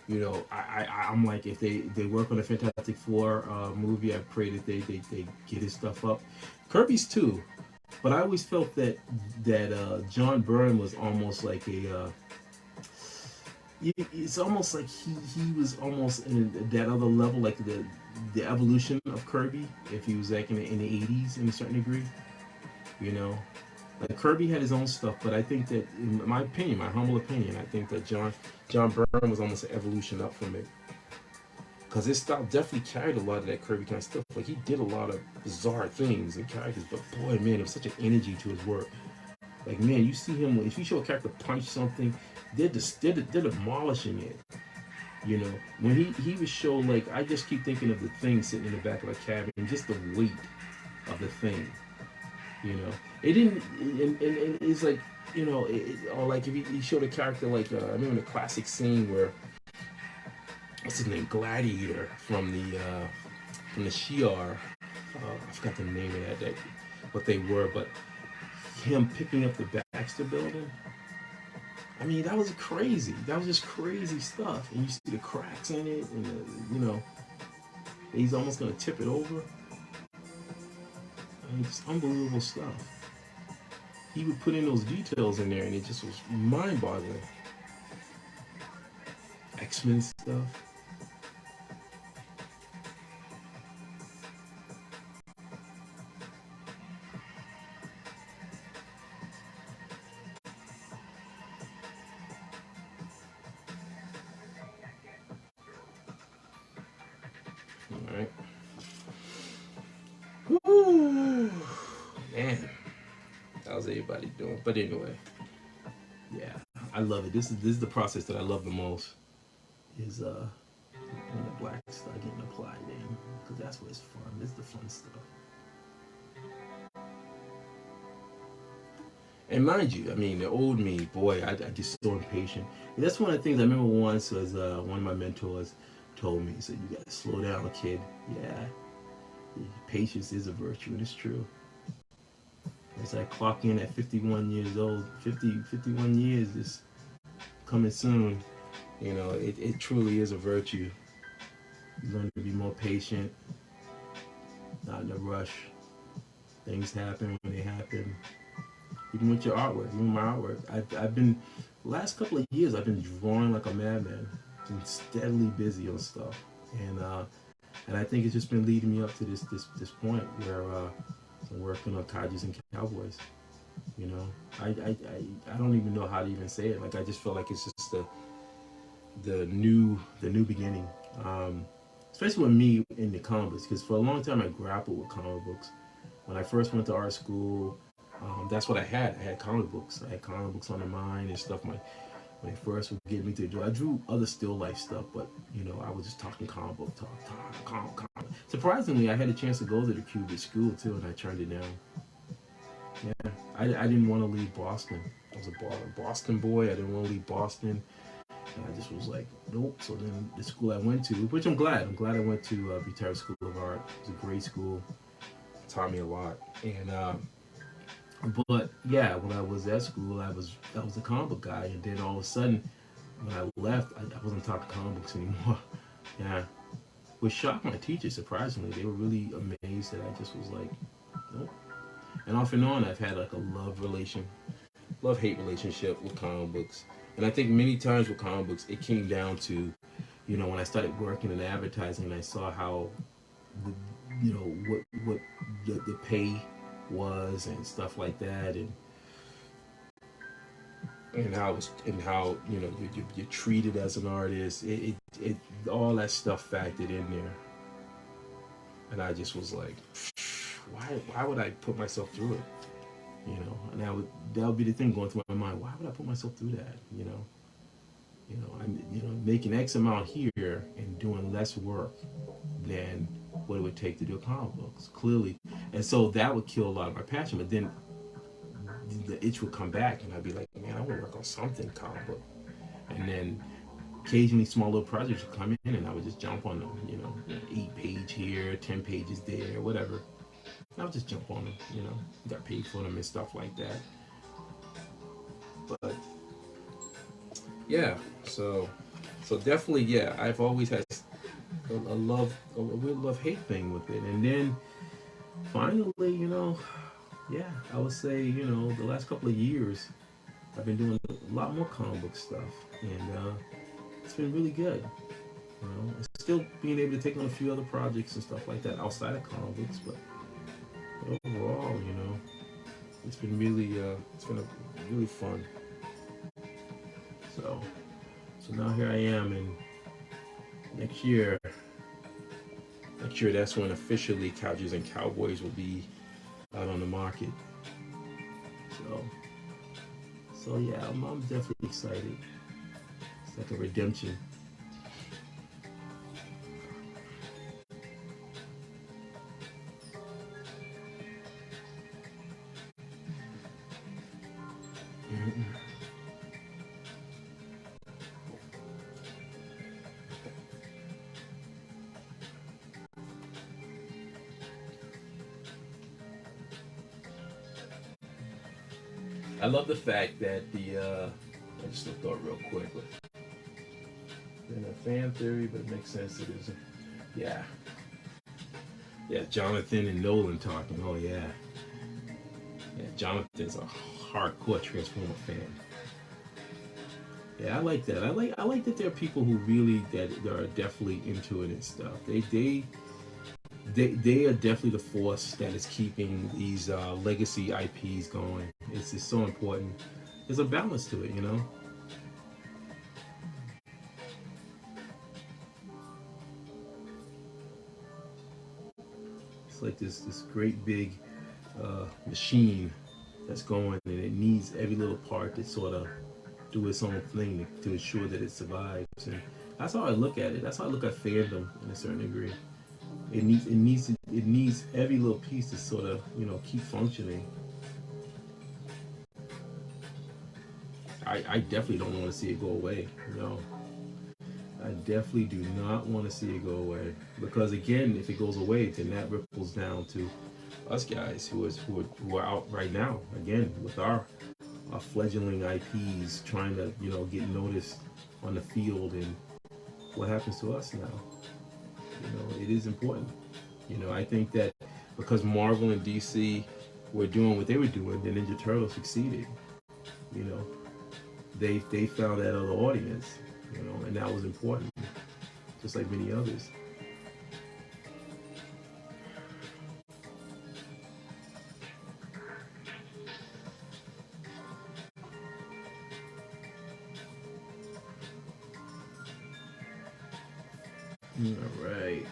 you know I'm like if they work on a Fantastic Four movie, I pray that they get his stuff up. Kirby's too, but I always felt that John Byrne was almost like a it's almost like he was almost in that other level, like the evolution of Kirby, if he was like in the 80s in a certain degree, you know. Like Kirby had his own stuff, but I think that, in my opinion, my humble opinion, I think that John Byrne was almost an evolution up from it, because his style definitely carried a lot of that Kirby kind of stuff. Like he did a lot of bizarre things and characters, but boy, man, there was such an energy to his work. Like man, you see him if you show a character punch something, they're demolishing it. You know, when he would show, like, I just keep thinking of the thing sitting in the back of a cabin, and just the weight of the thing. You know, it didn't, and it's like, you know, or like if he showed a character like I remember the classic scene where what's his name, Gladiator from the Shi'ar. I forgot the name of that what they were, but him picking up the Baxter building. I mean, that was crazy. That was just crazy stuff. And you see the cracks in it, and you know, he's almost gonna tip it over. I mean, just unbelievable stuff. He would put in those details in there, and it just was mind-boggling. X-Men stuff. All right. Woo! Man, how's everybody doing? But anyway, yeah, I love it. This is the process that I love the most. Is when the blacks start getting applied in, because that's what's fun. This is the fun stuff. And mind you, I mean, the old me, boy, I get so impatient. And that's one of the things I remember once was one of my mentors told me. He said, "You gotta slow down, kid." Yeah, patience is a virtue, and it's true. As I clock in at 51 years old, 51 years is coming soon. You know, it truly is a virtue. You learn to be more patient, not in a rush. Things happen when they happen. Even with your artwork, even my artwork. I've been, the last couple of years, I've been drawing like a madman. Been steadily busy on stuff. And I think it's just been leading me up to this point where I'm working on Kajis and Cowboys. You know, I don't even know how to even say it. Like, I just feel like it's just the new beginning. Especially with me in the comic books, because for a long time I grappled with comic books. When I first went to art school, that's what I had. I had comic books. I had comic books on the mind and stuff. When they first would get me to draw, I drew other still life stuff, but you know, I was just talking comic book talk. Surprisingly, I had a chance to go to the Cuban school too, and I turned it down. Yeah, I didn't want to leave Boston. I was a Boston boy. I didn't want to leave Boston. And I just was like, nope. So then the school I went to, which I'm glad I went to Viterra School of Art. It was a great school. It taught me a lot. And but yeah, when I was at school, I was a comic book guy, and then all of a sudden, when I left, I wasn't talking comic books anymore. Yeah, which shocked my teachers. Surprisingly, they were really amazed that I just was like, nope. And off and on, I've had like a love-hate relationship with comic books. And I think many times with comic books, it came down to, you know, when I started working in advertising, and I saw how, you know, what the pay was and stuff like that, and how you know you're treated as an artist. It all that stuff factored in there, and I just was like, why would I put myself through it? You know, and that would be the thing going through my mind. Why would I put myself through that? You know, I'm making X amount here and doing less work than what it would take to do comic books, clearly. And so that would kill a lot of my passion. But then the itch would come back, and I'd be like, man, I want to work on something comic book. And then occasionally small little projects would come in, and I would just jump on them. 8-page here, 10 pages there, whatever. I would just jump on them. Got paid for them and stuff like that. But yeah, so definitely, yeah, I've always had a real love-hate thing with it. And then finally, yeah, I would say, the last couple of years, I've been doing a lot more comic book stuff, and it's been really good. And still being able to take on a few other projects and stuff like that outside of comic books, but overall, it's been really, really fun. So now here I am, and next year, that's when officially Couches and Cowboys will be out on the market. So yeah, I'm definitely excited. It's like a redemption. I love the fact that I just looked up real quick, but in a fan theory, but it makes sense. It is, yeah, Jonathan and Nolan talking. Oh yeah, Jonathan's a hardcore Transformer fan. Yeah, I like that. I like that there are people who really that are definitely into it and stuff. They are definitely the force that is keeping these legacy IPs going. It's just so important. There's a balance to it, It's like this great big machine that's going, and it needs every little part to sort of do its own thing to ensure that it survives. And that's how I look at it. That's how I look at fandom in a certain degree. It needs every little piece to sort of keep functioning. I definitely don't want to see it go away. I definitely do not want to see it go away, because again, if it goes away, then that ripples down to us guys who are out right now again with our fledgling IPs trying to get noticed on the field, and what happens to us now. It is important. I think that because Marvel and DC were doing what they were doing, the Ninja Turtles succeeded. They found that other audience, and that was important, just like many others. All right.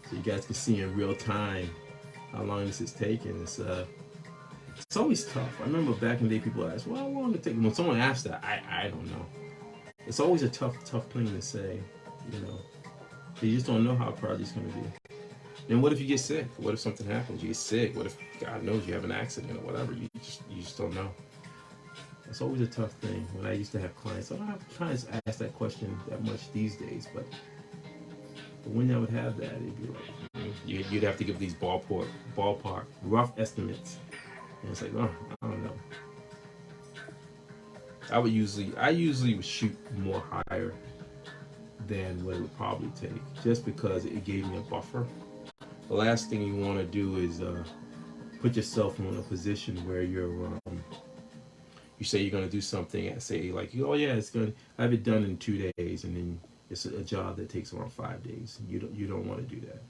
So you guys can see in real time how long this is taking. It's always tough. I remember back in the day, people asked, "Well, how long did it take?" When someone asks that, I don't know. It's always a tough thing to say. You just don't know how a project's going to be. And what if you get sick? What if something happens? You get sick. What if, God knows, you have an accident or whatever? You just don't know. It's always a tough thing. When I used to have clients, I don't have clients ask that question that much these days, but when I would have that, it'd be like, you'd have to give these ballpark rough estimates. And it's like, oh, I don't know. I usually would shoot more higher than what it would probably take, just because it gave me a buffer. The last thing you want to do is put yourself in a position where you say you're going to do something and say like, oh yeah, I have it done in 2 days, and then it's a job that takes around 5 days. You don't want to do that.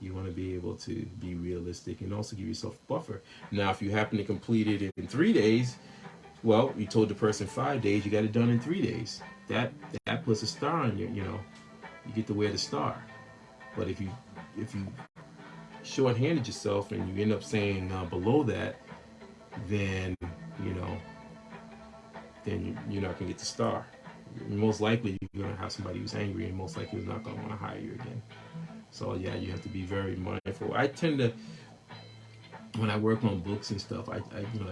You want to be able to be realistic and also give yourself a buffer. Now, if you happen to complete it in 3 days, well, you told the person 5 days, you got it done in 3 days. That puts a star on you. You get to wear the star. But if you shorthanded yourself and you end up saying below that, then you know, then you're not gonna get the star. Most likely you're gonna have somebody who's angry, and most likely is not gonna want to hire you again. So yeah, you have to be very mindful. I tend to, when I work on books and stuff, I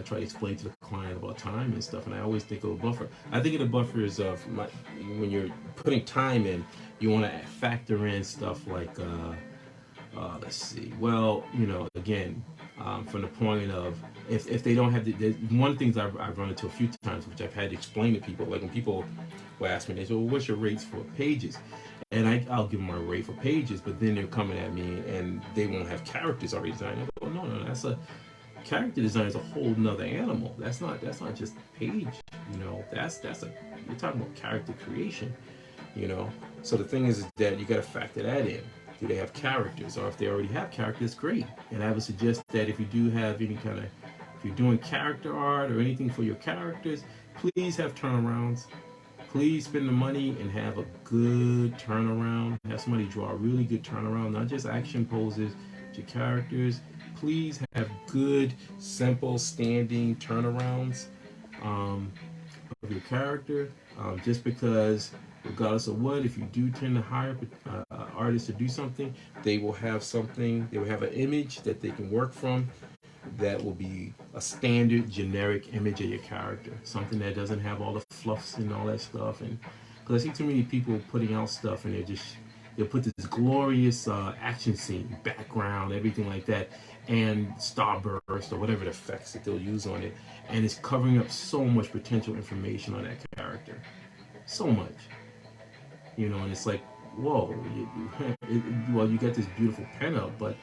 try to explain to the client about time and stuff, and I always think of a buffer. I think of the buffer as when you're putting time in, you want to factor in stuff like let's see. Well, again, from the point of if they don't have one of the things I've run into a few times, which I've had to explain to people, like when people will ask me, they say, "Well, what's your rates for pages?" And I'll give them my rate for pages, but then they're coming at me and they won't have characters already designed. I go, no, that's a character design is a whole nother animal. That's not just page. You're talking about character creation. So the thing is that you got to factor that in. Do they have characters? Or if they already have characters, great. And I would suggest that if you do have any kind of, if you're doing character art or anything for your characters, please have turnarounds. Please spend the money and have a good turnaround. Have somebody draw a really good turnaround, not just action poses, but your characters. Please have good, simple, standing turnarounds of your character. Just because, regardless of what, if you do tend to hire artists to do something, they will have an image that they can work from that will be a standard generic image of your character, something that doesn't have all the fluffs and all that stuff. And because I see too many people putting out stuff and they'll put this glorious action scene background, everything like that, and starburst or whatever the effects that they'll use on it, and it's covering up so much potential information on that character, so much, and it's like, whoa, you got this beautiful pen up, but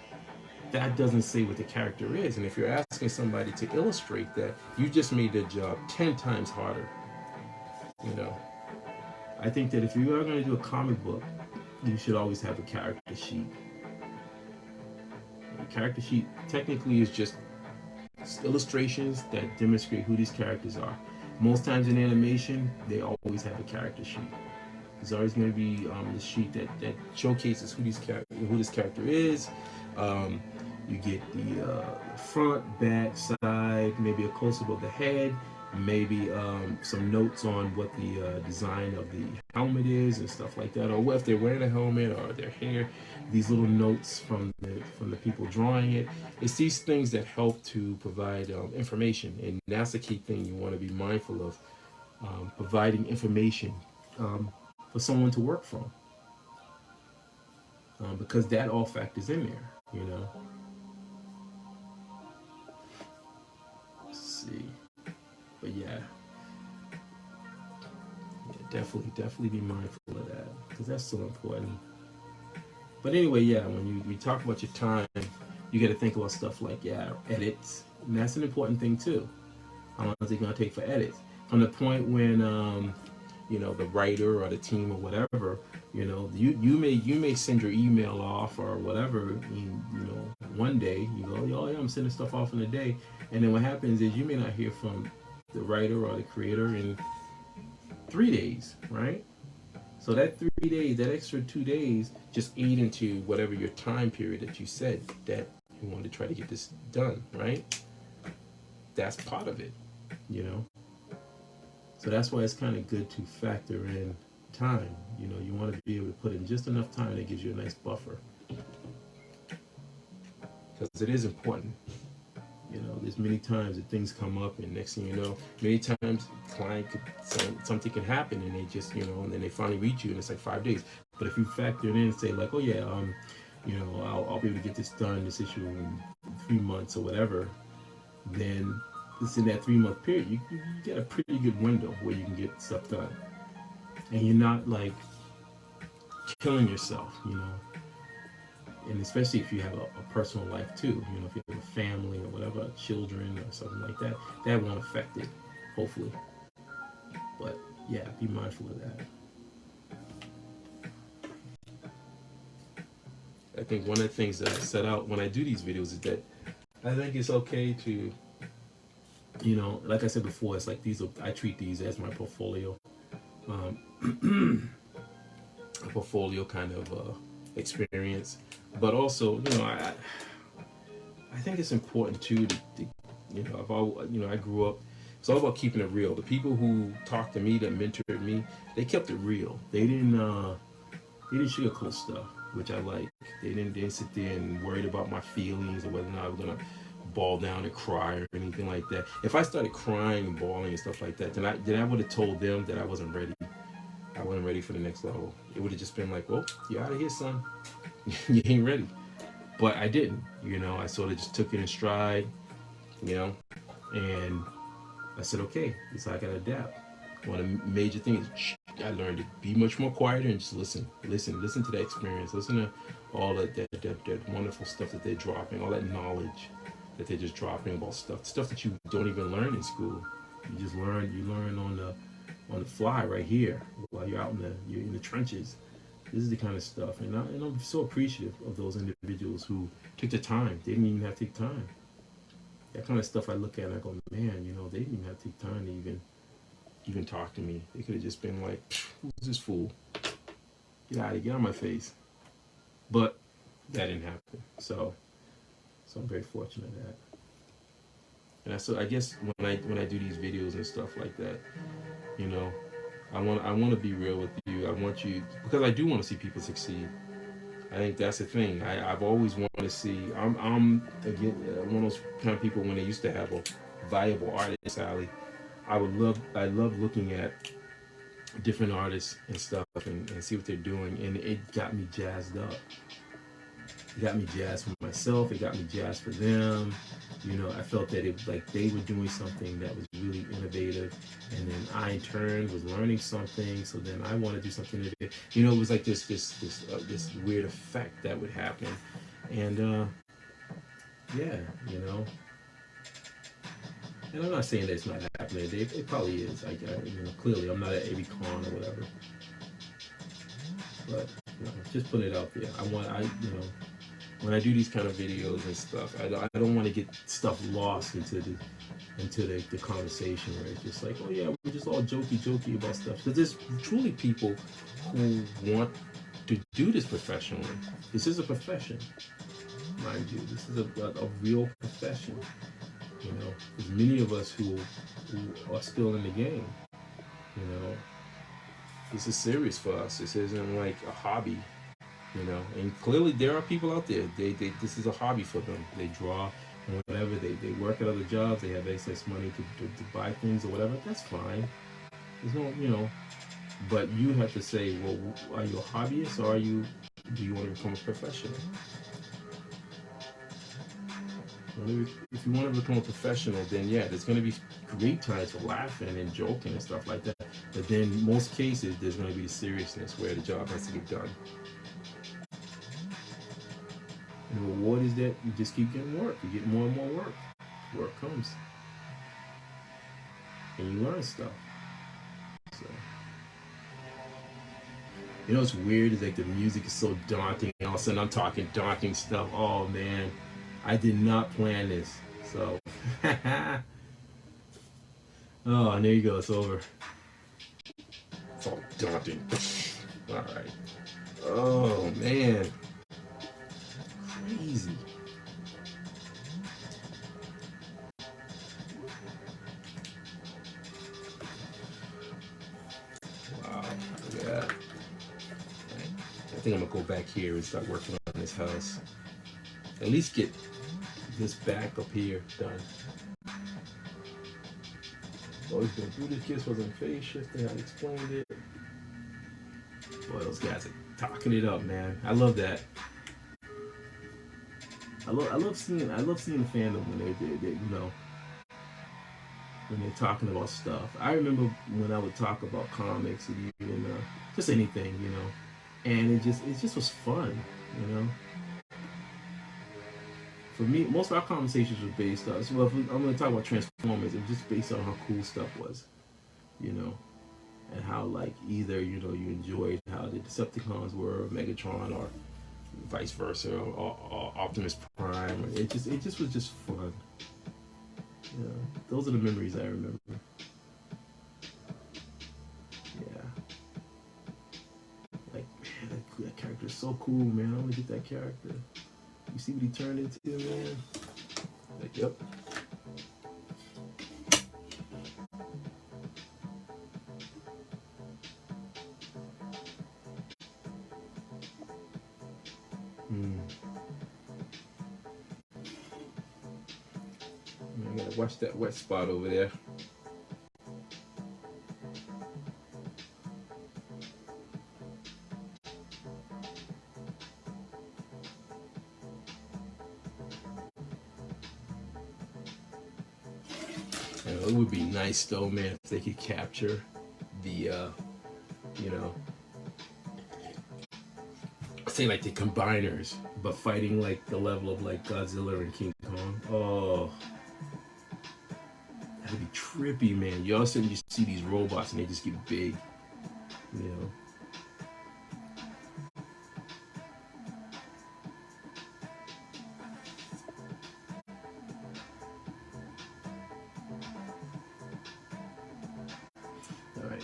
that doesn't say what the character is. And if you're asking somebody to illustrate that, you just made their job 10 times harder. I think that if you are going to do a comic book, you should always have a character sheet. A character sheet technically is just illustrations that demonstrate who these characters are. Most times in animation, they always have a character sheet. There's always going to be the sheet that showcases who this character is. You get the front, back, side, maybe a close-up of the head, maybe some notes on what the design of the helmet is and stuff like that, or what if they're wearing a helmet or their hair. These little notes from the people drawing it. It's these things that help to provide information, and that's the key thing you want to be mindful of, providing information for someone to work from, because that all factors in there. See, but yeah, definitely be mindful of that, because that's so important. But anyway, yeah, when we talk about your time, you got to think about stuff like edits, and that's an important thing too. How long is it going to take for edits? From the point when the writer or the team or whatever, you may send your email off or whatever, one day you go, oh yeah, I'm sending stuff off in a day. And then what happens is you may not hear from the writer or the creator in 3 days, right? So that 3 days, that extra 2 days, just ate into whatever your time period that you said that you wanted to try to get this done, right? That's part of it, So that's why it's kind of good to factor in time. You want to be able to put in just enough time that gives you a nice buffer, because it is important. There's many times that things come up, and next thing you know, many times something can happen, and they just, and then they finally reach you, and it's like 5 days. But if you factor it in and say like, oh yeah, I'll be able to get this done, this issue in 3 months or whatever, then it's in that 3 month period, you get a pretty good window where you can get stuff done, and you're not like killing yourself, And especially if you have a personal life too, if you have a family or whatever, children or something like that, that won't affect it, hopefully. But yeah, be mindful of that. I think one of the things that I set out when I do these videos is that I think it's okay to, like I said before, it's like I treat these as my portfolio, a portfolio kind of experience. But also, think it's important too I grew up. It's all about keeping it real. The people who talked to me, that mentored me, they kept it real. They didn't sugarcoat stuff, which I like. They didn't sit there and worried about my feelings or whether or not I was gonna ball down and cry or anything like that. If I started crying and bawling and stuff like that, then I would have told them that I wasn't ready. I wasn't ready for the next level. It would have just been like, well, you're out of here, son. You ain't ready. But I didn't. I sort of just took it in stride, and I said, okay, so I gotta adapt. One of the major things I learned to be much more quieter and just listen to that experience, listen to all that wonderful stuff that they're dropping, all that knowledge that they're just dropping about stuff that you don't even learn in school. You learn on the fly right here while you're you're in the trenches. This is the kind of stuff, and I'm so appreciative of those individuals who took the time. They didn't even have to take time. That kind of stuff I look at and I go, man, they didn't even have to take time to even talk to me. They could have just been like, who's this fool? Get out of my face. But that didn't happen. So I'm very fortunate at that. And I guess when I do these videos and stuff like that, I want to be real with you. I want you, because I do want to see people succeed. I think that's the thing. I've always wanted to see. I'm again one of those kind of people when they used to have a viable artist alley. I love looking at different artists and stuff and see what they're doing, and it got me jazzed up. It got me jazzed for myself. It got me jazzed for them. I felt that they were doing something that was really innovative, and then I in turn was learning something. So then I want to do something innovative. It was like this weird effect that would happen, and yeah. And I'm not saying that it's not happening. It probably is. Clearly I'm not at every con or whatever. But just putting it out there. When I do these kind of videos and stuff, I don't want to get stuff lost into the conversation where it's just like, oh yeah, we're just all jokey about stuff. Because there's truly people who want to do this professionally. This is a profession, mind you. This is a real profession. There's many of us who are still in the game. This is serious for us. This isn't like a hobby. And clearly there are people out there. They this is a hobby for them. They draw and whatever. They work at other jobs. They have excess money to buy things or whatever. That's fine. There's no. But you have to say, well, are you a hobbyist or do you want to become a professional? If you want to become a professional, then yeah, there's going to be great times for laughing and joking and stuff like that. But then in most cases, there's going to be the seriousness where the job has to get done. And the reward is that you just keep getting work. You get more and more work. Work comes. And you learn stuff. So, what's weird is like the music is so daunting. And all of a sudden I'm talking daunting stuff. Oh man. I did not plan this, so. Oh, and there you go, it's over. It's all daunting. All right. Oh, man. Crazy. Wow, look at that. I think I'm gonna go back here and start working on this house. At least get this back up here done. Always been through this. Kiss wasn't phase shifting. I explained it. Boy, those guys are talking it up, man. I love that. I love seeing the fandom when they when they're talking about stuff. I remember when I would talk about comics and even just anything, and it just was fun, For me, most of our conversations were based on. Well, I'm going to talk about Transformers. It was just based on how cool stuff was, and how either you enjoyed how the Decepticons were, or Megatron, or vice versa, or Optimus Prime. It just was just fun. Those are the memories I remember. Yeah, man, that character is so cool, man. I want to get that character. You see what he turned into, man? Yep. I gotta watch that wet spot over there. It would be nice though, man, if they could capture the, you know, say like the combiners, but fighting like the level of like Godzilla and King Kong. Oh, that'd be trippy, man. You all of a sudden just see these robots and they just get big, you know. All right.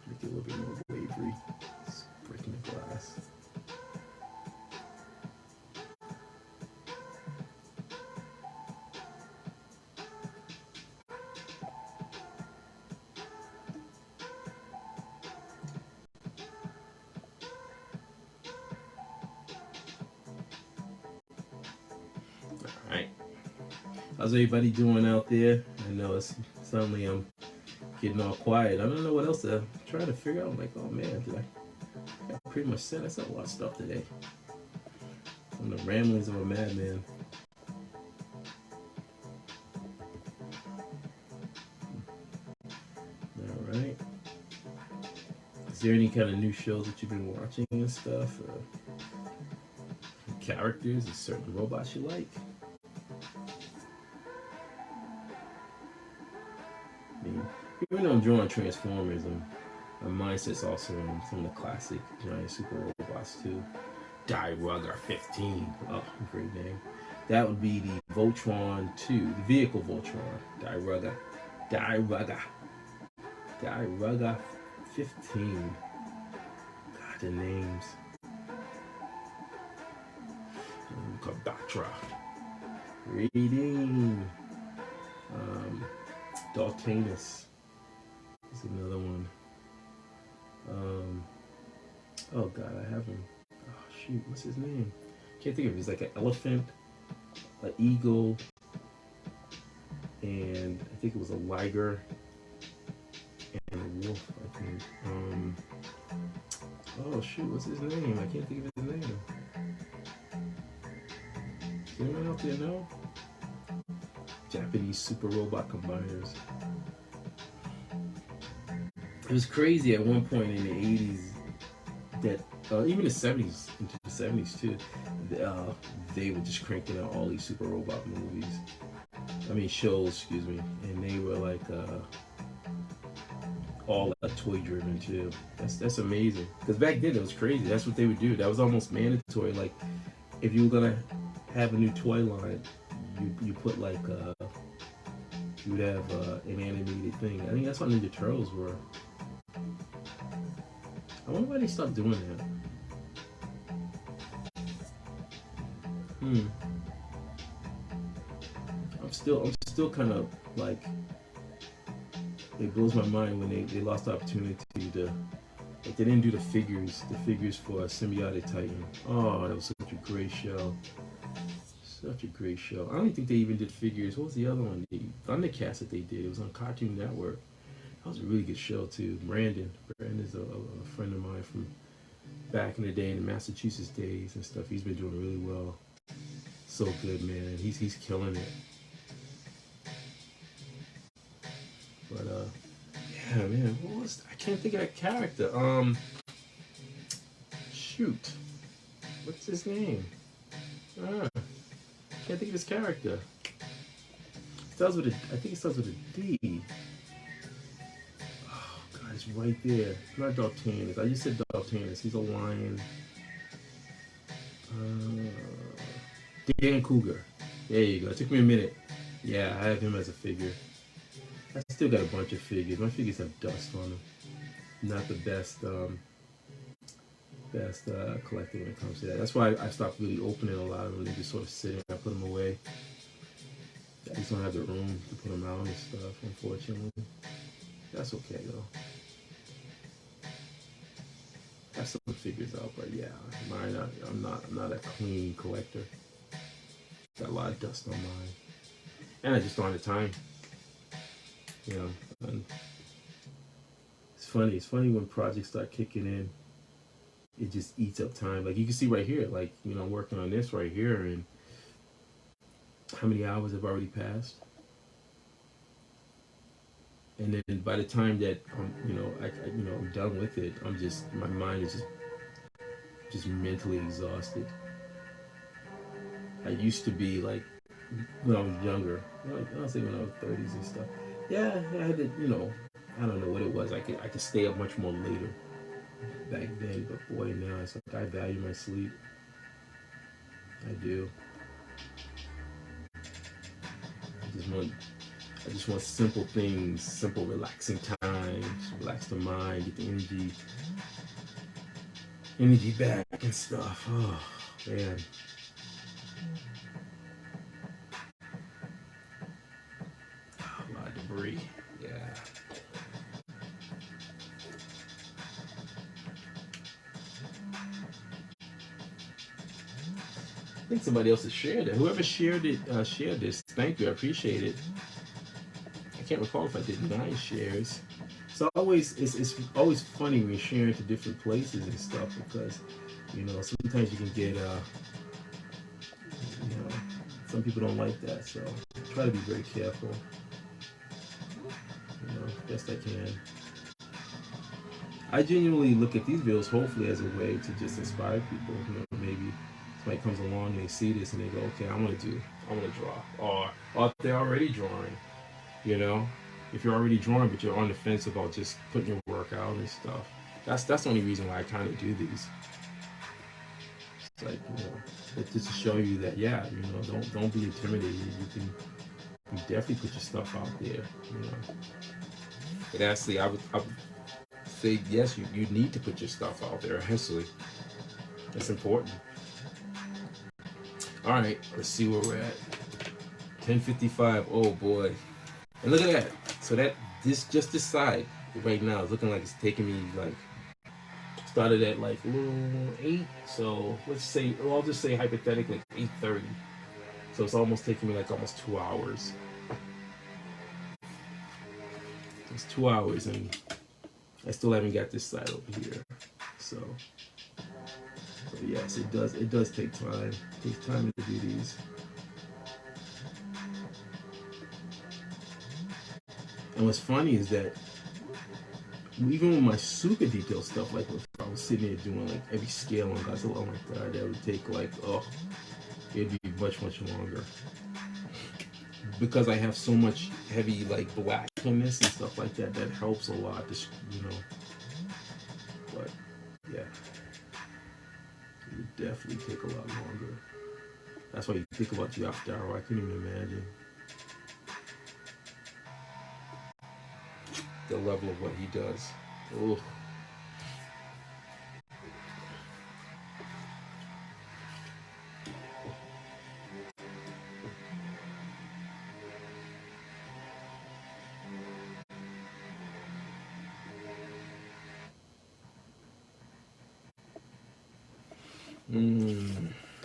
Make it a little bit more wavery. It's breaking the glass. Alright. How's everybody doing out there? I know it's suddenly I'm getting all quiet. I don't know what else to try to figure out. I'm like, oh man, I pretty much said I said a lot of stuff today. From the ramblings of a madman. Alright. Is there any kind of new shows that you've been watching and stuff? Characters or certain robots you like? I mean, even though I'm drawing Transformers, my mindset's also on some of the classic giant super robots too. Rugger 15. Oh, great name. That would be the Voltron 2, the vehicle Voltron. Rugger 15. God, the names. Kabatra. Reading. Daltanus is another one. Oh god, I have him. Oh shoot, what's his name? Can't think of it. He's like an elephant, an eagle, and I think it was a liger and a wolf, I think. Oh shoot, what's his name? I can't think of his name. Does anyone out there know? Japanese super robot combiners. It was crazy at one point in the 80s that, even the 70s, into the 70s too, they were just cranking out all these super robot movies. I mean, shows, excuse me. And they were like, all toy driven too. That's amazing. Because back then it was crazy. That's what they would do. That was almost mandatory. Like, if you were gonna have a new toy line, you put like you would have an animated thing. I think that's what Ninja Turtles were. I wonder why they stopped doing that. I'm still kind of like, it blows my mind when they lost the opportunity to, like, they didn't do the figures for Symbiotic Titan. Oh, that was such a great show. Such a great show. I don't think they even did figures. What was the other one? The Thundercats that they did. It was on Cartoon Network. That was a really good show too. Brandon's a friend of mine from back in the day, in the Massachusetts days and stuff. He's been doing really well. So good, man. He's killing it. But yeah, man. I can't think of that character. Shoot. What's his name? Can't think of his character. I think it starts with a D. Oh god, it's It's right there. It's not Daltanis. I just said Daltanis. He's a lion. Dan Cougar. There you go. It took me a minute. Yeah, I have him as a figure. I still got a bunch of figures. My figures have dust on them. Not the best collecting when it comes to that. That's why I stopped really opening a lot of them. They just sort of sitting. I put them away. I just don't have the room to put them out and stuff, unfortunately. That's okay though. I have some figures out, but yeah, mine. I'm not a clean collector. Got a lot of dust on mine, and I just don't have the time. You know, and it's funny. It's funny when projects start kicking in. It just eats up time. Like you can see right here. Like I'm working on this right here, and how many hours have already passed? And then by the time that I'm done with it, my mind is just mentally exhausted. I used to be like when I was younger, I'll say when I was 30s and stuff. Yeah, I had to, I don't know what it was. I could stay up much more later back then, but boy, now it's like I value my sleep. I do. I just want simple things, simple relaxing time, just relax the mind, get the energy back and stuff. Oh man. A lot of debris. Yeah. I think somebody else has shared it. Whoever shared this. Thank you. I appreciate it. I can't recall if I did 9 shares. So it's always funny when you're sharing to different places and stuff because sometimes you can get some people don't like that. So I try to be very careful. Best I can. I genuinely look at these videos hopefully as a way to just inspire people. Maybe somebody comes along and they see this and they go, okay, I want to draw. Or if they're already drawing, if you're already drawing but you're on the fence about just putting your work out and stuff. That's the only reason why I kind of do these. It's like, it's just to show you that, don't be intimidated. You definitely put your stuff out there, But actually, I would say, yes, you need to put your stuff out there, actually. That's important. All right, let's see where we're at. 10:55. Oh boy, and look at that. So this side right now is looking like it's taking me started at like a little 8. So let's say, I'll just say hypothetically 8:30. So it's almost taking me almost 2 hours. It's 2 hours and I still haven't got this side over here. So yes, it does take time. It takes time to do these. And what's funny is that even with my super detailed stuff, like if I was sitting there doing every scale on guys, oh my god, that would take it'd be much longer. Because I have so much heavy black in this and stuff like that, that helps a lot. But yeah, it would definitely take a lot longer. That's why you think about the after hour. I couldn't even imagine the level of what he does. Oh.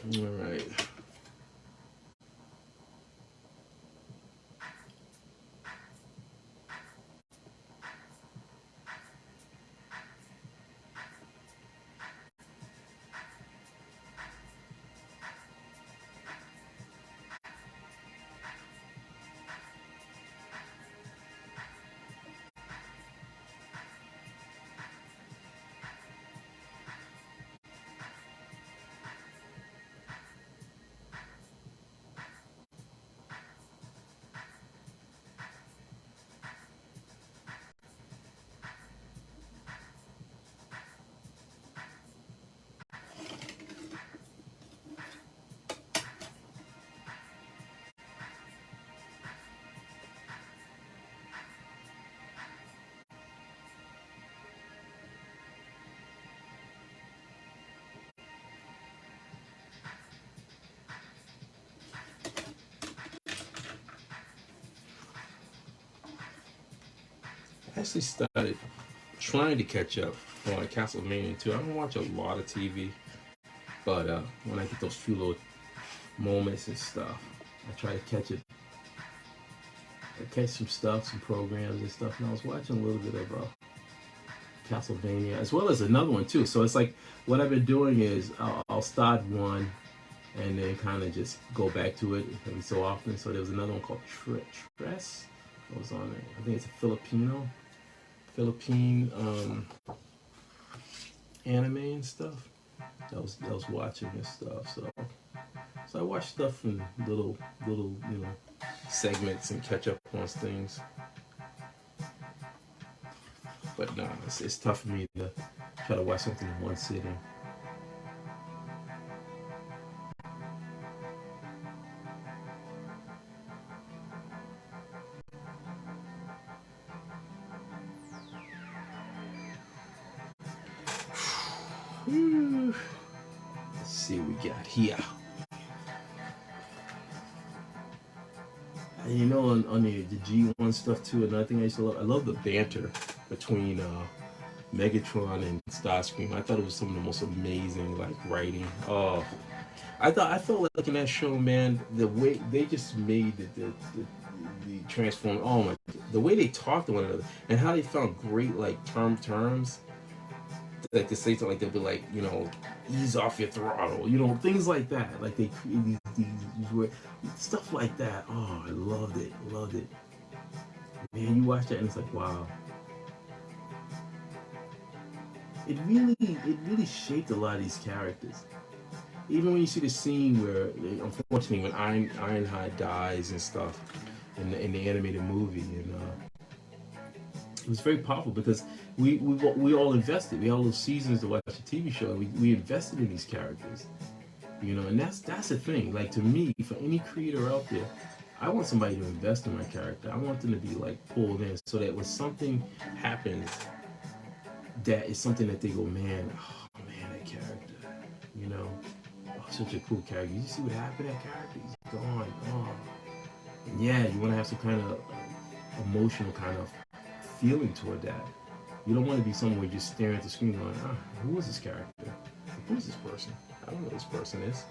All right. actually started trying to catch up on Castlevania too. I don't watch a lot of TV, but when I get those few little moments and stuff, I try to catch it. I catch some stuff, some programs and stuff, and I was watching a little bit of Castlevania, as well as another one too. So it's like what I've been doing is I'll start one and then kind of just go back to it every so often. So there was another one called Tres. I was on it. I think it's a Philippine anime and stuff. I was watching this stuff. So I watch stuff from little segments and catch up on things. But no, it's tough for me to try to watch something in one sitting. Let's see what we got here. And you know, on the G1 stuff too, another thing I love the banter between Megatron and Starscream. I thought it was some of the most amazing writing. Oh, I felt like in that show, man, the way they just made the transform. Oh my, the way they talked to one another and how they found great terms. Like to say something like they'll be like, ease off your throttle, things like that. Like they create these stuff like that. Oh, I loved it. Man, you watch that and it's like, wow. It really shaped a lot of these characters. Even when you see the scene where, unfortunately, when Ironhide dies and stuff in the animated movie, and it was very powerful because we all invested. We had all those seasons to watch the TV show. We invested in these characters, and that's the thing. Like, to me, for any creator out there, I want somebody to invest in my character. I want them to be pulled in, so that when something happens, that is something that they go, man, that character, such a cool character. You see what happened to that character? He's gone. Oh. And yeah, you want to have some kind of emotional kind of feeling toward that. You don't want to be someone where you're just staring at the screen going, who is this character? Who is this person? I don't know who this person is.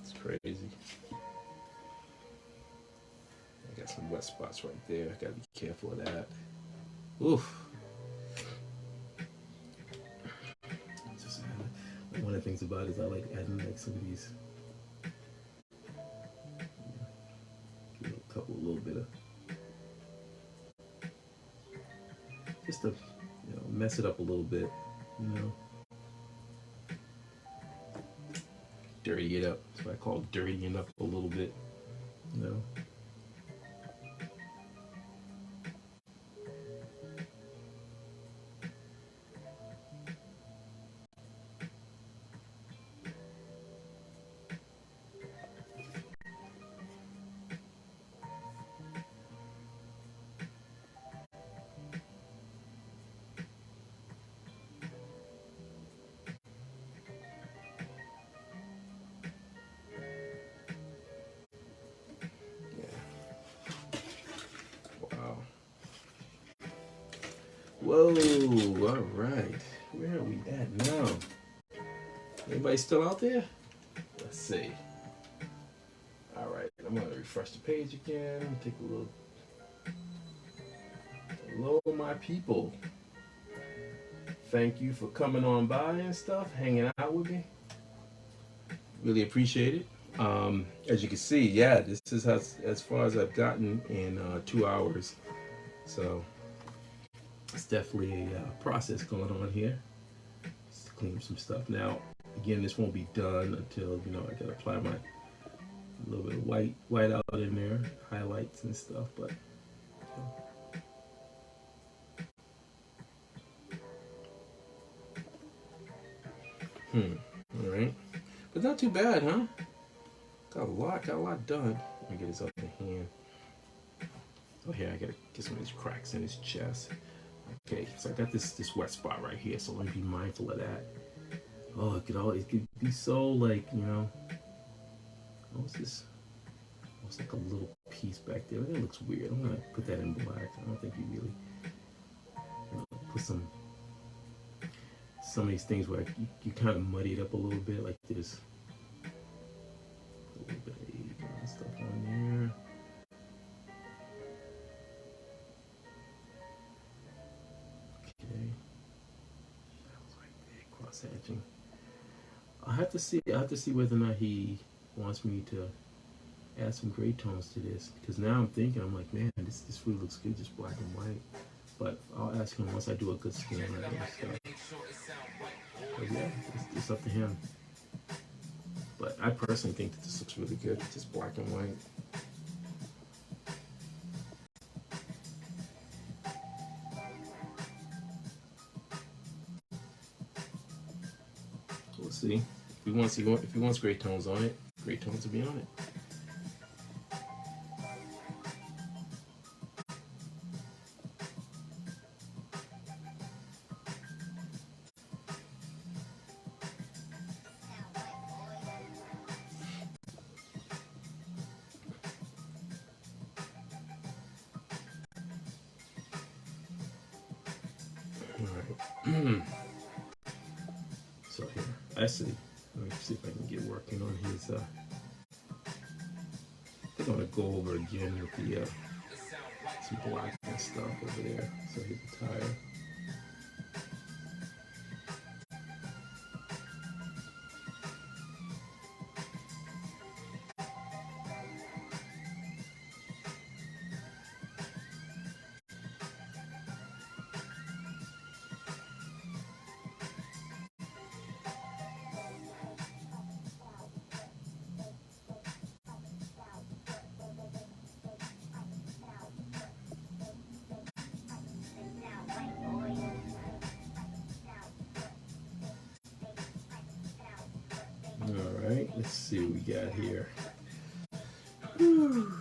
It's crazy. I got some wet spots right there. I gotta be careful of that. Oof. Just one of the things about it is I like adding some of these. A little bit of, just to mess it up a little bit, dirty it up. That's what I call dirtying up a little bit, Whoa, all right. Where are we at now? Anybody still out there? Let's see. All right, I'm gonna refresh the page again. Take a look. Hello, my people. Thank you for coming on by and stuff, hanging out with me. Really appreciate it. As you can see, yeah, this is as far as I've gotten in 2 hours. So it's definitely a process going on here. Just to clean some stuff. Now, again, this won't be done until, you know, I gotta apply my little bit of white out in there, highlights and stuff, but all right, but not too bad, huh? Got a lot done. Let me get his other hand. Oh yeah, I gotta get some of these cracks in his chest. Okay, so I got this wet spot right here, so let me be mindful of that. Oh, it could be so, like, you know, what's this? It's like a little piece back there. That looks weird. I'm gonna put that in black. I don't think you really put some of these things where you kind of muddy it up a little bit, like this. A little bit of stuff on there. Okay, that was right there. Cross hatching. I have to see whether or not he wants me to add some gray tones to this, because now I'm thinking, I'm like, man, this really looks good, just black and white. But I'll ask him once I do a good scan right and stuff. But yeah, it's up to him. But I personally think that this looks really good, just black and white. We'll see. If he wants gray tones on it, gray tones will be on it. So here, actually, let me see if I can get working on his. I think I'm gonna go over again with the some black and stuff over there. So his attire. All right, let's see what we got here. Whew.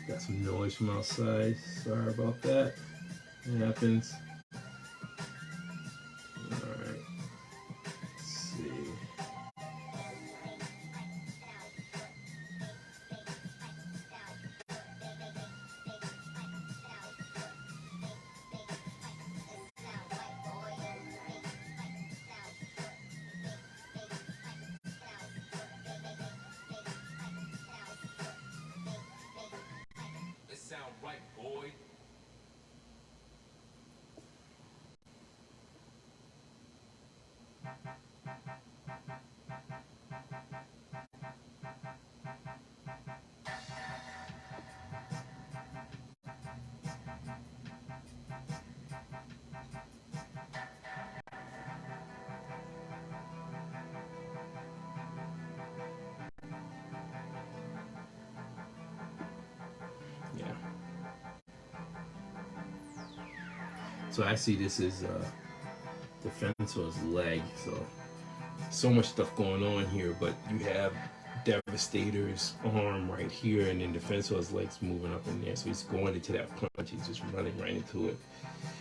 Got some noise from outside. Sorry about that. It happens. Alright. Let's see. So I see this as Defensor's leg. So much stuff going on here, but you have Devastator's arm right here, and then Defensor's legs moving up in there. So he's going into that punch. He's just running right into it.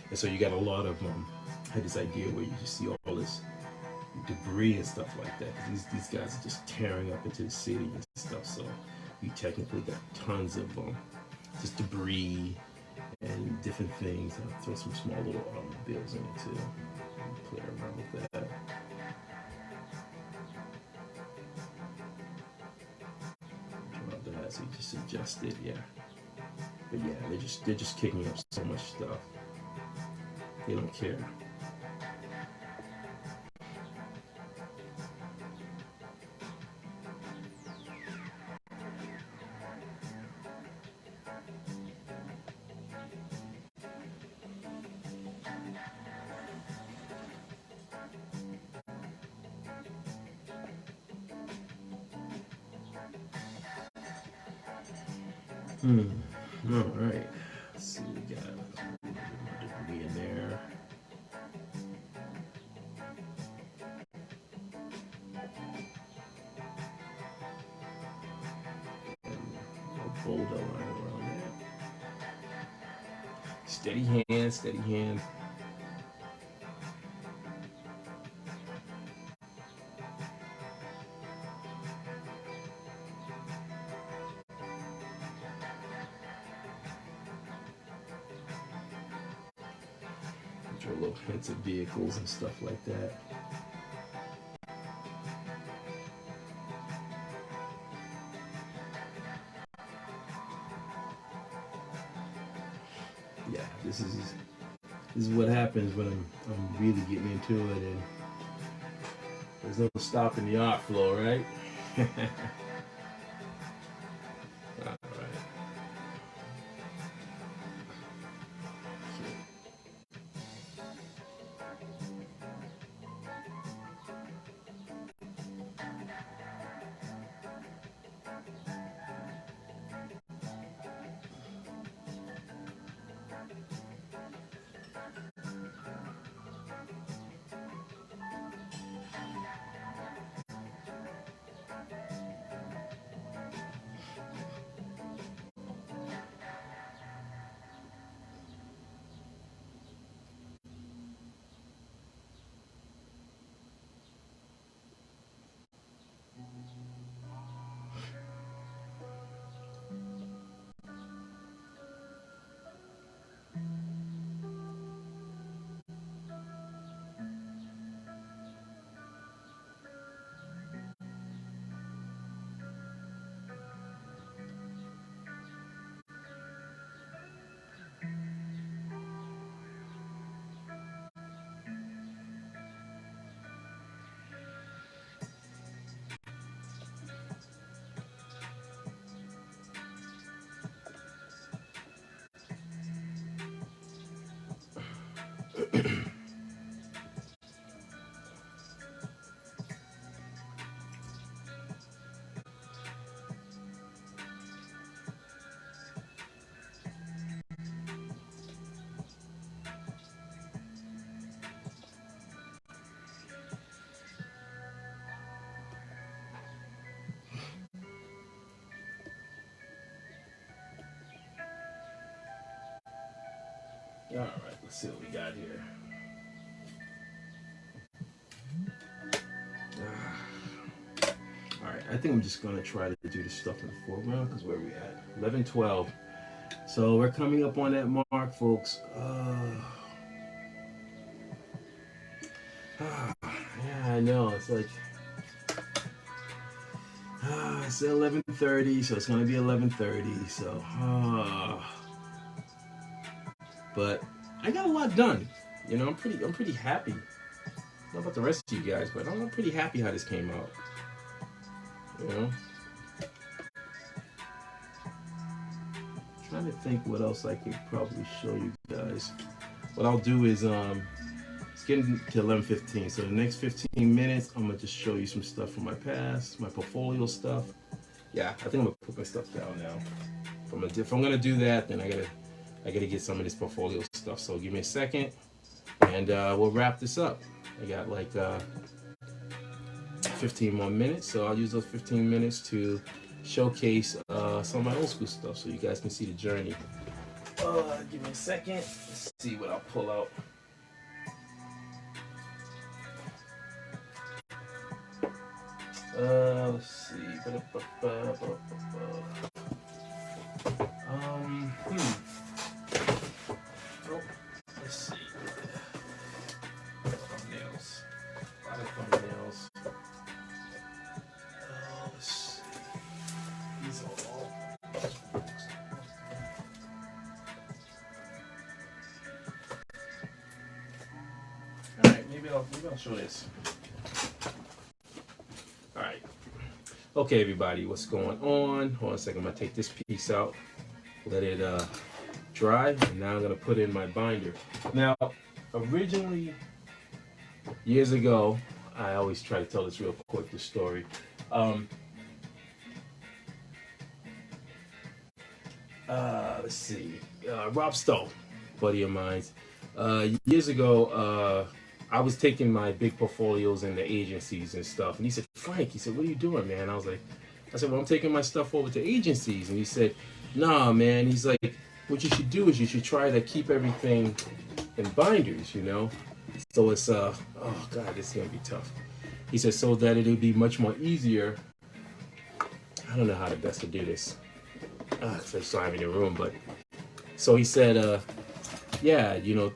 And so you got a lot of I had this idea where you just see all this debris and stuff like that. These guys are just tearing up into the city and stuff. So you technically got tons of just debris and different things. I'll throw some small little automobiles in it too. Play around with that. Drop that, so you just adjust it, yeah. But yeah, they're just kicking up so much stuff. They don't care. All right. Let's see what we got. Let's put a little bit more debris in there. And a boulder line around that. Steady hand, steady hand. Little hints of vehicles and stuff like that. Yeah, this is what happens when I'm really getting into it, and there's no stopping the art flow, right? All right, let's see what we got here. All right, I think I'm just gonna try to do the stuff in the foreground because where are we at? 11:12. So we're coming up on that mark, folks. Yeah, I know. It's like it's 11:30, so it's gonna be 11:30. So, but I got a lot done. You know, I'm pretty happy. I don't know about the rest of you guys, but I'm pretty happy how this came out. You know, trying to think what else I could probably show you guys. What I'll do is it's getting to 11:15, so the next 15 minutes I'm gonna just show you some stuff from my past, my portfolio stuff. Yeah, I think I'm gonna put my stuff down now. If I'm gonna do that, then I gotta I gotta get some of this portfolio stuff. So give me a second, and we'll wrap this up. I got like 15 more minutes, so I'll use those 15 minutes to showcase some of my old school stuff, so you guys can see the journey. Give me a second. Let's see what I'll pull out. Let's see. Oh, let's see. Thumbnails. A lot of thumbnails. Let's see. These are all. All right, maybe I'll show this. All right. Okay, everybody, what's going on? Hold on a second. I'm gonna take this piece out, let it dry, and now I'm gonna put in my binder. Now, originally, years ago, I always try to tell this real quick, the story. Let's see. Rob Stowe, buddy of mine. Years ago, I was taking my big portfolios in the agencies and stuff, and he said, Frank, he said, what are you doing, man? I said, well, I'm taking my stuff over to agencies, and he said, nah, man. He's like, what you should do is you should try to keep everything in binders, you know. So it's oh god, this is gonna be tough. He said, so that it'll be much more easier. I don't know how to best to do this. Because I still have it in the room, but so he said, yeah, you know,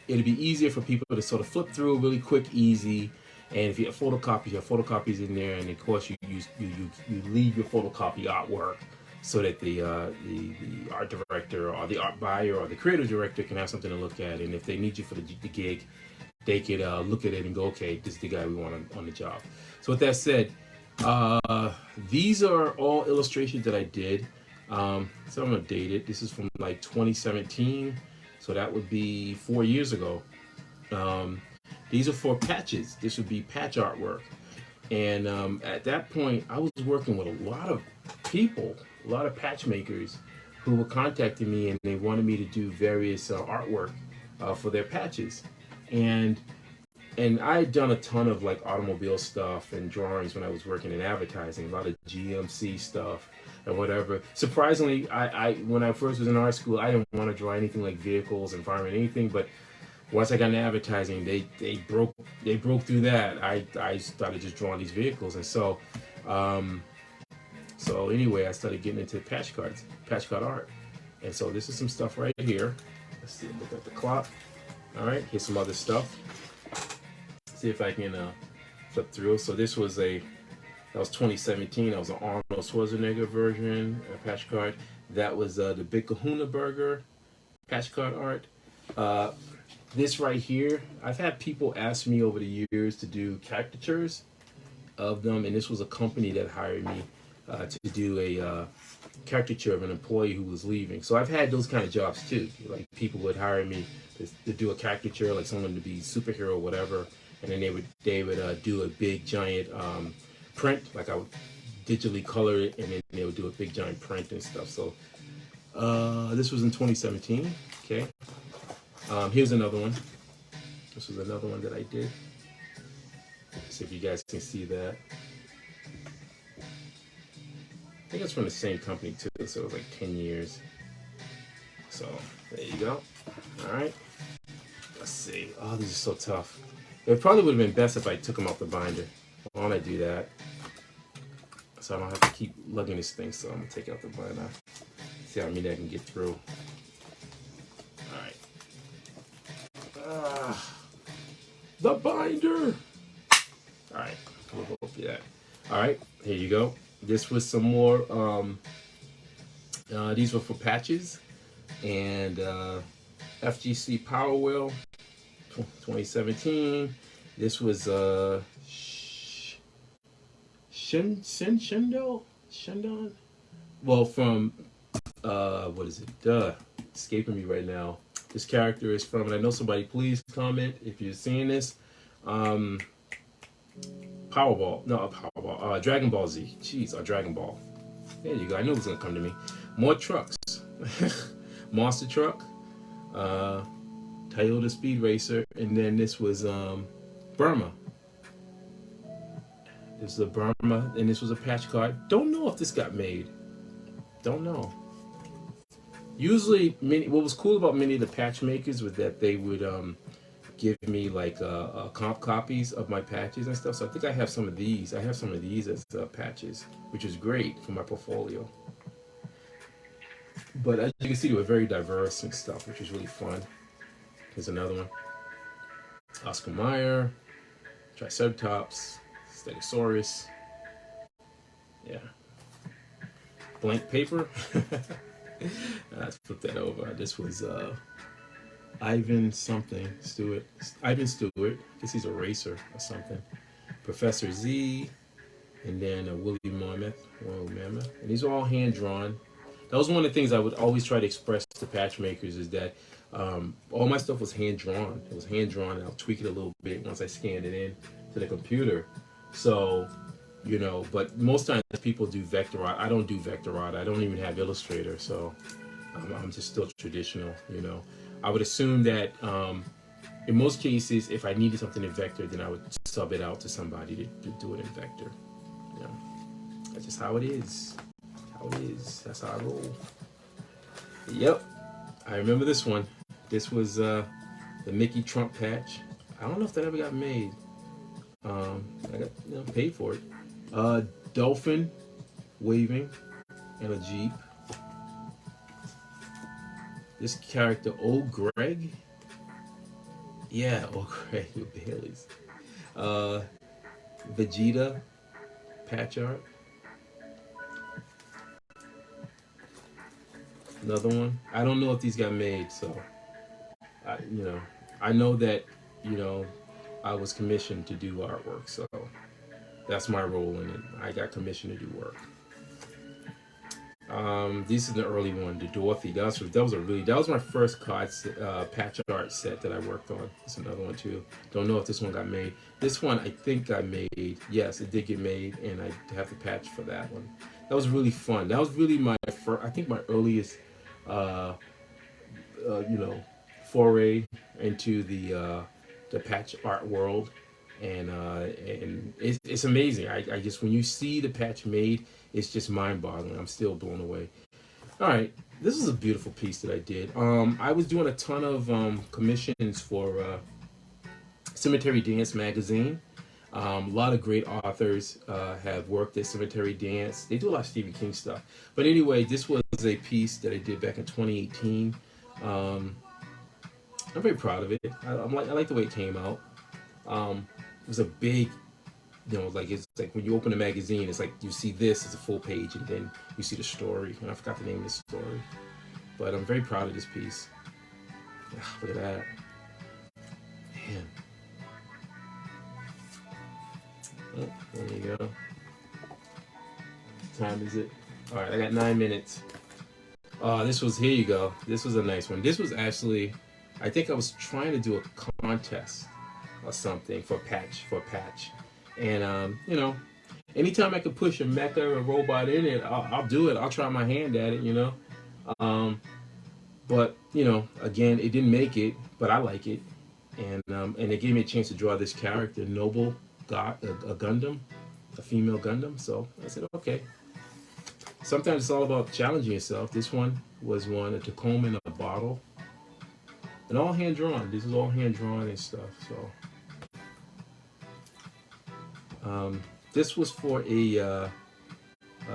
it'd be easier for people to sort of flip through really quick, easy. And if you have photocopies in there, and of course you leave your photocopy artwork so that the art director or the art buyer or the creative director can have something to look at. And if they need you for the gig, they could look at it and go, okay, this is the guy we want on the job. So with that said, these are all illustrations that I did. Some are dated. This is from like 2017. So that would be 4 years ago. These are for patches. This would be patch artwork. And at that point, I was working with a lot of people, a lot of patch makers who were contacting me, and they wanted me to do various artwork for their patches. And I had done a ton of like automobile stuff and drawings when I was working in advertising, a lot of GMC stuff and whatever. Surprisingly, I when I first was in art school, I didn't want to draw anything like vehicles, environment, anything. But once I got into advertising, they broke through that. I started just drawing these vehicles, and so anyway, I started getting into patch card art. And so this is some stuff right here. Let's see, look at the clock. All right, here's some other stuff. See if I can flip through. So this was that was 2017. That was an Arnold Schwarzenegger version, a patch card. That was the Big Kahuna Burger patch card art. This right here, I've had people ask me over the years to do caricatures of them, and this was a company that hired me to do a caricature of an employee who was leaving. So I've had those kind of jobs too. Like people would hire me to do a caricature, like someone to be superhero or whatever, and then they would do a big giant print. Like I would digitally color it, and then they would do a big giant print and stuff. So this was in 2017. Okay. Here's another one. This was another one that I did. See if you guys can see that. I think it's from the same company too, so it was like 10 years. So there you go. All right. Let's see. Oh, these are so tough. It probably would have been best if I took them off the binder. Why don't I do that? So I don't have to keep lugging this thing. So I'm gonna take out the binder. See how many I can get through. The binder. All right, we'll go for that. All right, here you go. This was some more. These were for patches, and FGC Power Wheel, 2017. This was Shendon. Well, from what is it? Escaping me right now. This character is from, and I know somebody, please comment if you're seeing this. Dragon Ball Z. Jeez, or Dragon Ball. There you go. I knew it was gonna come to me. More trucks. Monster Truck, Toyota Speed Racer, and then this was Burma. This is a Burma, and this was a patch card. Don't know if this got made. Don't know. Usually, what was cool about many of the patch makers was that they would give me like comp copies of my patches and stuff. So I think I have some of these. I have some of these as patches, which is great for my portfolio. But as you can see, they were very diverse and stuff, which is really fun. Here's another one. Oscar Mayer, Triceratops, Stegosaurus. Yeah. Blank paper. Let's flip that over. This was Ivan something Stewart. Ivan Stewart. I guess he's a racer or something. Professor Z, and then Willie Mammoth. And these are all hand drawn. That was one of the things I would always try to express to patch makers is that all my stuff was hand drawn. It was hand drawn, and I'll tweak it a little bit once I scanned it in to the computer. So, you know, but most times people do vector art. I don't do vector art. I don't even have Illustrator, so I'm just still traditional, you know. I would assume that in most cases, if I needed something in vector, then I would sub it out to somebody to do it in vector. You know, that's just how it is. How it is. That's how I roll. Yep, I remember this one. This was the Mickey Trump patch. I don't know if that ever got made. I got paid for it. Dolphin waving and a Jeep. This character, Old Greg. Yeah, Old Greg with Baileys. Vegeta patch art. Another one. I don't know if these got made, so I know that I was commissioned to do artwork, so that's my role in it. I got commissioned to do work. This is the early one, the Dorothy. That was my first card patch art set that I worked on. That's another one too. Don't know if this one got made. This one I think got made. Yes, it did get made, and I have the patch for that one. That was really fun. That was really my first, I think my earliest, foray into the patch art world. And it's amazing. I just, when you see the patch made, it's just mind-boggling. I'm still blown away. All right, this is a beautiful piece that I did. I was doing a ton of commissions for Cemetery Dance magazine. A lot of great authors have worked at Cemetery Dance. They do a lot of Stephen King stuff. But anyway, this was a piece that I did back in 2018. I'm very proud of it. I like the way it came out. It was a big, it's like when you open a magazine, it's like you see this as a full page, and then you see the story. And I forgot the name of the story, but I'm very proud of this piece. Look at that, man. Oh, there you go. What time is it? All right, I got 9 minutes. Here you go. This was a nice one. This was actually, I think I was trying to do a contest or something for a patch, and anytime I could push a mecha or a robot in it, I'll do it. I'll try my hand at it, but again, it didn't make it, but I like it, and it gave me a chance to draw this character, Noble God, a Gundam, a female Gundam. So I said, okay. Sometimes it's all about challenging yourself. This one was a Tacoma in a bottle, and all hand drawn. This is all hand drawn and stuff. So. This was for I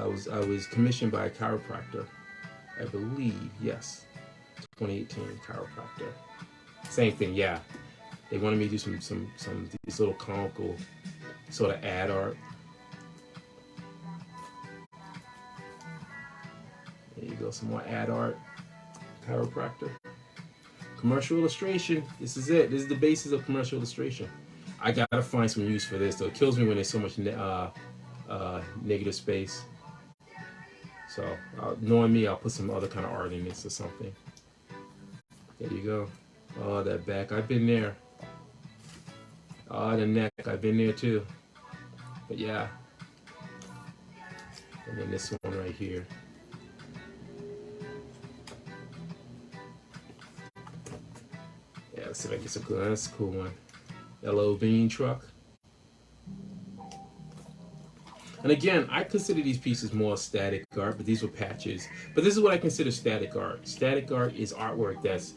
was commissioned by a chiropractor, I believe. Yes, 2018 chiropractor. Same thing, yeah. They wanted me to do some these little comical sort of ad art. There you go, some more ad art. Chiropractor. Commercial illustration. This is it. This is the basis of commercial illustration. I gotta find some use for this, though. It kills me when there's so much negative space. So, knowing me, I'll put some other kind of art in this or something. There you go. Oh, that back. I've been there. Oh, the neck. I've been there too. But yeah. And then this one right here. let's see if I can get some cool. That's a cool one. Yellow bean truck. And again, I consider these pieces more static art, but these were patches. But this is what I consider static art. Static art is artwork that's,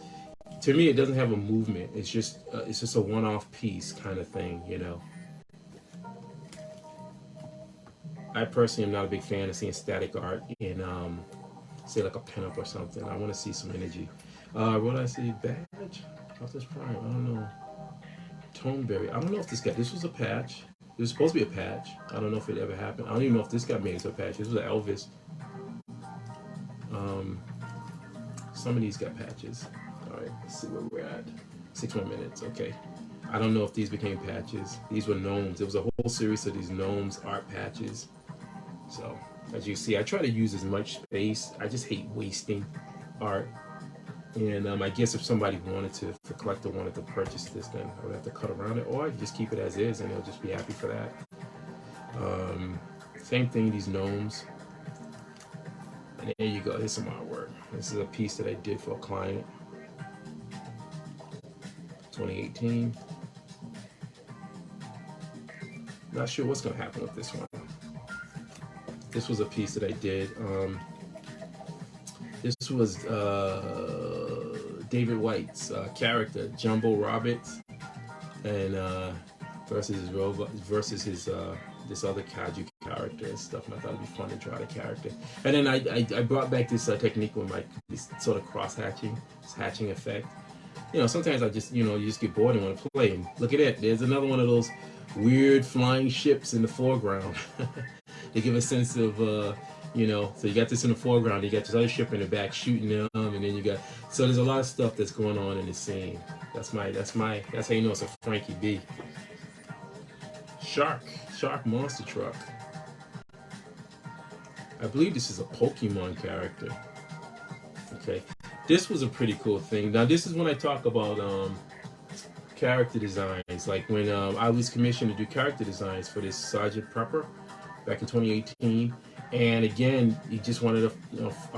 to me, it doesn't have a movement. It's just a one-off piece kind of thing, you know. I personally am not a big fan of seeing static art in, say, like a pinup or something. I want to see some energy. What did I see? Badge? Optimus Prime? I don't know. Toneberry. I don't know if this was a patch. It was supposed to be a patch. I don't know if it ever happened. I don't even know if this got made into a patch. This was an Elvis. Some of these got patches. All right, let's see where we're at. 6 more minutes. Okay. I don't know if these became patches. These were gnomes. There was a whole series of these gnomes art patches. So, as you see, I try to use as much space. I just hate wasting art. And I guess if somebody wanted to, if a collector wanted to purchase this, then I would have to cut around it, or I could just keep it as is, and they'll just be happy for that. Same thing, these gnomes. And there you go, here's some artwork. This is a piece that I did for a client. 2018. Not sure what's gonna happen with this one. This was a piece that I did. This was David White's character, Jumbo Roberts, and versus his this other kaiju character and stuff. And I thought it'd be fun to draw the character. And then I brought back this technique with this sort of cross hatching, this hatching effect. You know, sometimes I just, you just get bored and want to play. And look at it, there's another one of those weird flying ships in the foreground. They give a sense of so you got this in the foreground, you got this other ship in the back shooting them, and then you got, so there's a lot of stuff that's going on in the scene. That's how you know it's a Frankie B. Shark monster truck. I believe this is a Pokemon character. Okay, this was a pretty cool thing. Now this is when I talk about character designs, like when I was commissioned to do character designs for this Sergeant Prepper back in 2018. And again, he just wanted a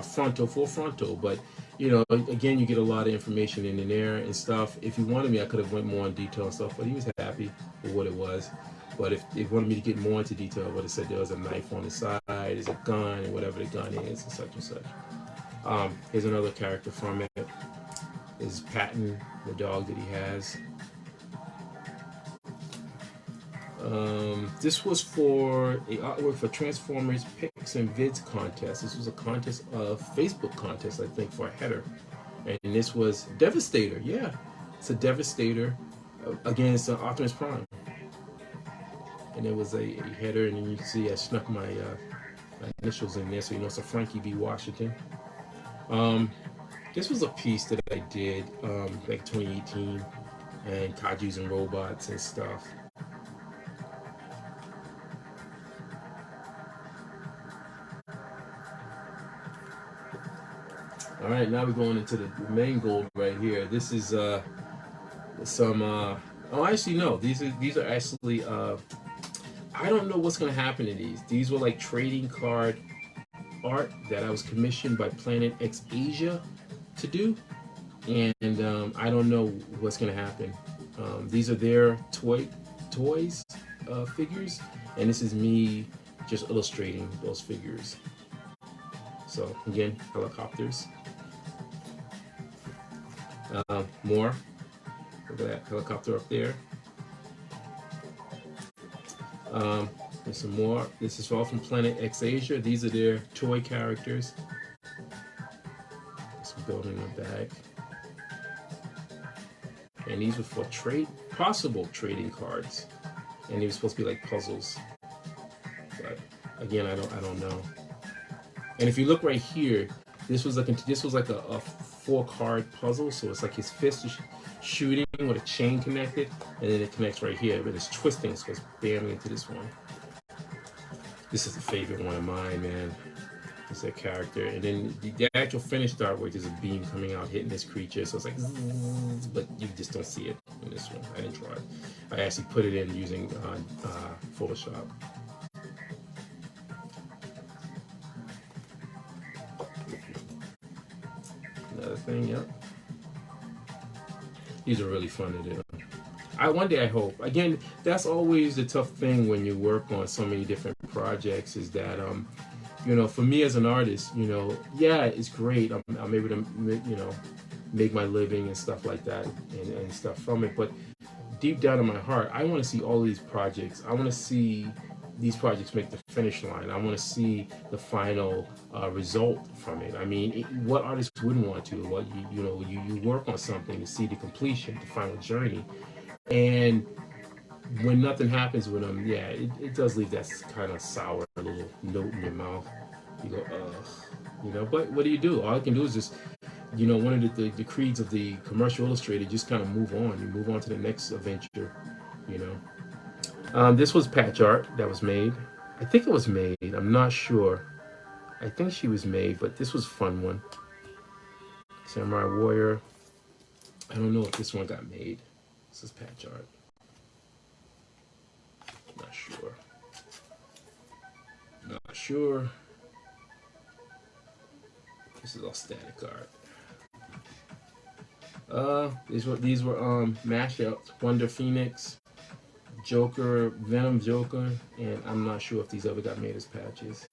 full frontal, but again, you get a lot of information in there and stuff. If he wanted me, I could have went more in detail and stuff, but he was happy with what it was. But if he wanted me to get more into detail, I would have said there was a knife on the side, there's a gun, and whatever the gun is, and such and such. Here's another character from it. This is Patton, the dog that he has. This was for a artwork for Transformers Pics and Vids contest. This was a contest, Facebook contest, I think, for a header. And this was Devastator. Yeah, it's a Devastator against Optimus Prime. And it was a header, and then you can see I snuck my initials in there, so it's a Frankie B. Washington. This was a piece that I did back in 2018, and kaijus and robots and stuff. All right, now we're going into the main goal right here. This is some. Actually, no. These are actually. I don't know what's gonna happen to these. These were like trading card art that I was commissioned by Planet X Asia to do, and I don't know what's gonna happen. These are their toys figures, and this is me just illustrating those figures. So again, helicopters. More. Look at that helicopter up there. There's some more. This is all from Planet X Asia. These are their toy characters. Some building in the back. And these were for possible trading cards. And they were supposed to be like puzzles. But again, I don't know. And if you look right here, this was like a 4-card puzzle. So it's like his fist is shooting with a chain connected, and then it connects right here, but it's twisting, so it's bam into this one. This is a favorite one of mine, man. It's a character, and then the actual finished artwork is a beam coming out hitting this creature, so it's like, but you just don't see it in this one. I didn't try it. I actually put it in using Photoshop. Another thing, yep. These are really fun to do. One day I hope. Again, that's always the tough thing when you work on so many different projects is that, for me as an artist, yeah, it's great. I'm able to, make my living and stuff like that and stuff from it. But deep down in my heart, I want to see all these projects. I want to see these projects make the finish line. I want to see the final result from it. I mean, what artist wouldn't want to? What you work on something to see the completion, the final journey, and when nothing happens with them, yeah, it does leave that kind of sour little note in your mouth. You go, ugh, But what do you do? All I can do is just, one of the creeds of the commercial illustrator, just kind of move on. You move on to the next adventure, This was patch art that was made. I think it was made. I'm not sure. I think she was made, but this was a fun one. Samurai Warrior. I don't know if this one got made. This is patch art. Not sure. Not sure. This is all static art. These were mashups. Wonder Phoenix, Joker, Venom Joker, and I'm not sure if these ever got made as patches.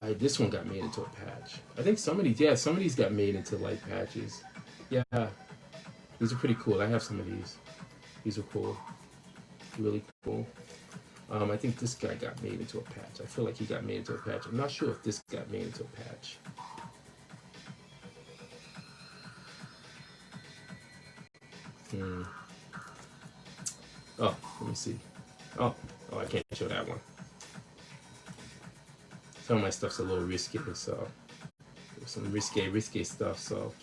This one got made into a patch. I think some of these got made into light patches. Yeah, these are pretty cool. I have some of these. These are cool, really cool. I think this guy got made into a patch. I feel like he got made into a patch. I'm not sure if this got made into a patch. Oh, let me see. Oh, I can't show that one. Some of my stuff's a little risky, so there's some risky stuff. So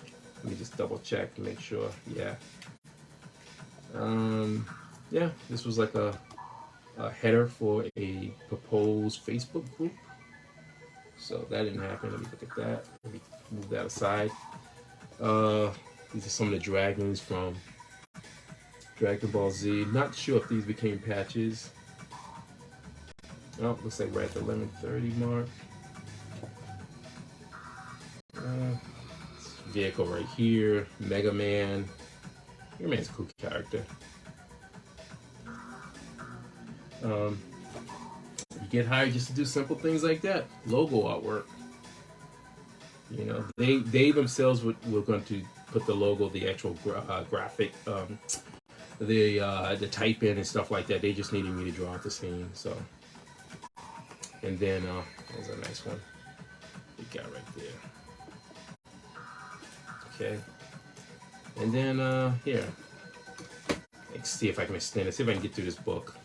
let me just double check and make sure. Yeah. Yeah. This was like a header for a proposed Facebook group. So that didn't happen. Let me look at that. Let me move that aside. These are some of the dragons from Dragon Ball Z. Not sure if these became patches. Oh, looks like we're at the 11:30 mark. Vehicle right here. Mega Man. Mega Man's a cool character. You get hired just to do simple things like that. Logo artwork. They themselves were going to put the logo, the actual graphic, the type in and stuff like that. They just needed me to draw out the scene. So, and then there's a nice one we got right there. Okay, and then here, let's see if I can extend it. See if I can get through this book.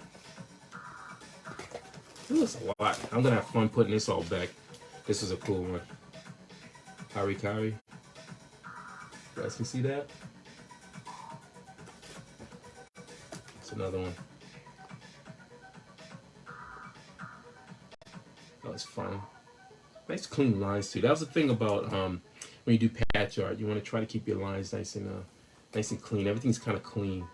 This is a lot. I'm gonna have fun putting this all back. This is a cool one. Harikari. You guys can see that? It's another one. That was fun. Nice clean lines too. That was the thing about when you do patch art. You want to try to keep your lines nice and clean. Everything's kind of clean.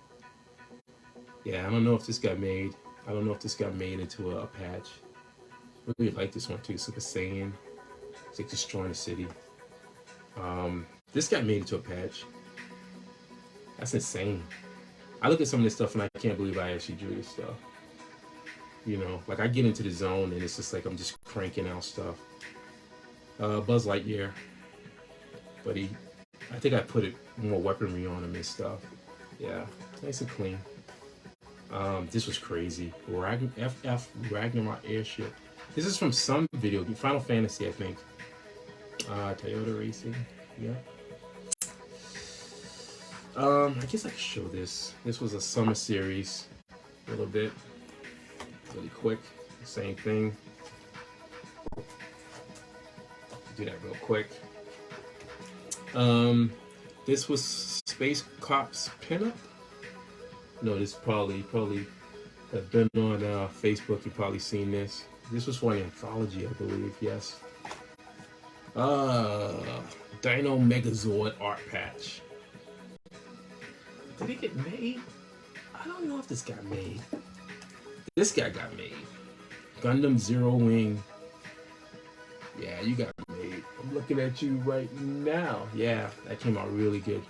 Yeah, I don't know if this got made. I don't know if this got made into a patch. I really like this one too. Super Saiyan. It's like destroying the city. This got made into a patch. That's insane. I look at some of this stuff and I can't believe I actually drew this stuff. Like I get into the zone and it's just like I'm just cranking out stuff. Buzz Lightyear. But I think I put more weaponry on him and stuff. Yeah, nice and clean. This was crazy. Ragnarok airship. This is from some video game, Final Fantasy, I think. Toyota Racing. Yeah. I guess I could show this. This was a summer series. A little bit. Really quick. Same thing. Do that real quick. This was Space Cops pinup. No, this probably have been on Facebook. You've probably seen this. This was for an anthology, I believe. Yes. Dino Megazord art patch. Did it get made? I don't know if this got made. This guy got made. Gundam Zero Wing. Yeah, you got made. I'm looking at you right now. Yeah, that came out really good.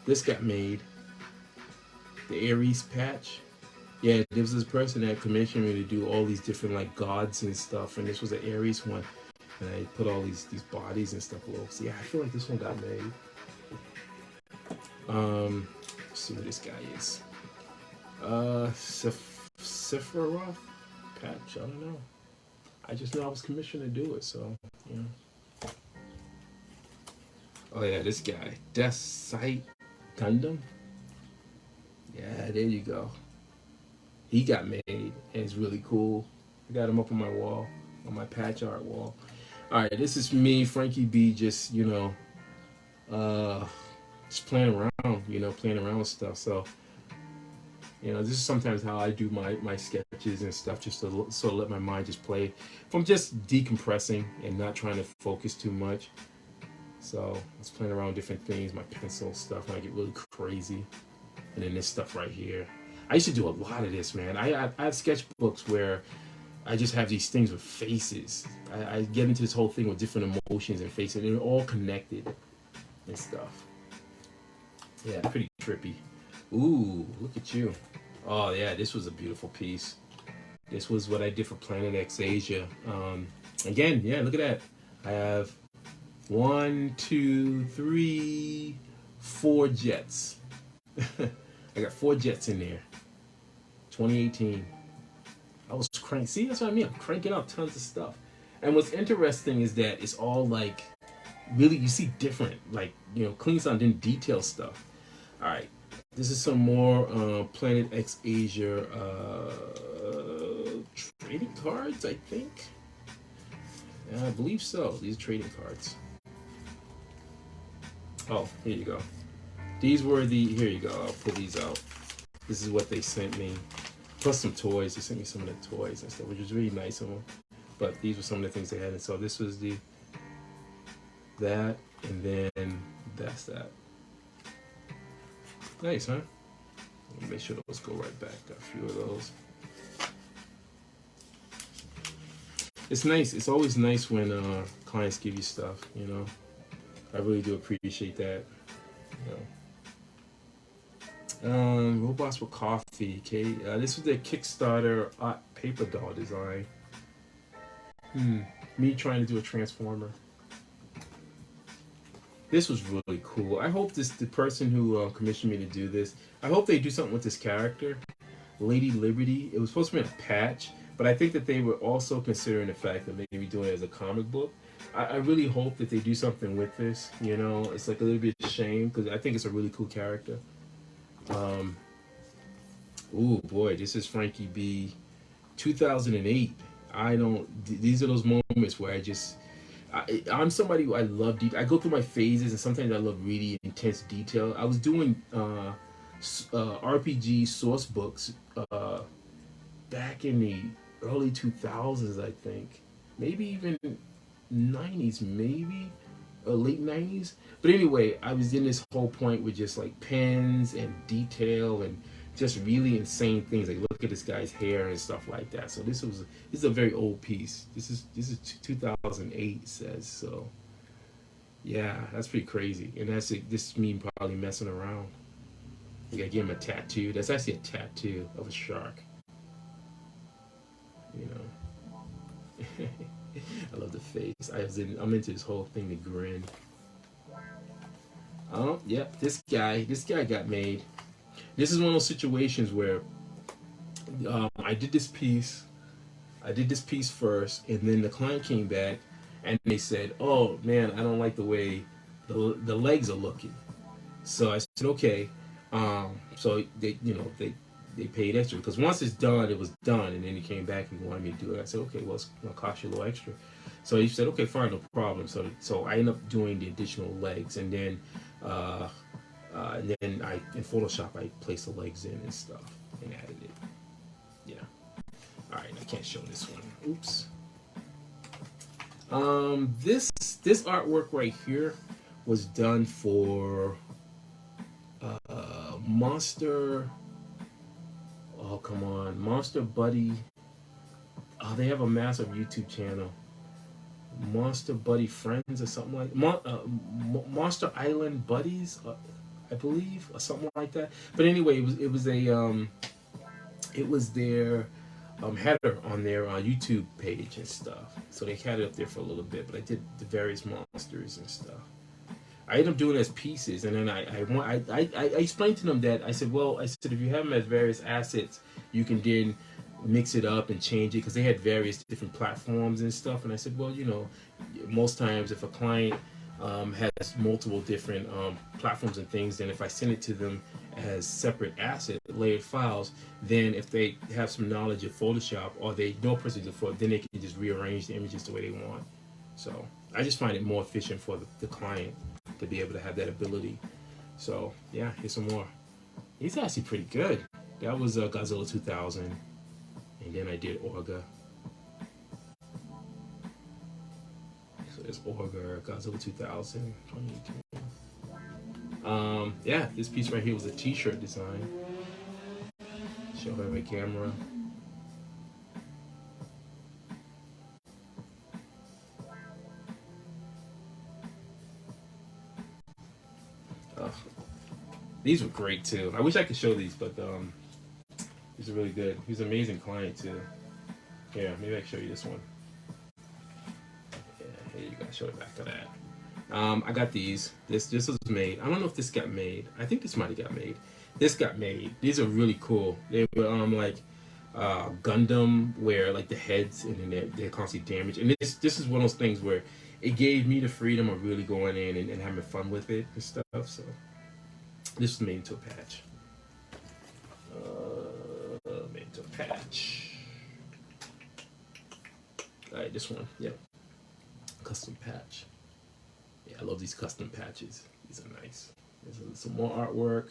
This got made. The Aries patch. Yeah, there was this person that commissioned me to do all these different like gods and stuff, and this was an Aries one. And I put all these bodies and stuff all over. So yeah, I feel like this one got made. Let's see what this guy is. Sephiroth patch. I don't know. I just know I was commissioned to do it, so yeah. Oh yeah, this guy, Death Sight Gundam. Yeah, there you go. He got made, and it's really cool. I got him up on my wall, on my patch art wall. All right, this is me, Frankie B, just just playing around, playing around with stuff. So, this is sometimes how I do my sketches and stuff, just to sort of let my mind just play. If I'm just decompressing and not trying to focus too much. So I was playing around with different things, my pencil stuff, when I get really crazy. And then this stuff right here. I used to do a lot of this, man. I have sketchbooks where I just have these things with faces. I get into this whole thing with different emotions and faces, and they're all connected and stuff. Yeah, pretty trippy. Ooh, look at you. Oh yeah, this was a beautiful piece. This was what I did for Planet X Asia. Again, yeah, look at that. I have 1, 2, 3, 4 jets. I got 4 jets in there. 2018. I was cranking. See, that's what I mean. I'm cranking out tons of stuff. And what's interesting is that it's all like, really, you see different, like, clean sound and detail stuff. All right. This is some more Planet X Asia trading cards, I think. I believe so. These are trading cards. Oh, here you go. These were here you go. I'll pull these out. This is what they sent me. Plus some toys. They sent me some of the toys and stuff, which was really nice of them. But these were some of the things they had. And so this was that, and then that's that. Nice, huh? Let me make sure those go right back. Got a few of those. It's nice. It's always nice when clients give you stuff, I really do appreciate that. Robots with coffee. Okay, this was their Kickstarter paper doll design. Me trying to do a transformer. This was really cool. I hope the person who commissioned me to do this, I hope they do something with this character, Lady Liberty. It was supposed to be in a patch, but I think that they were also considering the fact that maybe doing it as a comic book. I really hope that they do something with this. It's like a little bit of shame because I think it's a really cool character. Ooh boy, this is Frankie B, 2008. These are those moments where I'm somebody who I love deep. I go through my phases, and sometimes I love really intense detail. I was doing RPG source books back in the early 2000s, I think, maybe even 90s, maybe or late 90s. But anyway, I was in this whole point with just like pens and detail and just really insane things. Like look at this guy's hair and stuff like that. So this is a very old piece. This is 2008, it says. So yeah, that's pretty crazy. And this is me probably messing around. Like I gave him a tattoo. That's actually a tattoo of a shark. I love the face. I'm into this whole thing, the grin. Oh, yeah, this guy got made. This is one of those situations where I did this piece first, and then the client came back and they said, "Oh man, I don't like the way the legs are looking." So I said, "Okay." So they paid extra because once it's done, it was done, and then he came back and wanted me to do it. I said, "Okay, well, it's gonna cost you a little extra." So he said, "Okay, fine, no problem." So I ended up doing the additional legs, and then in Photoshop I placed the legs in and stuff and added it. Yeah. All right, I can't show this one. Oops. This artwork right here was done for Monster. Oh come on, Monster Buddy. Oh, they have a massive YouTube channel. Monster Buddy Friends or something like Monster Island Buddies, I believe, or something like that. But anyway, it was their header on their YouTube page and stuff. So they had it up there for a little bit. But I did the various monsters and stuff. I ended up doing it as pieces, and then I explained to them that I said, well, I said if you have them as various assets, you can then mix it up and change it because they had various different platforms and stuff. And I said, well, you know, most times if a client has multiple different platforms and things, then if I send it to them as separate asset layered files, then if they have some knowledge of Photoshop or they know personally before, then they can just rearrange the images the way they want. So I just find it more efficient for the client to be able to have that ability. So yeah, here's some more. He's actually pretty good. That was Godzilla 2000, and then I did Orga. So there's Orga, Godzilla 2000, 2018. Yeah, this piece right here was a t-shirt design. Show her my camera. These were great too. I wish I could show these, but these are really good. He's an amazing client too. Yeah, maybe I can show you this one. Yeah, here you go. Show the back of that. I got these. This was made. I don't know if this got made. I think this might have got made. This got made. These are really cool. They were like Gundam, where like the heads and then they're constantly damaged. And this is one of those things where it gave me the freedom of really going in and having fun with it and stuff. So this was made into a patch. Made into a patch. All right, this one. Yep. Custom patch. Yeah, I love these custom patches. These are nice. There's some more artwork.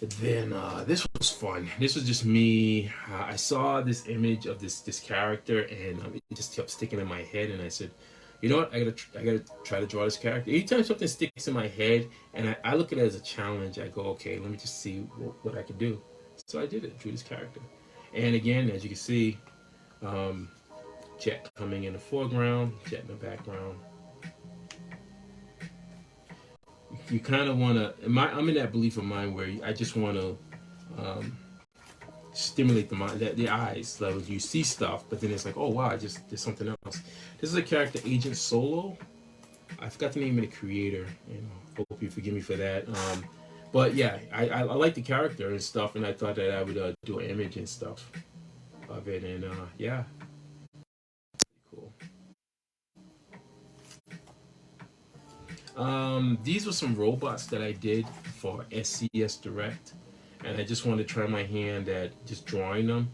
And then this was fun. This was just me. I saw this image of this character, and it just kept sticking in my head. And I said, you know what? I gotta try to draw this character. Anytime something sticks in my head, and I look at it as a challenge, I go, okay, let me just see what I can do. So I did it. Drew this character, and again, as you can see, Jet coming in the foreground, Jet in the background. You kind of want to. I'm in that belief of mine where I just want to stimulate the mind, the eyes. Like you see stuff, but then it's like, oh wow, there's something else. This is a character, Agent Solo. I forgot the name of the creator. Hope you forgive me for that. But yeah, I like the character and stuff, and I thought that I would do an image and stuff of it, and yeah, cool. These were some robots that I did for SCS Direct, and I just wanted to try my hand at just drawing them.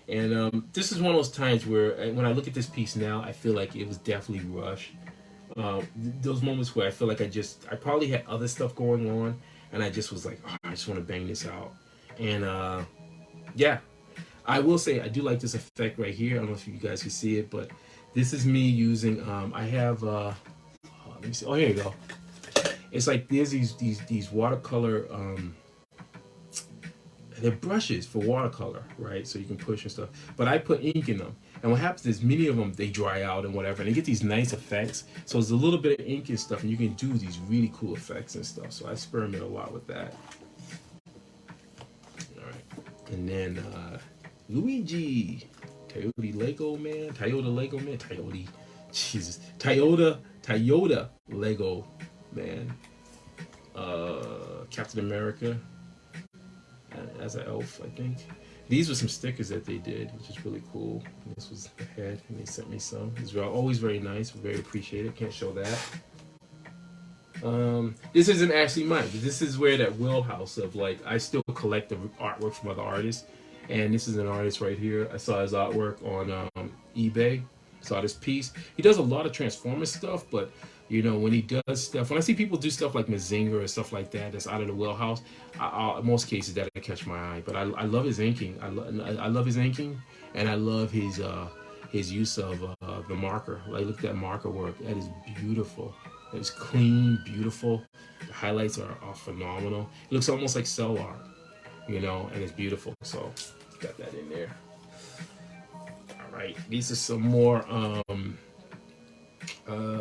And this is one of those times where when I look at this piece now, I feel like it was definitely rushed. Those moments where I feel like I probably had other stuff going on, and I just was like, oh, I just want to bang this out. And yeah, I will say I do like this effect right here. I don't know if you guys can see it, but this is me using. I have. Let me see. Oh, here you go. It's like there's these watercolor. They're brushes for watercolor, right? So you can push and stuff. But I put ink in them. And what happens is many of them, they dry out and whatever. And they get these nice effects. So there's a little bit of ink and stuff. And you can do these really cool effects and stuff. So I experiment a lot with that. All right. And then Luigi. Toyota Lego Man. Jesus. Toyota Lego Man. Captain America. As an elf, I think. These were some stickers that they did, which is really cool. And this was the head, and they sent me some. These were always very nice, very appreciated. Can't show that. This isn't actually mine. This is where that wheelhouse of like I still collect the artwork from other artists, and this is an artist right here. I saw his artwork on eBay. Saw this piece. He does a lot of Transformers stuff, but you know, when he does stuff, when I see people do stuff like Mazinger or stuff like that, that's out of the wheelhouse, in most cases that catch my eye. But I love his inking. I love his inking, and I love his use of the marker. Like, look at that marker work. That is beautiful. That is clean, beautiful. The highlights are phenomenal. It looks almost like cell art, you know, and it's beautiful. So got that in there. All right, these are some more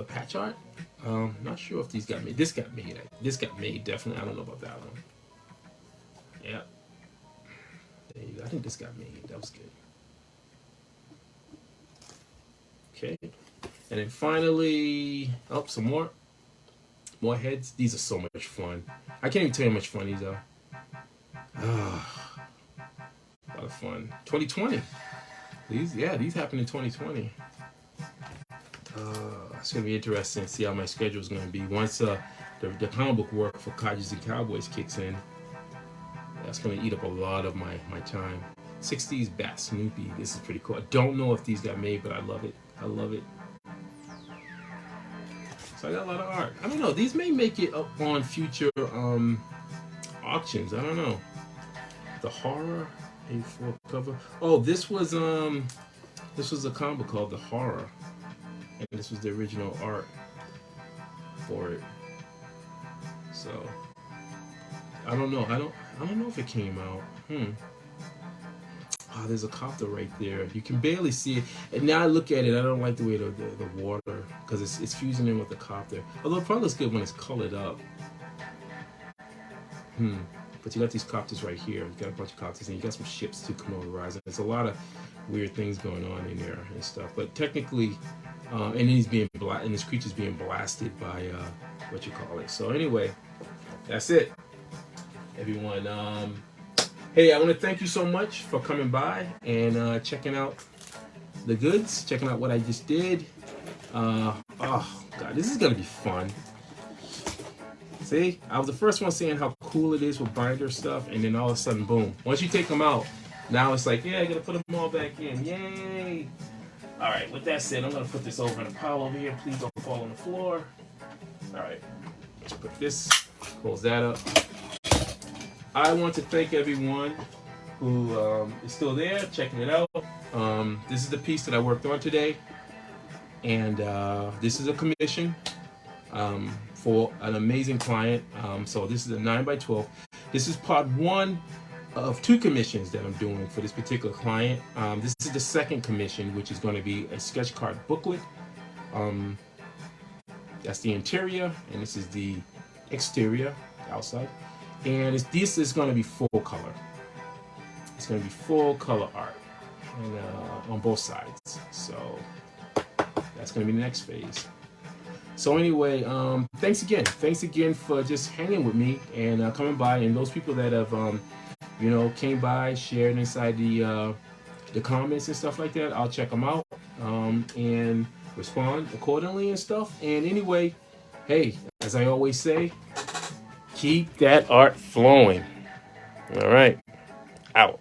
patch art. Not sure if these got made. This got made. This got made definitely. I don't know about that one. Yeah. There you go. I think this got made. That was good. Okay. And then finally, oh, some more heads. These are so much fun. I can't even tell you how much fun these are. A lot of fun. 2020. These happened in 2020. It's gonna be interesting to see how my schedule is gonna be once the comic book work for Codgers and Cowboys kicks in. That's gonna eat up a lot of my time. 60s Bat Snoopy. This is pretty cool. I don't know if these got made, but I love it. I love it. So I got a lot of art. I don't know. These may make it up on future auctions. I don't know. The Horror A4 cover. Oh, this was a comic book called The Horror, and this was the original art for it. So I don't know. I don't know if it came out. Oh, there's a copter right there. You can barely see it. And now I look at it, I don't like the way the water, because it's fusing in with the copter. Although it probably looks good when it's colored up. But you got these copters right here. You got a bunch of copters, and you got some ships too coming over the horizon. There's a lot of weird things going on in there and stuff. But technically, and he's being and this creature's being blasted by what you call it. So anyway, that's it, everyone. Hey, I want to thank you so much for coming by and checking out the goods, checking out what I just did. Oh God, this is gonna be fun. See, I was the first one saying how cool it is with binder stuff, and then all of a sudden, boom. Once you take them out, now it's like, yeah, I gotta put them all back in. Yay! All right, with that said, I'm gonna put this over in a pile over here. Please don't fall on the floor. All right, let's put this, close that up. I want to thank everyone who is still there, checking it out. This is the piece that I worked on today, and this is a commission for an amazing client. So this is a 9x12. This is part one of 2 commissions that I'm doing for this particular client. This is the second commission, which is going to be a sketch card booklet. That's the interior, and this is the exterior, outside. And this is going to be full color. It's going to be full color art, and on both sides. So that's going to be the next phase. So anyway, thanks again for just hanging with me and coming by, and those people that have came by, shared inside the comments and stuff like that. I'll check them out and respond accordingly and stuff. And anyway, hey, as I always say, keep that art flowing. All right, out.